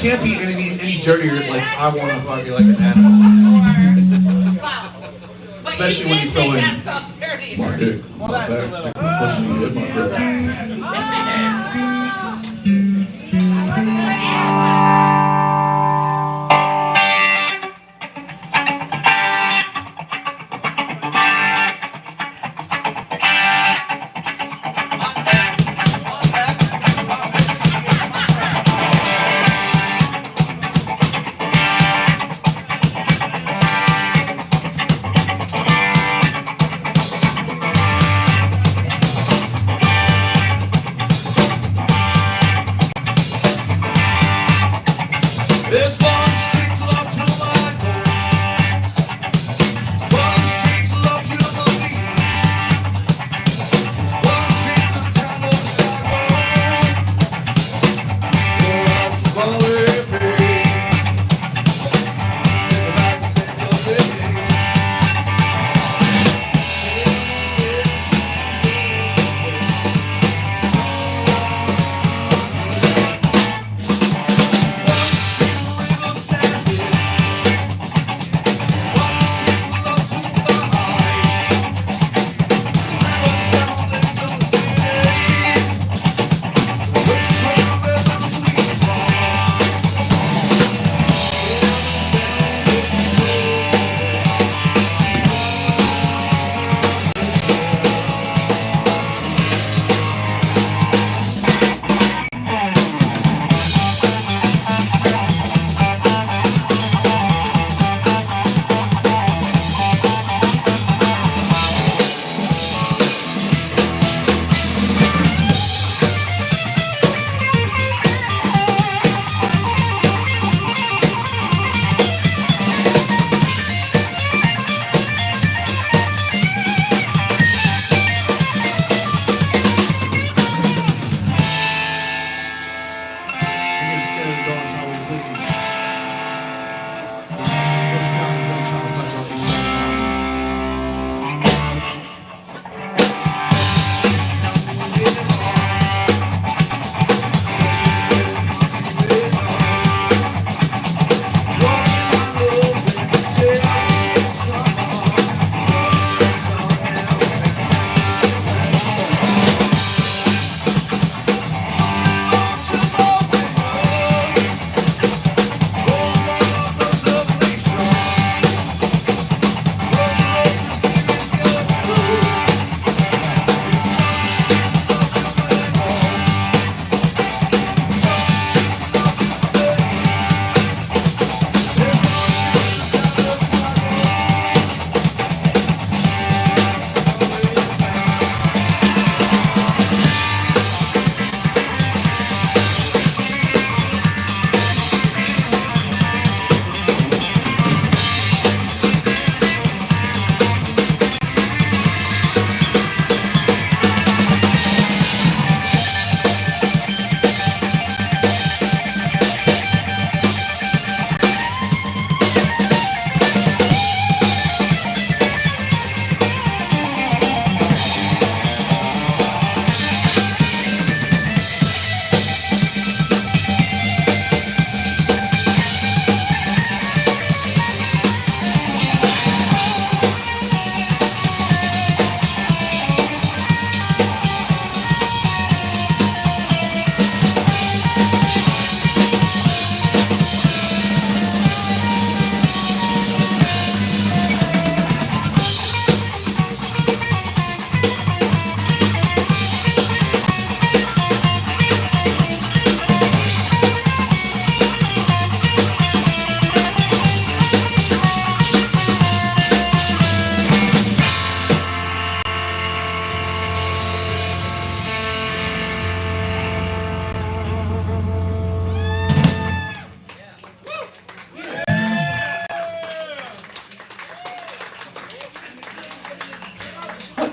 [SPEAKER 3] can't be any dirtier. Like I want to fuck you like an animal.
[SPEAKER 7] Wow. But
[SPEAKER 3] Especially when you
[SPEAKER 7] did
[SPEAKER 3] throw
[SPEAKER 7] make
[SPEAKER 3] in
[SPEAKER 7] that song dirty.
[SPEAKER 3] my dick, my back, dick, my pussy, and my grip. There's one street love to my nose. There's one street love to my knees. There's one street to tango Chicago. Where I was born to be. Think about the thing of it.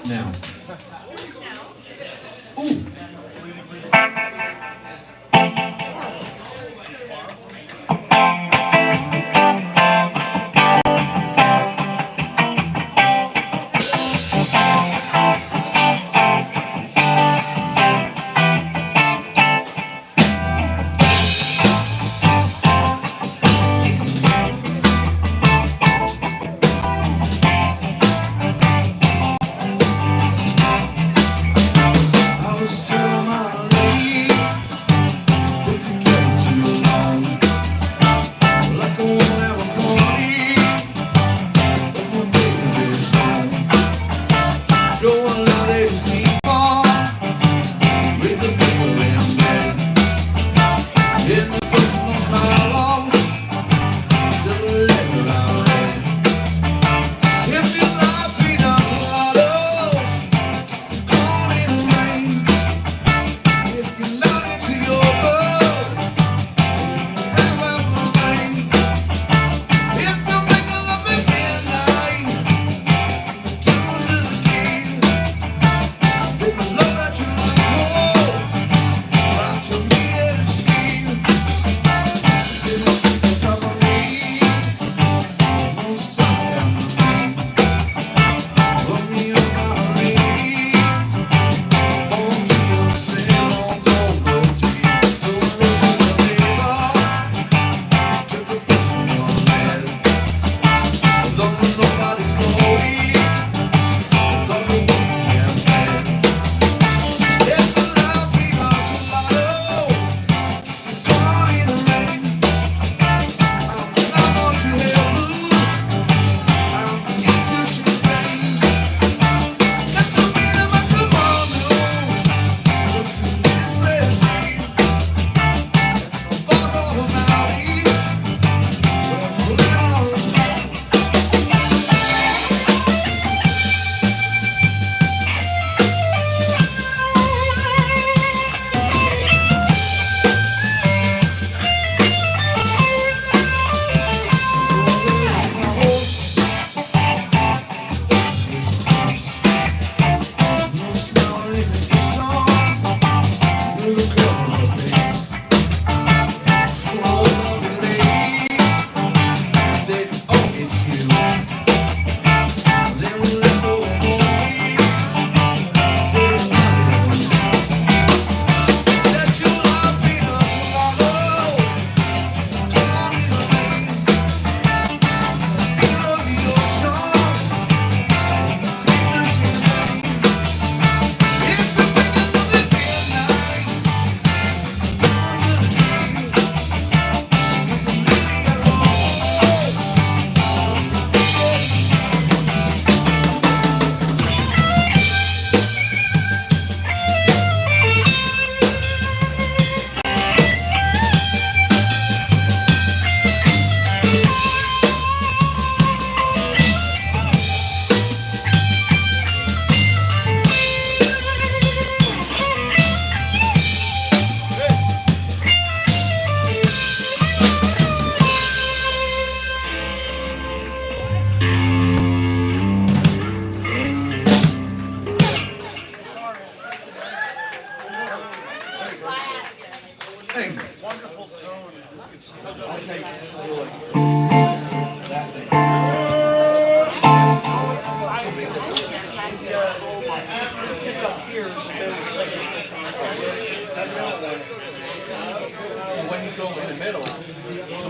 [SPEAKER 3] now. Ooh.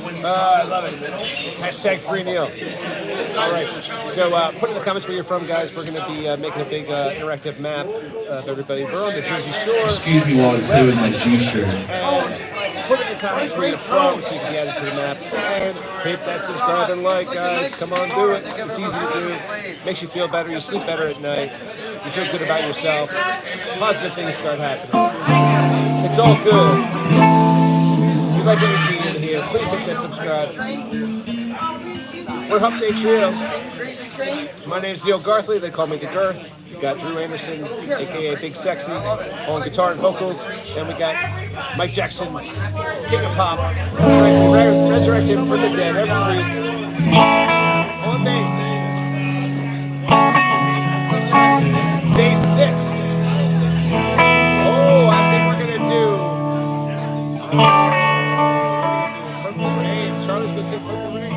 [SPEAKER 1] I love it. Hashtag free Neil. All right. So put in the comments where you're from, guys. We're going to be making a big interactive map of everybody. We're on the Jersey Shore.
[SPEAKER 10] Excuse me while I'm doing my G-shirt.
[SPEAKER 1] And put in the comments where you're from so you can be added to the map. And hit that subscribe and like, guys. Come on, do it. It's easy to do. Makes you feel better. You sleep better at night. You feel good about yourself. Positive things start happening. It's all good. If you like what you see in here, please hit that subscribe. We're Hump Day Trio. My name's Neil Garthly. They call me the Girth. We got Drew Anderson, aka Big Sexy, on guitar and vocals, and we got Mike Jackson, King of Pop. That's right, we resurrect him from the dead every week on bass. Day 6. Oh, I think we're gonna do Purple Rain. Charlie's gonna sing Purple Rain.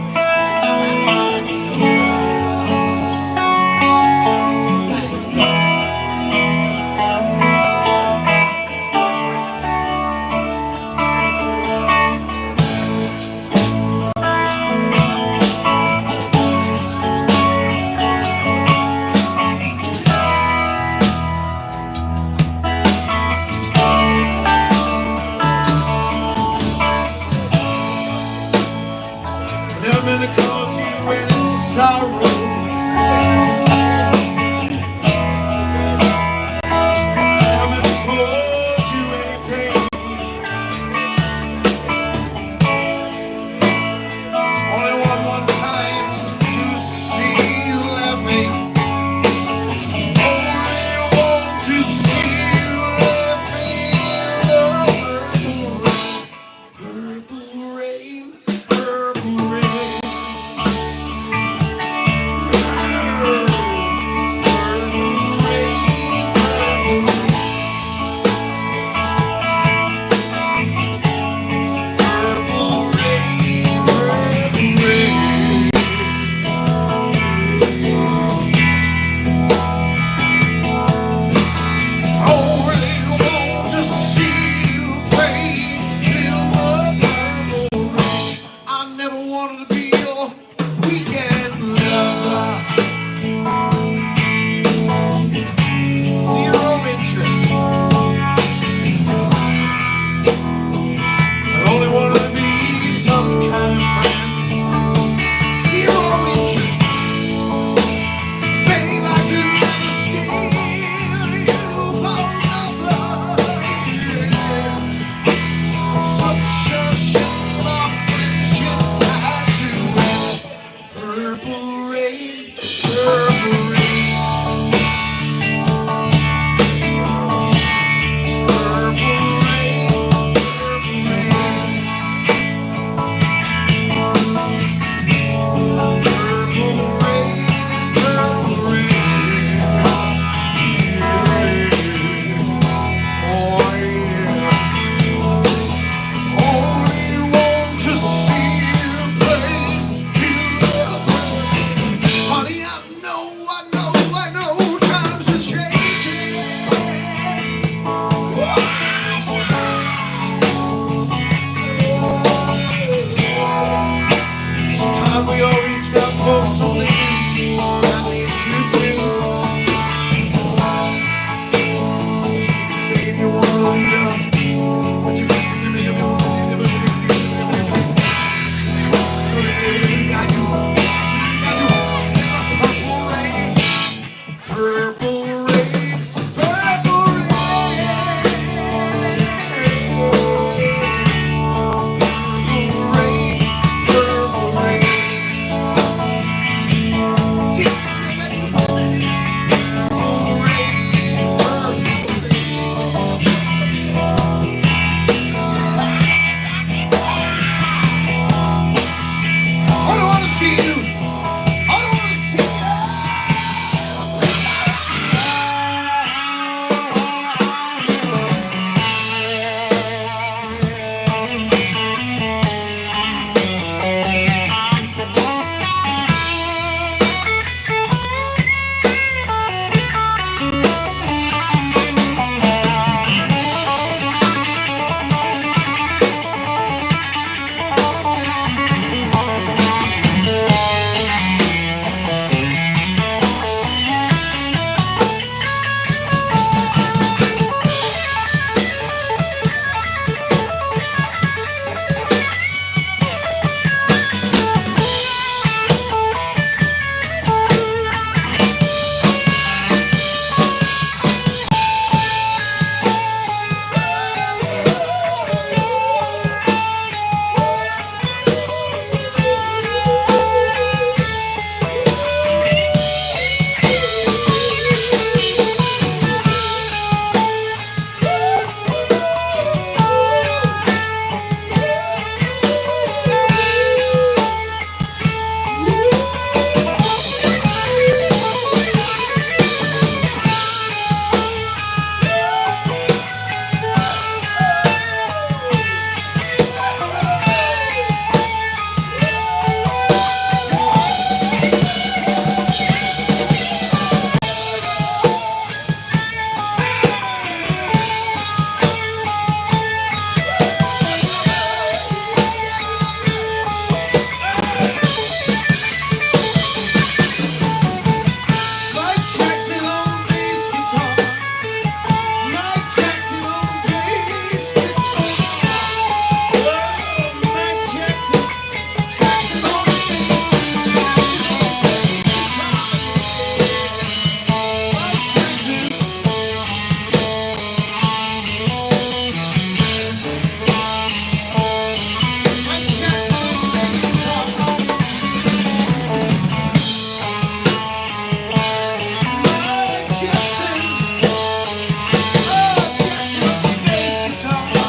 [SPEAKER 11] Jackson. Oh, Jackson on the bass guitar.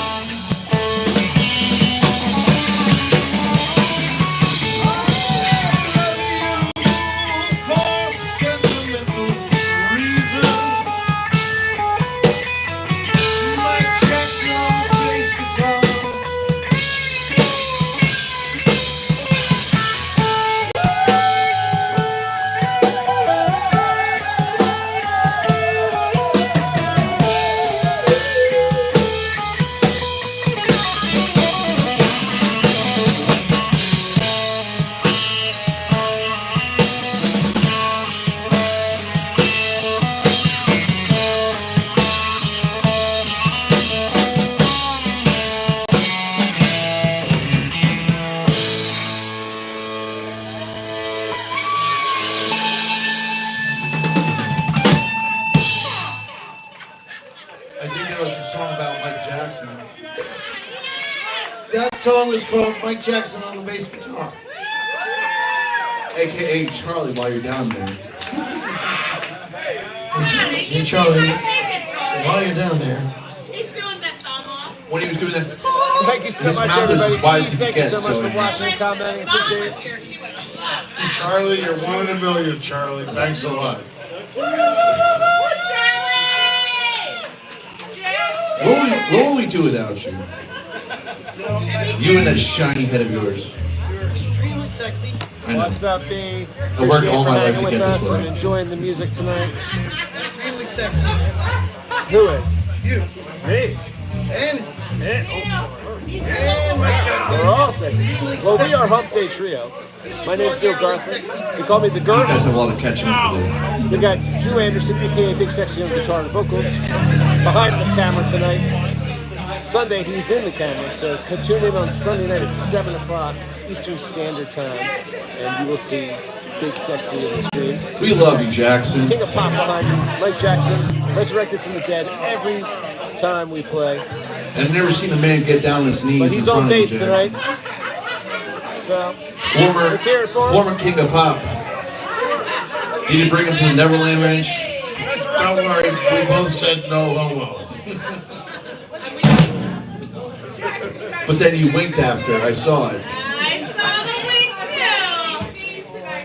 [SPEAKER 10] I think that was a song about Mike Jackson.
[SPEAKER 11] That song was called Mike Jackson on the bass guitar.
[SPEAKER 10] AKA Charlie while you're down there.
[SPEAKER 11] Hey Charlie, while you're down there.
[SPEAKER 7] He's doing that thumb off.
[SPEAKER 10] When he was doing that,
[SPEAKER 1] Thank you so
[SPEAKER 10] his
[SPEAKER 1] much,
[SPEAKER 10] mouth is
[SPEAKER 1] everybody.
[SPEAKER 10] as wide as he
[SPEAKER 1] Thank
[SPEAKER 10] could
[SPEAKER 1] you
[SPEAKER 10] get.
[SPEAKER 1] so much for watching and commenting. Appreciate it.
[SPEAKER 7] Here, she would have
[SPEAKER 10] Charlie, you're one in a million, Charlie. Thanks a lot. What will we do without you? You and that shiny head of yours.
[SPEAKER 9] You're extremely sexy.
[SPEAKER 10] I know.
[SPEAKER 1] What's up, B?
[SPEAKER 10] I worked all my life
[SPEAKER 1] hanging
[SPEAKER 10] to
[SPEAKER 1] with
[SPEAKER 10] get this
[SPEAKER 1] us
[SPEAKER 10] far.
[SPEAKER 1] and enjoying the music tonight.
[SPEAKER 9] Extremely sexy.
[SPEAKER 1] Who is?
[SPEAKER 9] You.
[SPEAKER 1] Me.
[SPEAKER 9] And
[SPEAKER 1] And
[SPEAKER 9] Mike Jackson.
[SPEAKER 1] we're all sexy. Well, we are Hump Day Trio. My name's Neil Garthly. They call me the
[SPEAKER 10] These guys
[SPEAKER 1] Garth.
[SPEAKER 10] have a lot of catching up to do.
[SPEAKER 1] We got Drew Anderson, aka Big Sexy on guitar and vocals, behind the camera tonight. Sunday, he's in the camera, so tune in on Sunday night at 7 o'clock Eastern Standard Time, and you will see Big Sexy in the screen.
[SPEAKER 10] We love you, Jackson.
[SPEAKER 1] King of Pop behind me, Mike Jackson, resurrected from the dead every time we play.
[SPEAKER 10] And I've never seen a man get down on his knees
[SPEAKER 1] But
[SPEAKER 10] in
[SPEAKER 1] he's
[SPEAKER 10] front
[SPEAKER 1] on
[SPEAKER 10] of you,
[SPEAKER 1] bass
[SPEAKER 10] Jackson.
[SPEAKER 1] tonight. So,
[SPEAKER 10] Former,
[SPEAKER 1] let's hear it for him.
[SPEAKER 10] former king of pop. Did you bring him to the Neverland Ranch?
[SPEAKER 11] Don't worry, we both said no homo.
[SPEAKER 10] But then you winked after. I saw it.
[SPEAKER 7] I saw the wing too.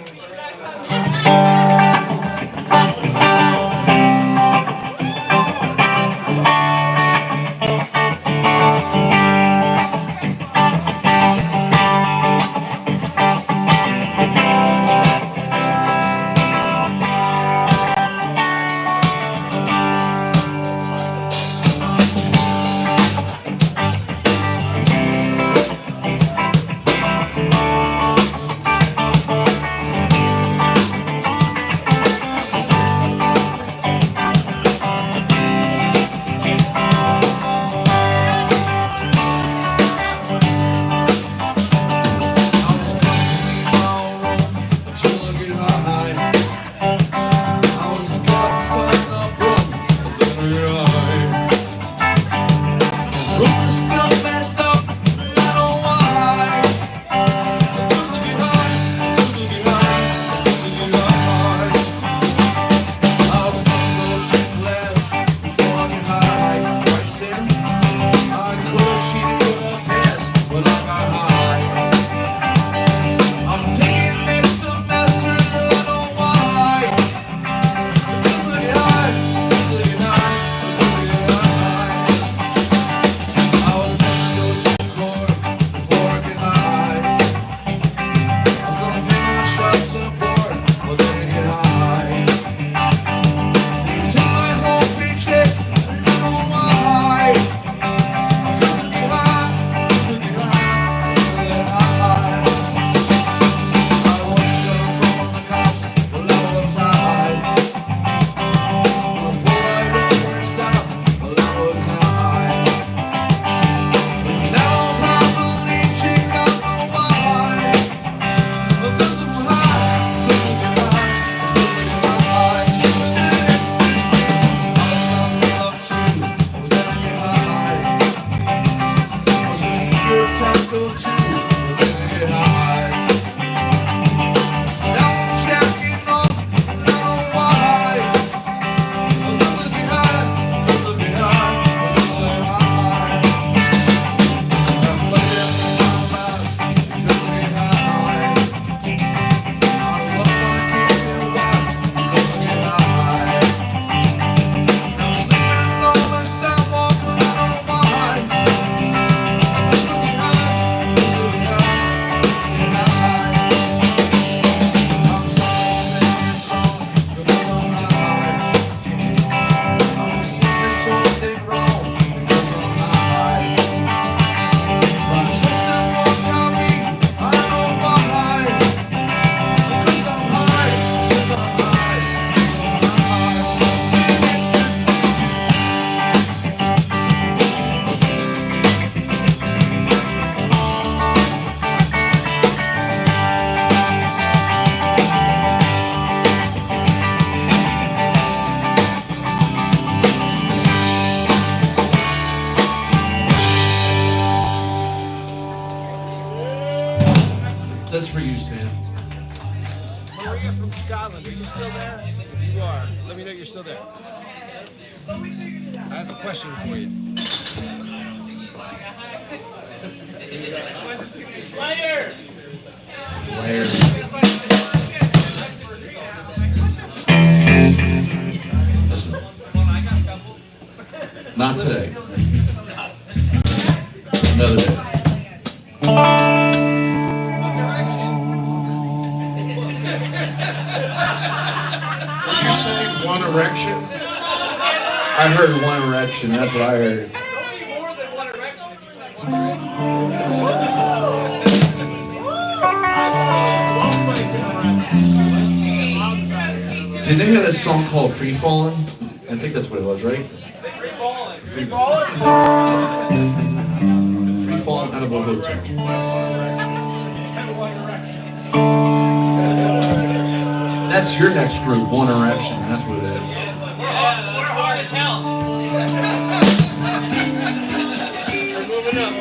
[SPEAKER 1] still there. I have a question for you.
[SPEAKER 10] Listen. Not today. Another day.
[SPEAKER 11] Did you say One Erection?
[SPEAKER 10] I heard One Erection. That's what I heard. Did they have that song called Free Fallin'? I think that's what it was, right? Free Fallin'? Free Fallin' out of a hotel. That's your next group, One Erection. That's what it is.
[SPEAKER 9] We're hard as hell. We're moving up.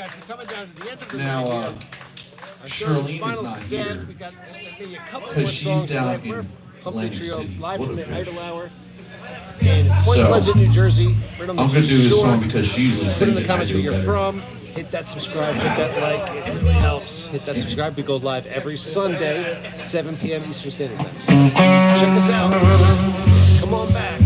[SPEAKER 1] guys, we're coming down to the end of the
[SPEAKER 10] Now,
[SPEAKER 1] night here.
[SPEAKER 10] Charlene is
[SPEAKER 1] Final
[SPEAKER 10] not
[SPEAKER 1] set.
[SPEAKER 10] here
[SPEAKER 1] We got just maybe a couple more
[SPEAKER 10] because she's
[SPEAKER 1] songs
[SPEAKER 10] down
[SPEAKER 1] tonight. We're
[SPEAKER 10] in
[SPEAKER 1] Hump Day
[SPEAKER 10] Atlantic
[SPEAKER 1] Trio
[SPEAKER 10] City.
[SPEAKER 1] live
[SPEAKER 10] What
[SPEAKER 1] from
[SPEAKER 10] a
[SPEAKER 1] the
[SPEAKER 10] bitch.
[SPEAKER 1] Idle Hour in Point
[SPEAKER 10] So,
[SPEAKER 1] Pleasant, New Jersey. Right on the
[SPEAKER 10] I'm gonna do
[SPEAKER 1] Jersey
[SPEAKER 10] this
[SPEAKER 1] Shore.
[SPEAKER 10] song because she usually
[SPEAKER 1] Put in
[SPEAKER 10] sings
[SPEAKER 1] the
[SPEAKER 10] it.
[SPEAKER 1] comments
[SPEAKER 10] and I
[SPEAKER 1] where
[SPEAKER 10] do
[SPEAKER 1] you're
[SPEAKER 10] it better.
[SPEAKER 1] from. Hit that subscribe, hit that like. It really helps. Hit that subscribe. We go live every Sunday, 7 p.m. Eastern Standard Time. So check us out. Come on back.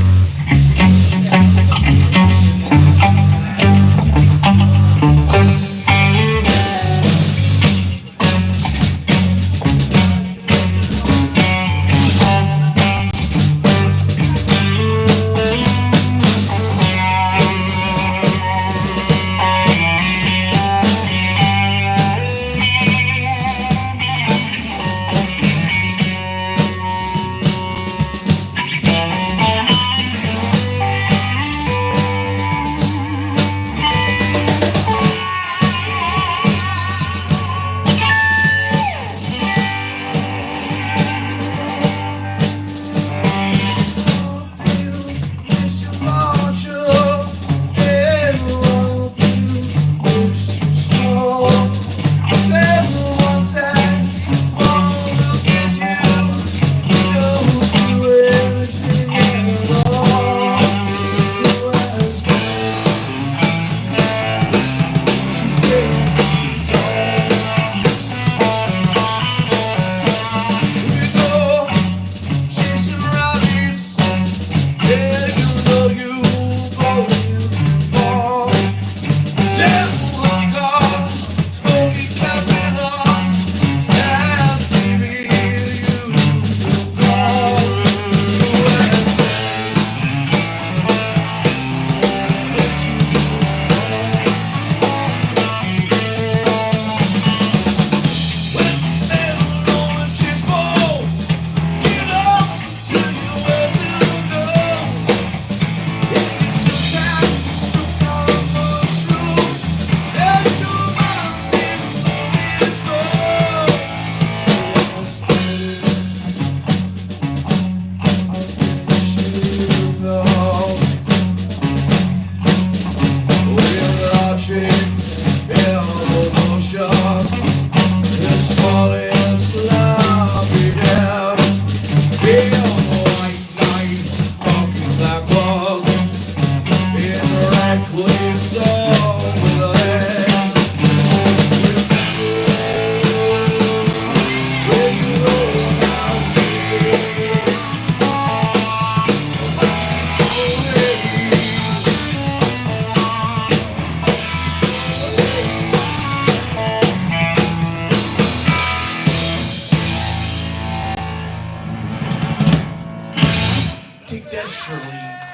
[SPEAKER 10] Take that, Shirley.
[SPEAKER 7] That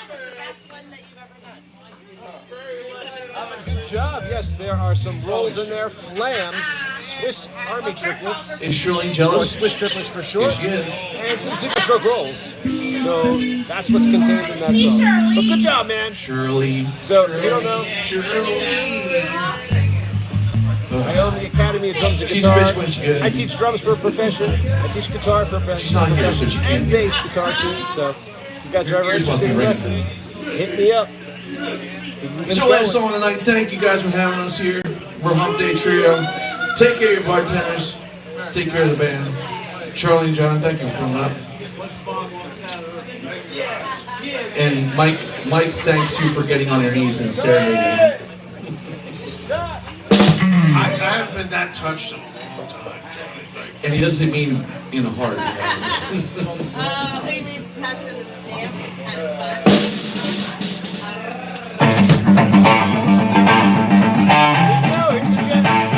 [SPEAKER 7] was the best one that you've ever done.
[SPEAKER 1] Good job. Yes, there are some rolls in there. Flams, Swiss Army triplets.
[SPEAKER 10] Is Shirley
[SPEAKER 1] Or
[SPEAKER 10] jealous?
[SPEAKER 1] Swiss triplets for short.
[SPEAKER 10] Yes, she is.
[SPEAKER 1] And some single stroke rolls. So that's what's contained in that song. But good job, man.
[SPEAKER 10] Shirley.
[SPEAKER 1] So, you don't know,
[SPEAKER 10] Shirley.
[SPEAKER 1] I own the Academy of Drums and
[SPEAKER 10] She's a
[SPEAKER 1] Guitar.
[SPEAKER 10] bitch when she's good.
[SPEAKER 1] I teach drums for a profession. I teach guitar for a profession.
[SPEAKER 10] She's not here, so she can't.
[SPEAKER 1] And bass guitar too. So if you guys are ever
[SPEAKER 10] Your ears must
[SPEAKER 1] interested in
[SPEAKER 10] be
[SPEAKER 1] lessons, hit me up.
[SPEAKER 10] So last song of the night, thank you guys for having us here. We're Hump Day Trio. Take care of your bartenders. Take care of the band. Charlie and John, thank you for coming up. And Mike, thanks you for getting on your knees and serenading.
[SPEAKER 11] I haven't been that touched in a long time.
[SPEAKER 10] And he doesn't mean in a heart.
[SPEAKER 7] Oh, he needs touch of the nasty kind of fun.
[SPEAKER 1] No, here's the gem.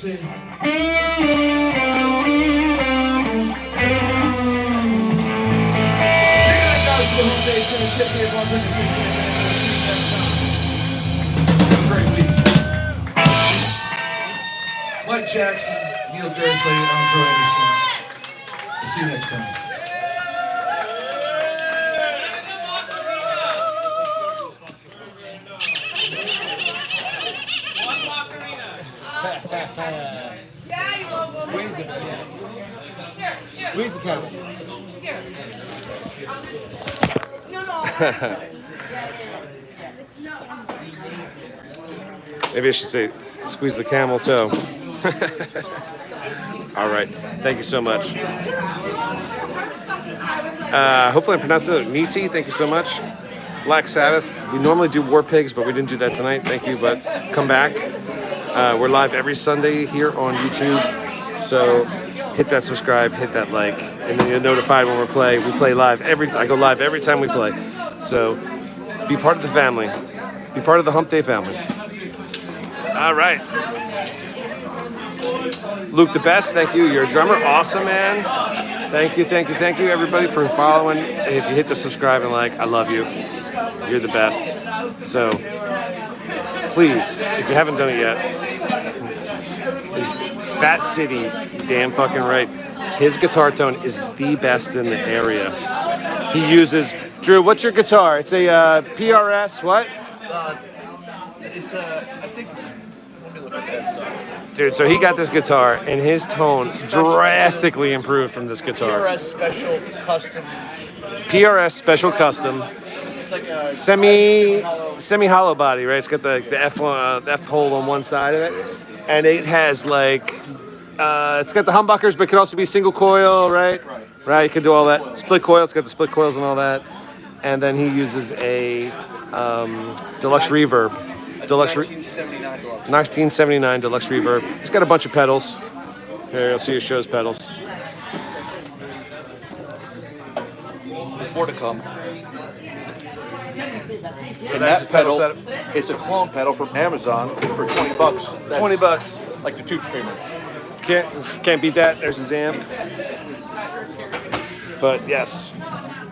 [SPEAKER 10] see. Guys, for the Hump Day Trio. Take care, bartenders. Take care, man. We'll see you next time. Have a great week. Mike Jackson, Neil Garthly, I'm Troy Anderson. We'll see you next time.
[SPEAKER 8] Yeah, you will.
[SPEAKER 1] Squeeze it.
[SPEAKER 8] Here, here.
[SPEAKER 1] Squeeze the camel.
[SPEAKER 8] Here. No.
[SPEAKER 6] Maybe I should say, squeeze the camel toe. All right. Thank you so much. Hopefully I pronounced it Nisi. Thank you so much. Black Sabbath. We normally do War Pigs, but we didn't do that tonight. Thank you, but come back. We're live every Sunday here on YouTube. So hit that subscribe, hit that like, and then you're notified when we play. We play live I go live every time we play. So be part of the family. Be part of the Hump Day family. All right. Luke the Best, thank you. You're a drummer. Awesome, man. Thank you, everybody, for following. If you hit the subscribe and like, I love you. You're the best. So please, if you haven't done it yet, Fat City, damn fucking right. His guitar tone is the best in the area. He uses, Drew, what's your guitar? It's a PRS, what?
[SPEAKER 5] It's I think it's, let me look at that stuff.
[SPEAKER 6] Dude, so he got this guitar, and his tone drastically improved from this guitar.
[SPEAKER 5] PRS Special Custom.
[SPEAKER 6] PRS Special Custom.
[SPEAKER 5] It's like a
[SPEAKER 6] Semi-hollow body, right? It's got the F hole on one side of it, and it has like it's got the humbuckers, but it can also be single coil, right? Right. You can do all that. Split coil. It's got the split coils and all that, and then he uses a deluxe reverb. 1979 deluxe reverb. He's got a bunch of pedals. Here, you'll see his show's pedals.
[SPEAKER 5] more to come. And
[SPEAKER 6] that's
[SPEAKER 5] that pedal,
[SPEAKER 6] setup.
[SPEAKER 5] it's a clone pedal from Amazon for $20. That's
[SPEAKER 6] $20.
[SPEAKER 5] like the Tube Screamer.
[SPEAKER 6] Can't beat that. There's his amp. But yes,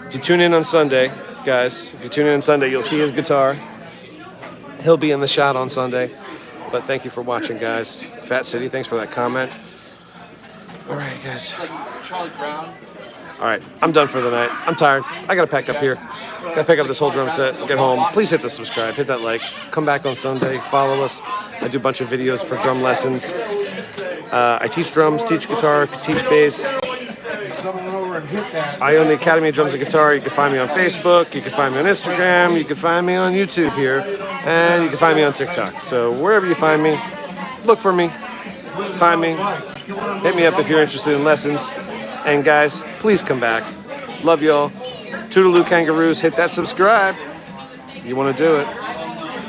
[SPEAKER 6] if you tune in on Sunday, guys, if you tune in on Sunday, you'll see his guitar. He'll be in the shot on Sunday. But thank you for watching, guys. Fat City, thanks for that comment. All right, guys.
[SPEAKER 5] Like Charlie Brown.
[SPEAKER 6] All right, I'm done for the night. I'm tired. I gotta pack up here. Gotta pick up this whole drum set, get home. Please hit the subscribe, hit that like. Come back on Sunday, follow us. I do a bunch of videos for drum lessons. I teach drums, teach guitar, teach bass. I own the Academy of Drums and Guitar. You can find me on Facebook, you can find me on Instagram, you can find me on YouTube here, and you can find me on TikTok. So wherever you find me, look for me, find me, hit me up if you're interested in lessons. And guys, please come back. Love y'all. Toodaloo kangaroos, hit that subscribe. You want to do it.